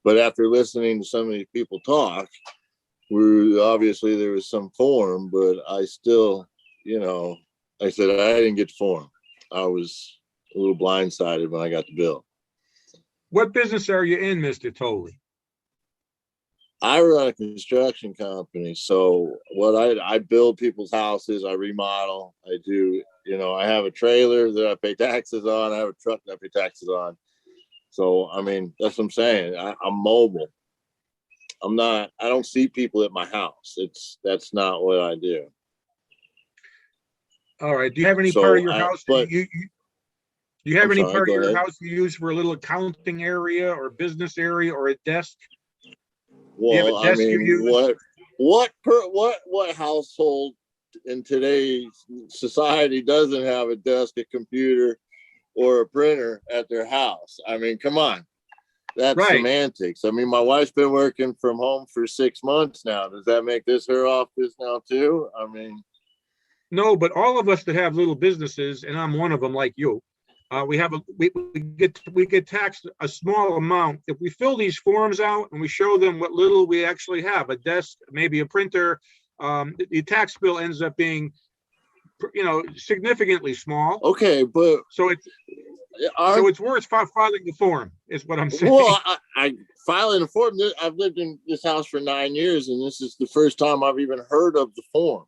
[SPEAKER 16] But after listening to some of these people talk, obviously there was some form, but I still, I said I didn't get the form. I was a little blindsided when I got the bill.
[SPEAKER 3] What business are you in, Mr. Tolley?
[SPEAKER 16] I run a construction company. So I build people's houses, I remodel, I do, I have a trailer that I pay taxes on, I have a truck that I pay taxes on. So, I mean, that's what I'm saying. I'm mobile. I don't see people at my house. That's not what I do.
[SPEAKER 3] All right. Do you have any part of your house? Do you have any part of your house you use for a little accounting area or business area or a desk?
[SPEAKER 16] Well, I mean, what household in today's society doesn't have a desk, a computer, or a printer at their house? I mean, come on. That's semantics. I mean, my wife's been working from home for 6 months now. Does that make this her office now too? I mean,
[SPEAKER 3] no, but all of us that have little businesses, and I'm one of them like you, we get taxed a small amount. If we fill these forms out and we show them what little we actually have, a desk, maybe a printer, the tax bill ends up being, significantly small.
[SPEAKER 16] Okay, but
[SPEAKER 3] so it's worth filing the form, is what I'm saying.
[SPEAKER 16] Well, I filing the form. I've lived in this house for 9 years, and this is the first time I've even heard of the form.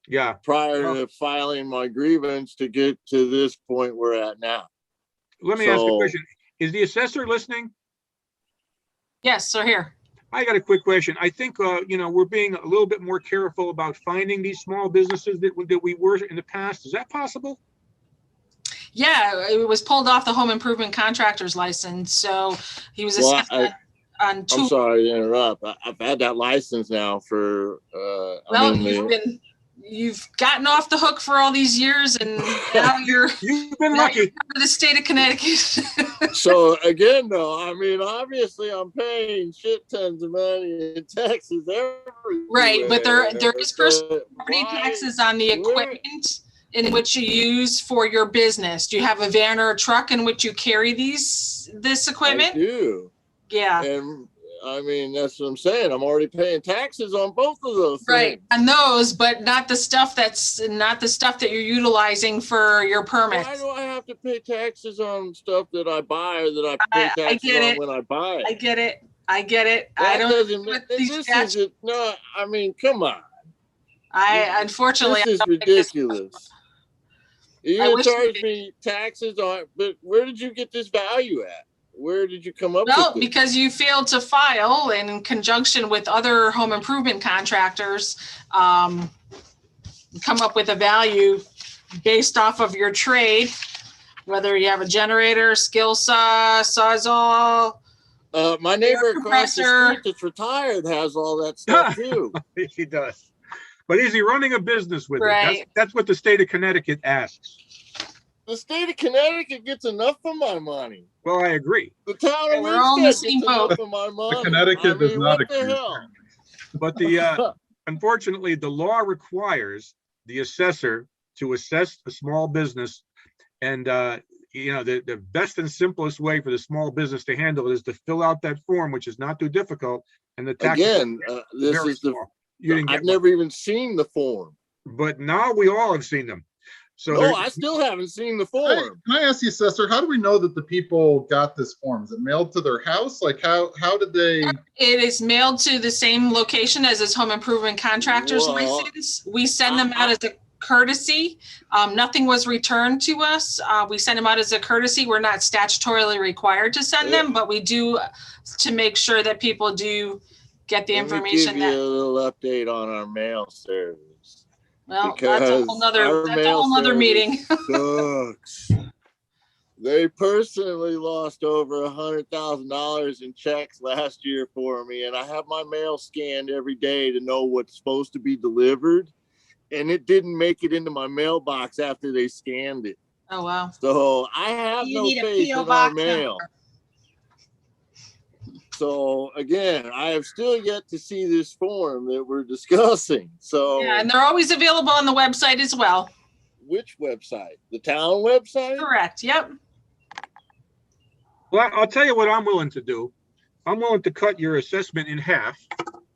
[SPEAKER 3] Yeah.
[SPEAKER 16] Prior to filing my grievance to get to this point we're at now.
[SPEAKER 3] Let me ask a question. Is the assessor listening?
[SPEAKER 6] Yes, sir, here.
[SPEAKER 3] I got a quick question. I think, we're being a little bit more careful about finding these small businesses that we were in the past. Is that possible?
[SPEAKER 6] Yeah, it was pulled off the home improvement contractor's license. So he was assessed on two.
[SPEAKER 16] I'm sorry to interrupt. I've had that license now for,
[SPEAKER 6] you've gotten off the hook for all these years, and now you've
[SPEAKER 3] been lucky.
[SPEAKER 6] For the state of Connecticut.
[SPEAKER 16] So again, though, I mean, obviously I'm paying shit tons of money in taxes everywhere.
[SPEAKER 6] Right, but there is personal property taxes on the equipment in which you use for your business. Do you have a van or a truck in which you carry these this
[SPEAKER 16] I
[SPEAKER 6] equipment?
[SPEAKER 16] do.
[SPEAKER 6] Yeah.
[SPEAKER 16] And I mean, that's what I'm saying. I'm already paying taxes on both of those
[SPEAKER 6] Right,
[SPEAKER 16] things.
[SPEAKER 6] on those, but not the stuff that you're utilizing for your permits.
[SPEAKER 16] Why do I have to pay taxes on stuff that I buy or that I pay
[SPEAKER 6] I
[SPEAKER 16] taxes
[SPEAKER 6] get
[SPEAKER 16] on
[SPEAKER 6] it.
[SPEAKER 16] when I buy it?
[SPEAKER 6] I get it. I get it.
[SPEAKER 16] That
[SPEAKER 6] I don't.
[SPEAKER 16] doesn't.
[SPEAKER 6] with
[SPEAKER 16] This
[SPEAKER 6] these statutes.
[SPEAKER 16] is no. I mean, come on.
[SPEAKER 6] I unfortunately.
[SPEAKER 16] This is
[SPEAKER 6] I don't think this-
[SPEAKER 16] ridiculous. You're
[SPEAKER 6] I
[SPEAKER 16] gonna
[SPEAKER 6] wish
[SPEAKER 16] charge
[SPEAKER 6] we-
[SPEAKER 16] me taxes on, but where did you get this value at? Where did you come up
[SPEAKER 6] Well,
[SPEAKER 16] with this?
[SPEAKER 6] because you failed to file and in conjunction with other home improvement contractors, come up with a value based off of your trade, whether you have a generator, skill saw, sawzall.
[SPEAKER 16] My neighbor across the
[SPEAKER 6] compressor.
[SPEAKER 16] street that's retired has all that stuff too.
[SPEAKER 3] He does. But is he running a business with it?
[SPEAKER 6] Right.
[SPEAKER 3] That's what the state of Connecticut asks.
[SPEAKER 16] The state of Connecticut gets enough of my money.
[SPEAKER 3] Well, I agree.
[SPEAKER 16] The town
[SPEAKER 6] Yeah,
[SPEAKER 16] of
[SPEAKER 6] we're all in the
[SPEAKER 16] Winsted
[SPEAKER 6] same
[SPEAKER 16] gets enough
[SPEAKER 6] boat.
[SPEAKER 16] of my money.
[SPEAKER 2] Connecticut does not
[SPEAKER 16] what the
[SPEAKER 2] agree.
[SPEAKER 16] hell?
[SPEAKER 3] But the unfortunately, the law requires the assessor to assess a small business. And the best and simplest way for the small business to handle it is to fill out that form, which is not too difficult. And the tax
[SPEAKER 16] Again, this
[SPEAKER 3] very
[SPEAKER 16] is the.
[SPEAKER 3] small. You didn't get
[SPEAKER 16] I've never even seen the form.
[SPEAKER 3] but now we all have seen them. So
[SPEAKER 16] No,
[SPEAKER 3] there-
[SPEAKER 16] I still haven't seen the
[SPEAKER 2] Can
[SPEAKER 16] form.
[SPEAKER 2] I ask you, Assessor, how do we know that the people got this form? Is it mailed to their house? Like how did they?
[SPEAKER 6] It is mailed to the same location as his home improvement contractor's
[SPEAKER 16] Well,
[SPEAKER 6] license. We send them out as a courtesy. Nothing was returned to us. We send them out as a courtesy. We're not statutorily required to send them, but we do to make sure that people do get the
[SPEAKER 16] Let me
[SPEAKER 6] information
[SPEAKER 16] give you a
[SPEAKER 6] that,
[SPEAKER 16] little update on our mail service.
[SPEAKER 6] well, that's a whole nother meeting.
[SPEAKER 16] Sucks. They personally lost over $100,000 in checks last year for me, and I have my mail scanned every day to know what's supposed to be delivered, and it didn't make it into my mailbox after they scanned it.
[SPEAKER 6] Oh, wow.
[SPEAKER 16] So I have
[SPEAKER 4] You
[SPEAKER 16] no
[SPEAKER 4] need a
[SPEAKER 16] faith
[SPEAKER 4] P.O.
[SPEAKER 16] in our
[SPEAKER 4] box
[SPEAKER 16] mail. So again, I have still yet to see this form that we're discussing. So
[SPEAKER 6] Yeah, and they're always available on the website as well.
[SPEAKER 16] which website? The town website?
[SPEAKER 6] Correct, yep.
[SPEAKER 3] well, I'll tell you what I'm willing to do. I'm willing to cut your assessment in half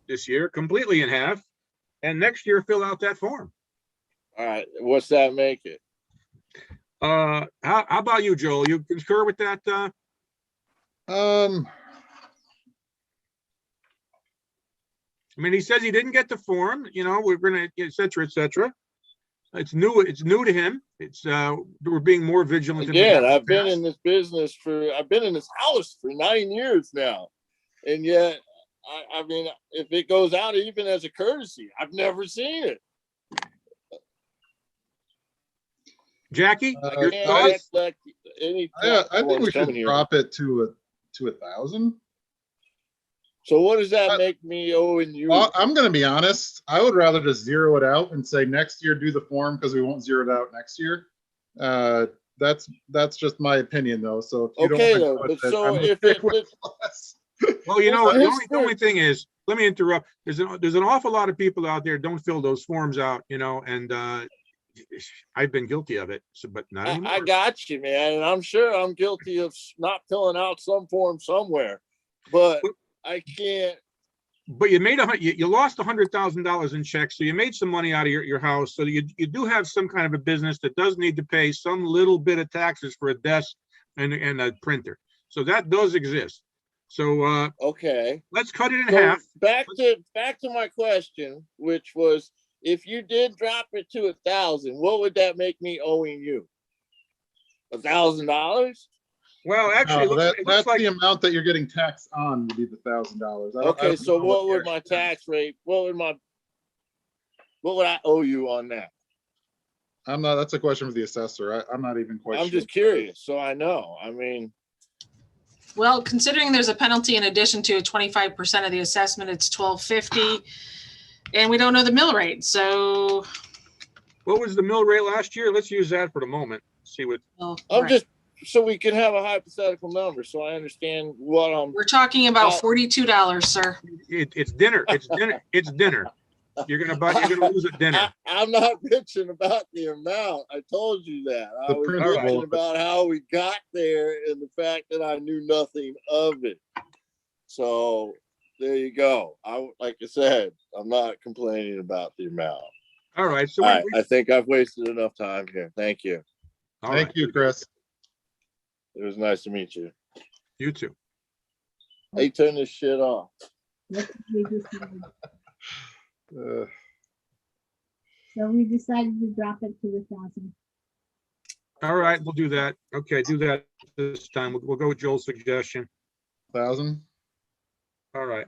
[SPEAKER 3] this year, completely in half, and next year fill out that form.
[SPEAKER 16] All right, what's that make it?
[SPEAKER 3] How about you, Joel? You concur with that? I mean, he says he didn't get the form, we're gonna, et cetera, et cetera. It's new to him. It's, we're being more vigilant.
[SPEAKER 16] Again, I've been in this house for 9 years now. And yet, I mean, if it goes out even as a courtesy, I've never seen it.
[SPEAKER 3] Jackie, your
[SPEAKER 16] can't
[SPEAKER 3] thoughts?
[SPEAKER 16] let any
[SPEAKER 2] I think we
[SPEAKER 16] forms come in
[SPEAKER 2] should
[SPEAKER 16] here.
[SPEAKER 2] drop it to 1,000.
[SPEAKER 16] So what does that make me owing you?
[SPEAKER 2] Well, I'm going to be honest. I would rather just zero it out and say next year do the form because we won't zero it out next year. That's just my opinion though. So if you
[SPEAKER 16] Okay,
[SPEAKER 2] don't
[SPEAKER 16] though,
[SPEAKER 2] want to
[SPEAKER 16] but
[SPEAKER 2] go with
[SPEAKER 16] so
[SPEAKER 2] I'm
[SPEAKER 16] if
[SPEAKER 2] okay
[SPEAKER 16] it-
[SPEAKER 2] with less.
[SPEAKER 3] Well, you know,
[SPEAKER 16] Well,
[SPEAKER 3] the only thing is, let me interrupt. There's an awful lot of people out there don't fill those forms out, and I've been guilty of it. So, but not anymore.
[SPEAKER 16] I got you, man, and I'm sure I'm guilty of not filling out some form somewhere, but I can't.
[SPEAKER 3] But you made you lost $100,000 in checks, so you made some money out of your house. So you do have some kind of a business that does need to pay some little bit of taxes for a desk and a printer. So that does exist. So
[SPEAKER 16] Okay,
[SPEAKER 3] let's cut it in
[SPEAKER 16] so
[SPEAKER 3] half.
[SPEAKER 16] back to my question, which was, if you did drop it to 1,000, what would that make me owing you? $1,000?
[SPEAKER 3] Well, actually,
[SPEAKER 2] No,
[SPEAKER 3] it looks
[SPEAKER 2] that's
[SPEAKER 3] like
[SPEAKER 2] the amount that you're getting taxed on would be the $1,000.
[SPEAKER 16] Okay, so what would my tax rate? What would I owe you on that?
[SPEAKER 2] That's a question for the assessor. I'm not even quite sure.
[SPEAKER 16] I'm just curious, so I know. I mean,
[SPEAKER 6] Well, considering there's a penalty in addition to 25% of the assessment, it's $1,250. And we don't know the mill rate, so.
[SPEAKER 3] what was the mill rate last year? Let's use that for the moment. See what.
[SPEAKER 16] I'm just so we can have a hypothetical number, so I understand what I'm.
[SPEAKER 6] We're talking about $42, sir.
[SPEAKER 3] It's dinner. It's dinner. It's dinner. You're gonna lose at dinner.
[SPEAKER 16] I'm not bitching about the amount. I told you that. I
[SPEAKER 2] The
[SPEAKER 16] was
[SPEAKER 2] principle.
[SPEAKER 16] bitching about how we got there and the fact that I knew nothing of it. So there you go. Like I said, I'm not complaining about the amount.
[SPEAKER 3] All right. So
[SPEAKER 16] All right, I think I've wasted enough time here. Thank you.
[SPEAKER 2] Thank you, Chris.
[SPEAKER 16] It was nice to meet you.
[SPEAKER 3] You too.
[SPEAKER 16] Hey, turn this shit off.
[SPEAKER 4] What did we decide?
[SPEAKER 2] Uh,
[SPEAKER 4] So we decided to drop it to 1,000.
[SPEAKER 3] All right, we'll do that. Okay, do that this time. We'll go with Joel's suggestion.
[SPEAKER 2] 1,000.
[SPEAKER 3] All right.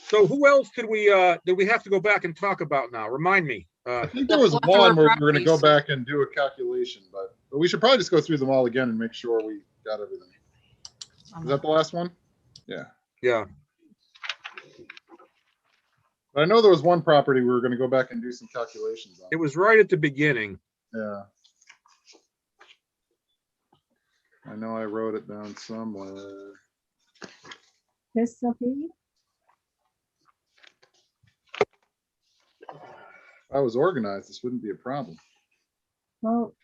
[SPEAKER 3] So who else did we have to go back and talk about now? Remind me.
[SPEAKER 2] I think there was one where we were going to go back and do a calculation, but we should probably just go through them all again and make sure we got everything. Is that the last one? Yeah.
[SPEAKER 3] Yeah.
[SPEAKER 2] But I know there was one property we were going to go back and do some calculations on.
[SPEAKER 3] It was right at the beginning.
[SPEAKER 2] Yeah. I know I wrote it down somewhere.
[SPEAKER 4] Crystal P?
[SPEAKER 2] If I was organized, this wouldn't be a problem.
[SPEAKER 4] Well,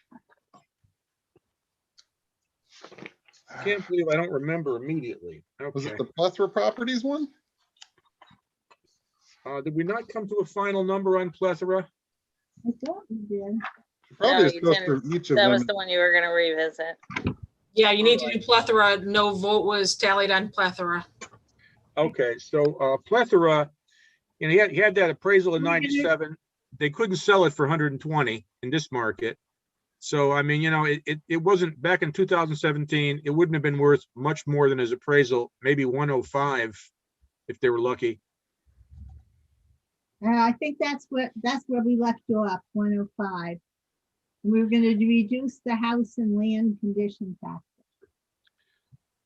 [SPEAKER 3] I can't believe I don't remember immediately. Okay.
[SPEAKER 2] Was it the plethora properties one?
[SPEAKER 3] Did we not come to a final number on plethora?
[SPEAKER 4] I thought we did.
[SPEAKER 2] Probably
[SPEAKER 1] No,
[SPEAKER 2] just
[SPEAKER 1] you
[SPEAKER 2] go
[SPEAKER 1] didn't.
[SPEAKER 2] through each of
[SPEAKER 1] That
[SPEAKER 2] them.
[SPEAKER 1] was the one you were gonna revisit.
[SPEAKER 6] Yeah, you need to do plethora. No vote was tallied on plethora.
[SPEAKER 3] Okay, so plethora, you know, he had that appraisal in 97. They couldn't sell it for 120 in this market. So, I mean, you know, it wasn't back in 2017. It wouldn't have been worth much more than his appraisal, maybe 105 if they were lucky.
[SPEAKER 4] I think that's where we left you off, 105. We were going to reduce the house and land condition factor.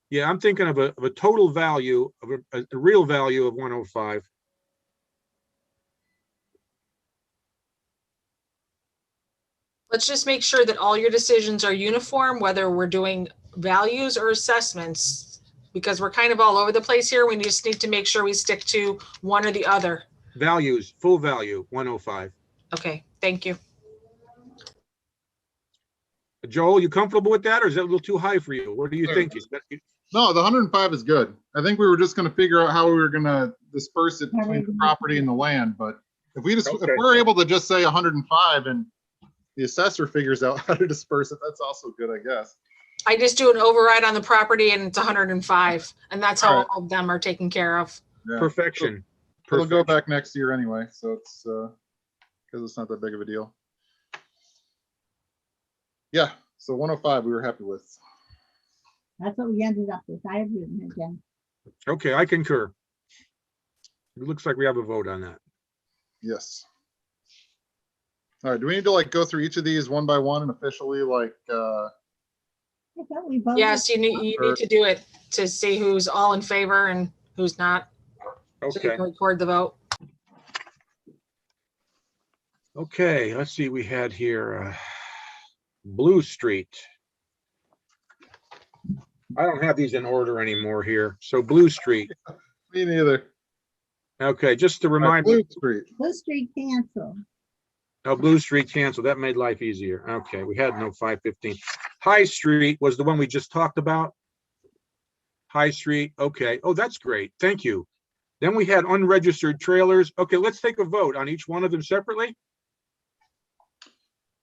[SPEAKER 3] Yeah, I'm thinking of a total value of a real value of 105.
[SPEAKER 6] Let's just make sure that all your decisions are uniform, whether we're doing values or assessments, because we're kind of all over the place here. We just need to make sure we stick to one or the other.
[SPEAKER 3] Values, full value, 105.
[SPEAKER 6] Okay, thank you.
[SPEAKER 3] Joel, you comfortable with that, or is that a little too high for you? What do you think?
[SPEAKER 2] No, the 105 is good. I think we were just going to figure out how we were going to disperse it between the property and the land. But if we're able to just say 105 and the assessor figures out how to disperse it, that's also good, I guess.
[SPEAKER 6] I just do an override on the property and it's 105, and that's how
[SPEAKER 2] All right.
[SPEAKER 6] all of them are taken care of.
[SPEAKER 2] Yeah.
[SPEAKER 3] Perfection.
[SPEAKER 2] It'll go back next year anyway, so it's because it's not that big of a deal. Yeah, so 105 we were happy with.
[SPEAKER 4] That's what we ended up with. I have written it down.
[SPEAKER 3] Okay, I concur. It looks like we have a vote on that.
[SPEAKER 2] Yes. All right, do we need to like go through each of these one by one and officially like
[SPEAKER 4] I thought we voted.
[SPEAKER 6] Yes, you need to do it to see who's all in favor and who's not. So you
[SPEAKER 3] Okay.
[SPEAKER 6] can record the vote.
[SPEAKER 3] Okay, let's see, we had here Blue Street. I don't have these in order anymore here. So Blue Street.
[SPEAKER 2] Me neither.
[SPEAKER 3] Okay, just to remind
[SPEAKER 2] Blue
[SPEAKER 3] me.
[SPEAKER 2] Street.
[SPEAKER 4] Blue Street canceled.
[SPEAKER 3] Oh, Blue Street canceled. That made life easier. Okay, we had no 515. High Street was the one we just talked about. High Street, okay. Oh, that's great. Thank you. Then we had unregistered trailers. Okay, let's take a vote on each one of them separately.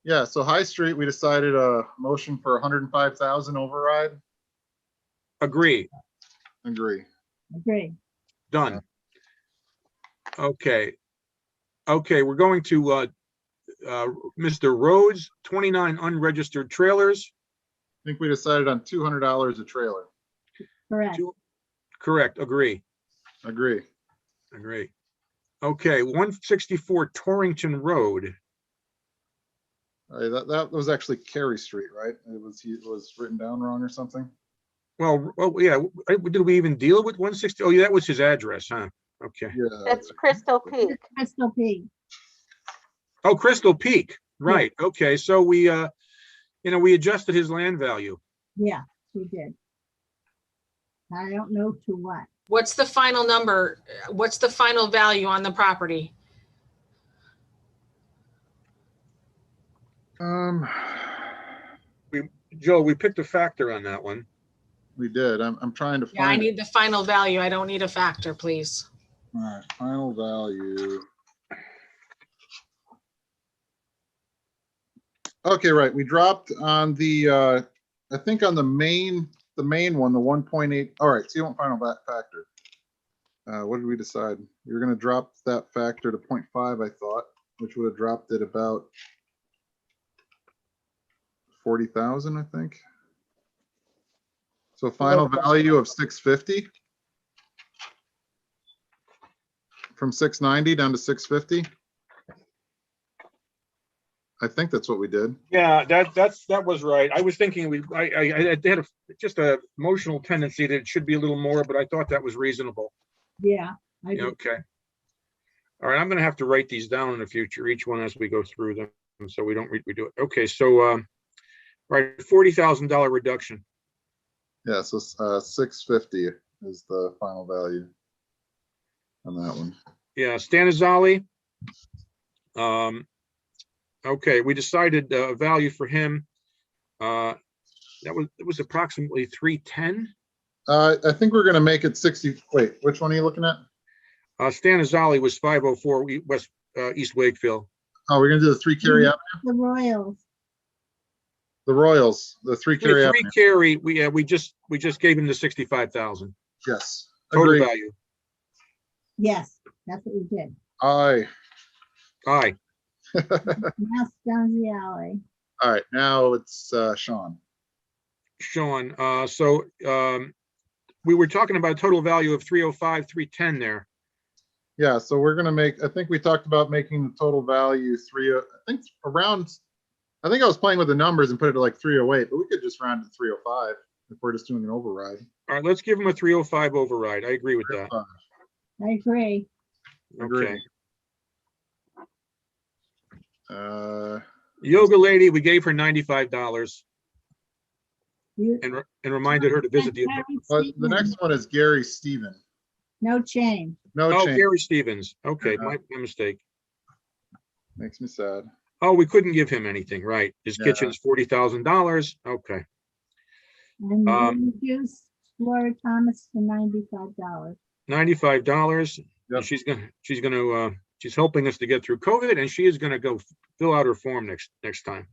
[SPEAKER 2] Yeah, so High Street, we decided a motion for 105,000 override.
[SPEAKER 3] Agree.
[SPEAKER 2] Agree.
[SPEAKER 4] Agree.
[SPEAKER 3] Done. Okay. Okay, we're going to Mr. Rhodes, 29 unregistered trailers.
[SPEAKER 2] I think we decided on $200 a trailer.
[SPEAKER 4] Correct.
[SPEAKER 3] Correct, agree.
[SPEAKER 2] Agree.
[SPEAKER 3] Agree. Okay, 164 Torrington Road.
[SPEAKER 2] That was actually Carey Street, right? It was written down wrong or something.
[SPEAKER 3] Well, yeah, did we even deal with 160? Oh, yeah, that was his address, huh? Okay.
[SPEAKER 2] Yeah.
[SPEAKER 1] That's Crystal Peak.
[SPEAKER 4] Crystal Peak.
[SPEAKER 3] Oh, Crystal Peak, right. Okay, so we, we adjusted his land value.
[SPEAKER 4] Yeah, we did. I don't know to what.
[SPEAKER 6] What's the final number? What's the final value on the property?
[SPEAKER 3] Joe, we picked a factor on that one.
[SPEAKER 2] We did. I'm trying to
[SPEAKER 6] Yeah, I
[SPEAKER 2] find it.
[SPEAKER 6] need the final value. I don't need a factor, please.
[SPEAKER 2] All right, final value. Okay, right. We dropped on the, I think on the main one, the 1.8. All right, so you want final factor. What did we decide? We were going to drop that factor to 0.5, I thought, which would have dropped it about 40,000, I think. So final value of 650 from 690 down to 650. I think that's what we did.
[SPEAKER 3] Yeah, that was right. I was thinking I had just a emotional tendency that it should be a little more, but I thought that was reasonable.
[SPEAKER 4] Yeah. I do.
[SPEAKER 3] Okay. All right, I'm going to have to write these down in the future, each one as we go through them, so we don't redo it. Okay, so right, $40,000 reduction.
[SPEAKER 2] Yeah, so 650 is the final value on that one.
[SPEAKER 3] Yeah, Stanizali. Okay, we decided a value for him. It was approximately 310.
[SPEAKER 2] I think we're going to make it 60. Wait, which one are you looking at?
[SPEAKER 3] Stanizali was 504 West East Wakefield.
[SPEAKER 2] Oh, we're going to do the 3 Carey Avenue.
[SPEAKER 4] The Royals.
[SPEAKER 2] The Royals, the 3 Carey
[SPEAKER 3] The
[SPEAKER 2] Avenue.
[SPEAKER 3] 3 Carey, we just gave him the 65,000
[SPEAKER 2] Yes.
[SPEAKER 3] total
[SPEAKER 2] Agreed.
[SPEAKER 3] value.
[SPEAKER 4] Yes, that's what we did.
[SPEAKER 2] Aye.
[SPEAKER 3] Aye.
[SPEAKER 4] Now down the alley.
[SPEAKER 2] All right, now it's Sean.
[SPEAKER 3] Sean, we were talking about a total value of 305, 310 there.
[SPEAKER 2] Yeah, so we're gonna make, I think we talked about making the total value I think I was playing with the numbers and put it to like 308, but we could just round to 305 if we're just doing an override.
[SPEAKER 3] All right, let's give him a 305 override. I agree with that.
[SPEAKER 4] I agree.
[SPEAKER 3] Okay.
[SPEAKER 2] You
[SPEAKER 3] Yoga lady, we gave her $95
[SPEAKER 4] You,
[SPEAKER 3] and reminded her to visit the.
[SPEAKER 2] the next one is Gary Stephen.
[SPEAKER 4] no change.
[SPEAKER 2] No
[SPEAKER 3] Oh,
[SPEAKER 2] change.
[SPEAKER 3] Gary Stevens. Okay, my mistake.
[SPEAKER 2] Makes me sad.
[SPEAKER 3] Oh, we couldn't give him anything, right? His
[SPEAKER 2] Yeah.
[SPEAKER 3] kitchen's $40,000. Okay.
[SPEAKER 4] And we reduced Laura Thomas to $95.
[SPEAKER 3] $95.
[SPEAKER 2] Yep.
[SPEAKER 3] She's helping us to get through COVID, and she is gonna go fill out her form next time.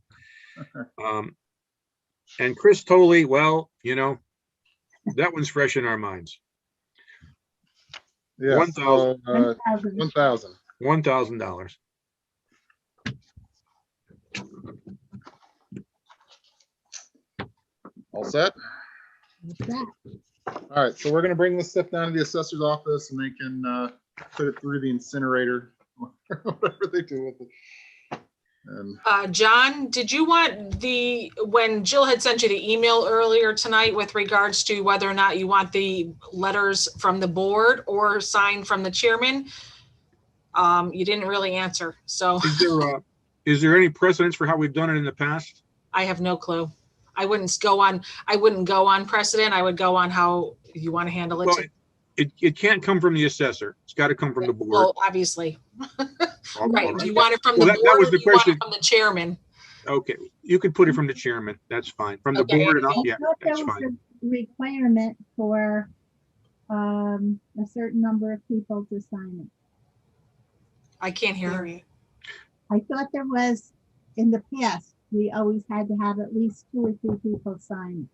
[SPEAKER 3] And Chris Tolley, well, that one's fresh in our minds.
[SPEAKER 2] Yeah.
[SPEAKER 3] $1,000.
[SPEAKER 2] $1,000.
[SPEAKER 3] $1,000.
[SPEAKER 2] All set?
[SPEAKER 4] What's that?
[SPEAKER 2] All right, so we're gonna bring this stuff down to the assessor's office and they can put it through the incinerator, whatever they do with it. And
[SPEAKER 6] John, did you want when Jill had sent you the email earlier tonight with regards to whether or not you want the letters from the board or signed from the chairman? You didn't really answer, so.
[SPEAKER 3] Is there any precedence for how we've done it in the past?
[SPEAKER 6] I have no clue. I wouldn't go on precedent. I would go on how you want to handle it.
[SPEAKER 3] Well, it can't come from the assessor. It's got to come from the board.
[SPEAKER 6] Well, obviously. Right. Do you want it from
[SPEAKER 3] Well,
[SPEAKER 6] the
[SPEAKER 3] that
[SPEAKER 6] board
[SPEAKER 3] was
[SPEAKER 6] or
[SPEAKER 3] the
[SPEAKER 6] do you want
[SPEAKER 3] question.
[SPEAKER 6] it from the chairman?
[SPEAKER 3] Okay, you can put it from the chairman. That's fine. From the
[SPEAKER 6] Okay.
[SPEAKER 3] board, and
[SPEAKER 4] I
[SPEAKER 3] yeah,
[SPEAKER 4] thought there
[SPEAKER 3] that's
[SPEAKER 4] was
[SPEAKER 3] fine.
[SPEAKER 4] a requirement for a certain number of people to sign it.
[SPEAKER 6] I can't hear you.
[SPEAKER 4] I thought there was, in the past, we always had to have at least 2 or 3 people sign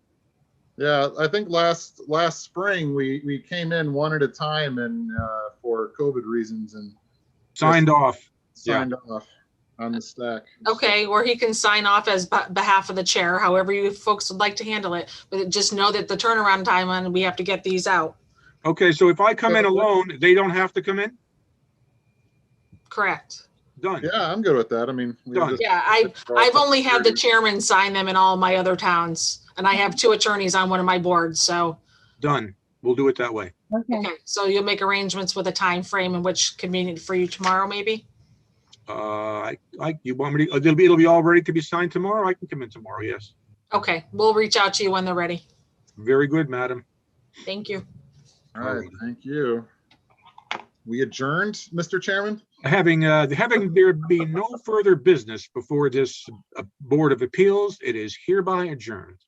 [SPEAKER 2] yeah, I think last spring, we came in one at a time and for COVID reasons and
[SPEAKER 3] Signed off.
[SPEAKER 2] signed off on the stack.
[SPEAKER 6] Okay, or he can sign off as behalf of the chair, however you folks would like to handle it. But just know that the turnaround time on, we have to get these out.
[SPEAKER 3] Okay, so if I come in alone, they don't have to come in?
[SPEAKER 6] Correct.
[SPEAKER 3] Done.
[SPEAKER 2] Yeah, I'm good with that. I mean, we
[SPEAKER 3] Done.
[SPEAKER 2] just-
[SPEAKER 6] Yeah, I've only had the chairman sign them in all my other towns. And I have 2 attorneys on one of my boards, so.
[SPEAKER 3] Done. We'll do it that way.
[SPEAKER 4] it. Okay.
[SPEAKER 6] Okay, so you'll make arrangements with a time frame in which convenient for you tomorrow, maybe?
[SPEAKER 3] You want me to, it'll be all ready to be signed tomorrow? I can come in tomorrow, yes.
[SPEAKER 6] Okay, we'll reach out to you when they're ready.
[SPEAKER 3] Very good, madam.
[SPEAKER 6] Thank you.
[SPEAKER 2] All right, thank you. we adjourned, Mr. Chairman?
[SPEAKER 3] Having there be no further business before this Board of Appeals, it is hereby adjourned.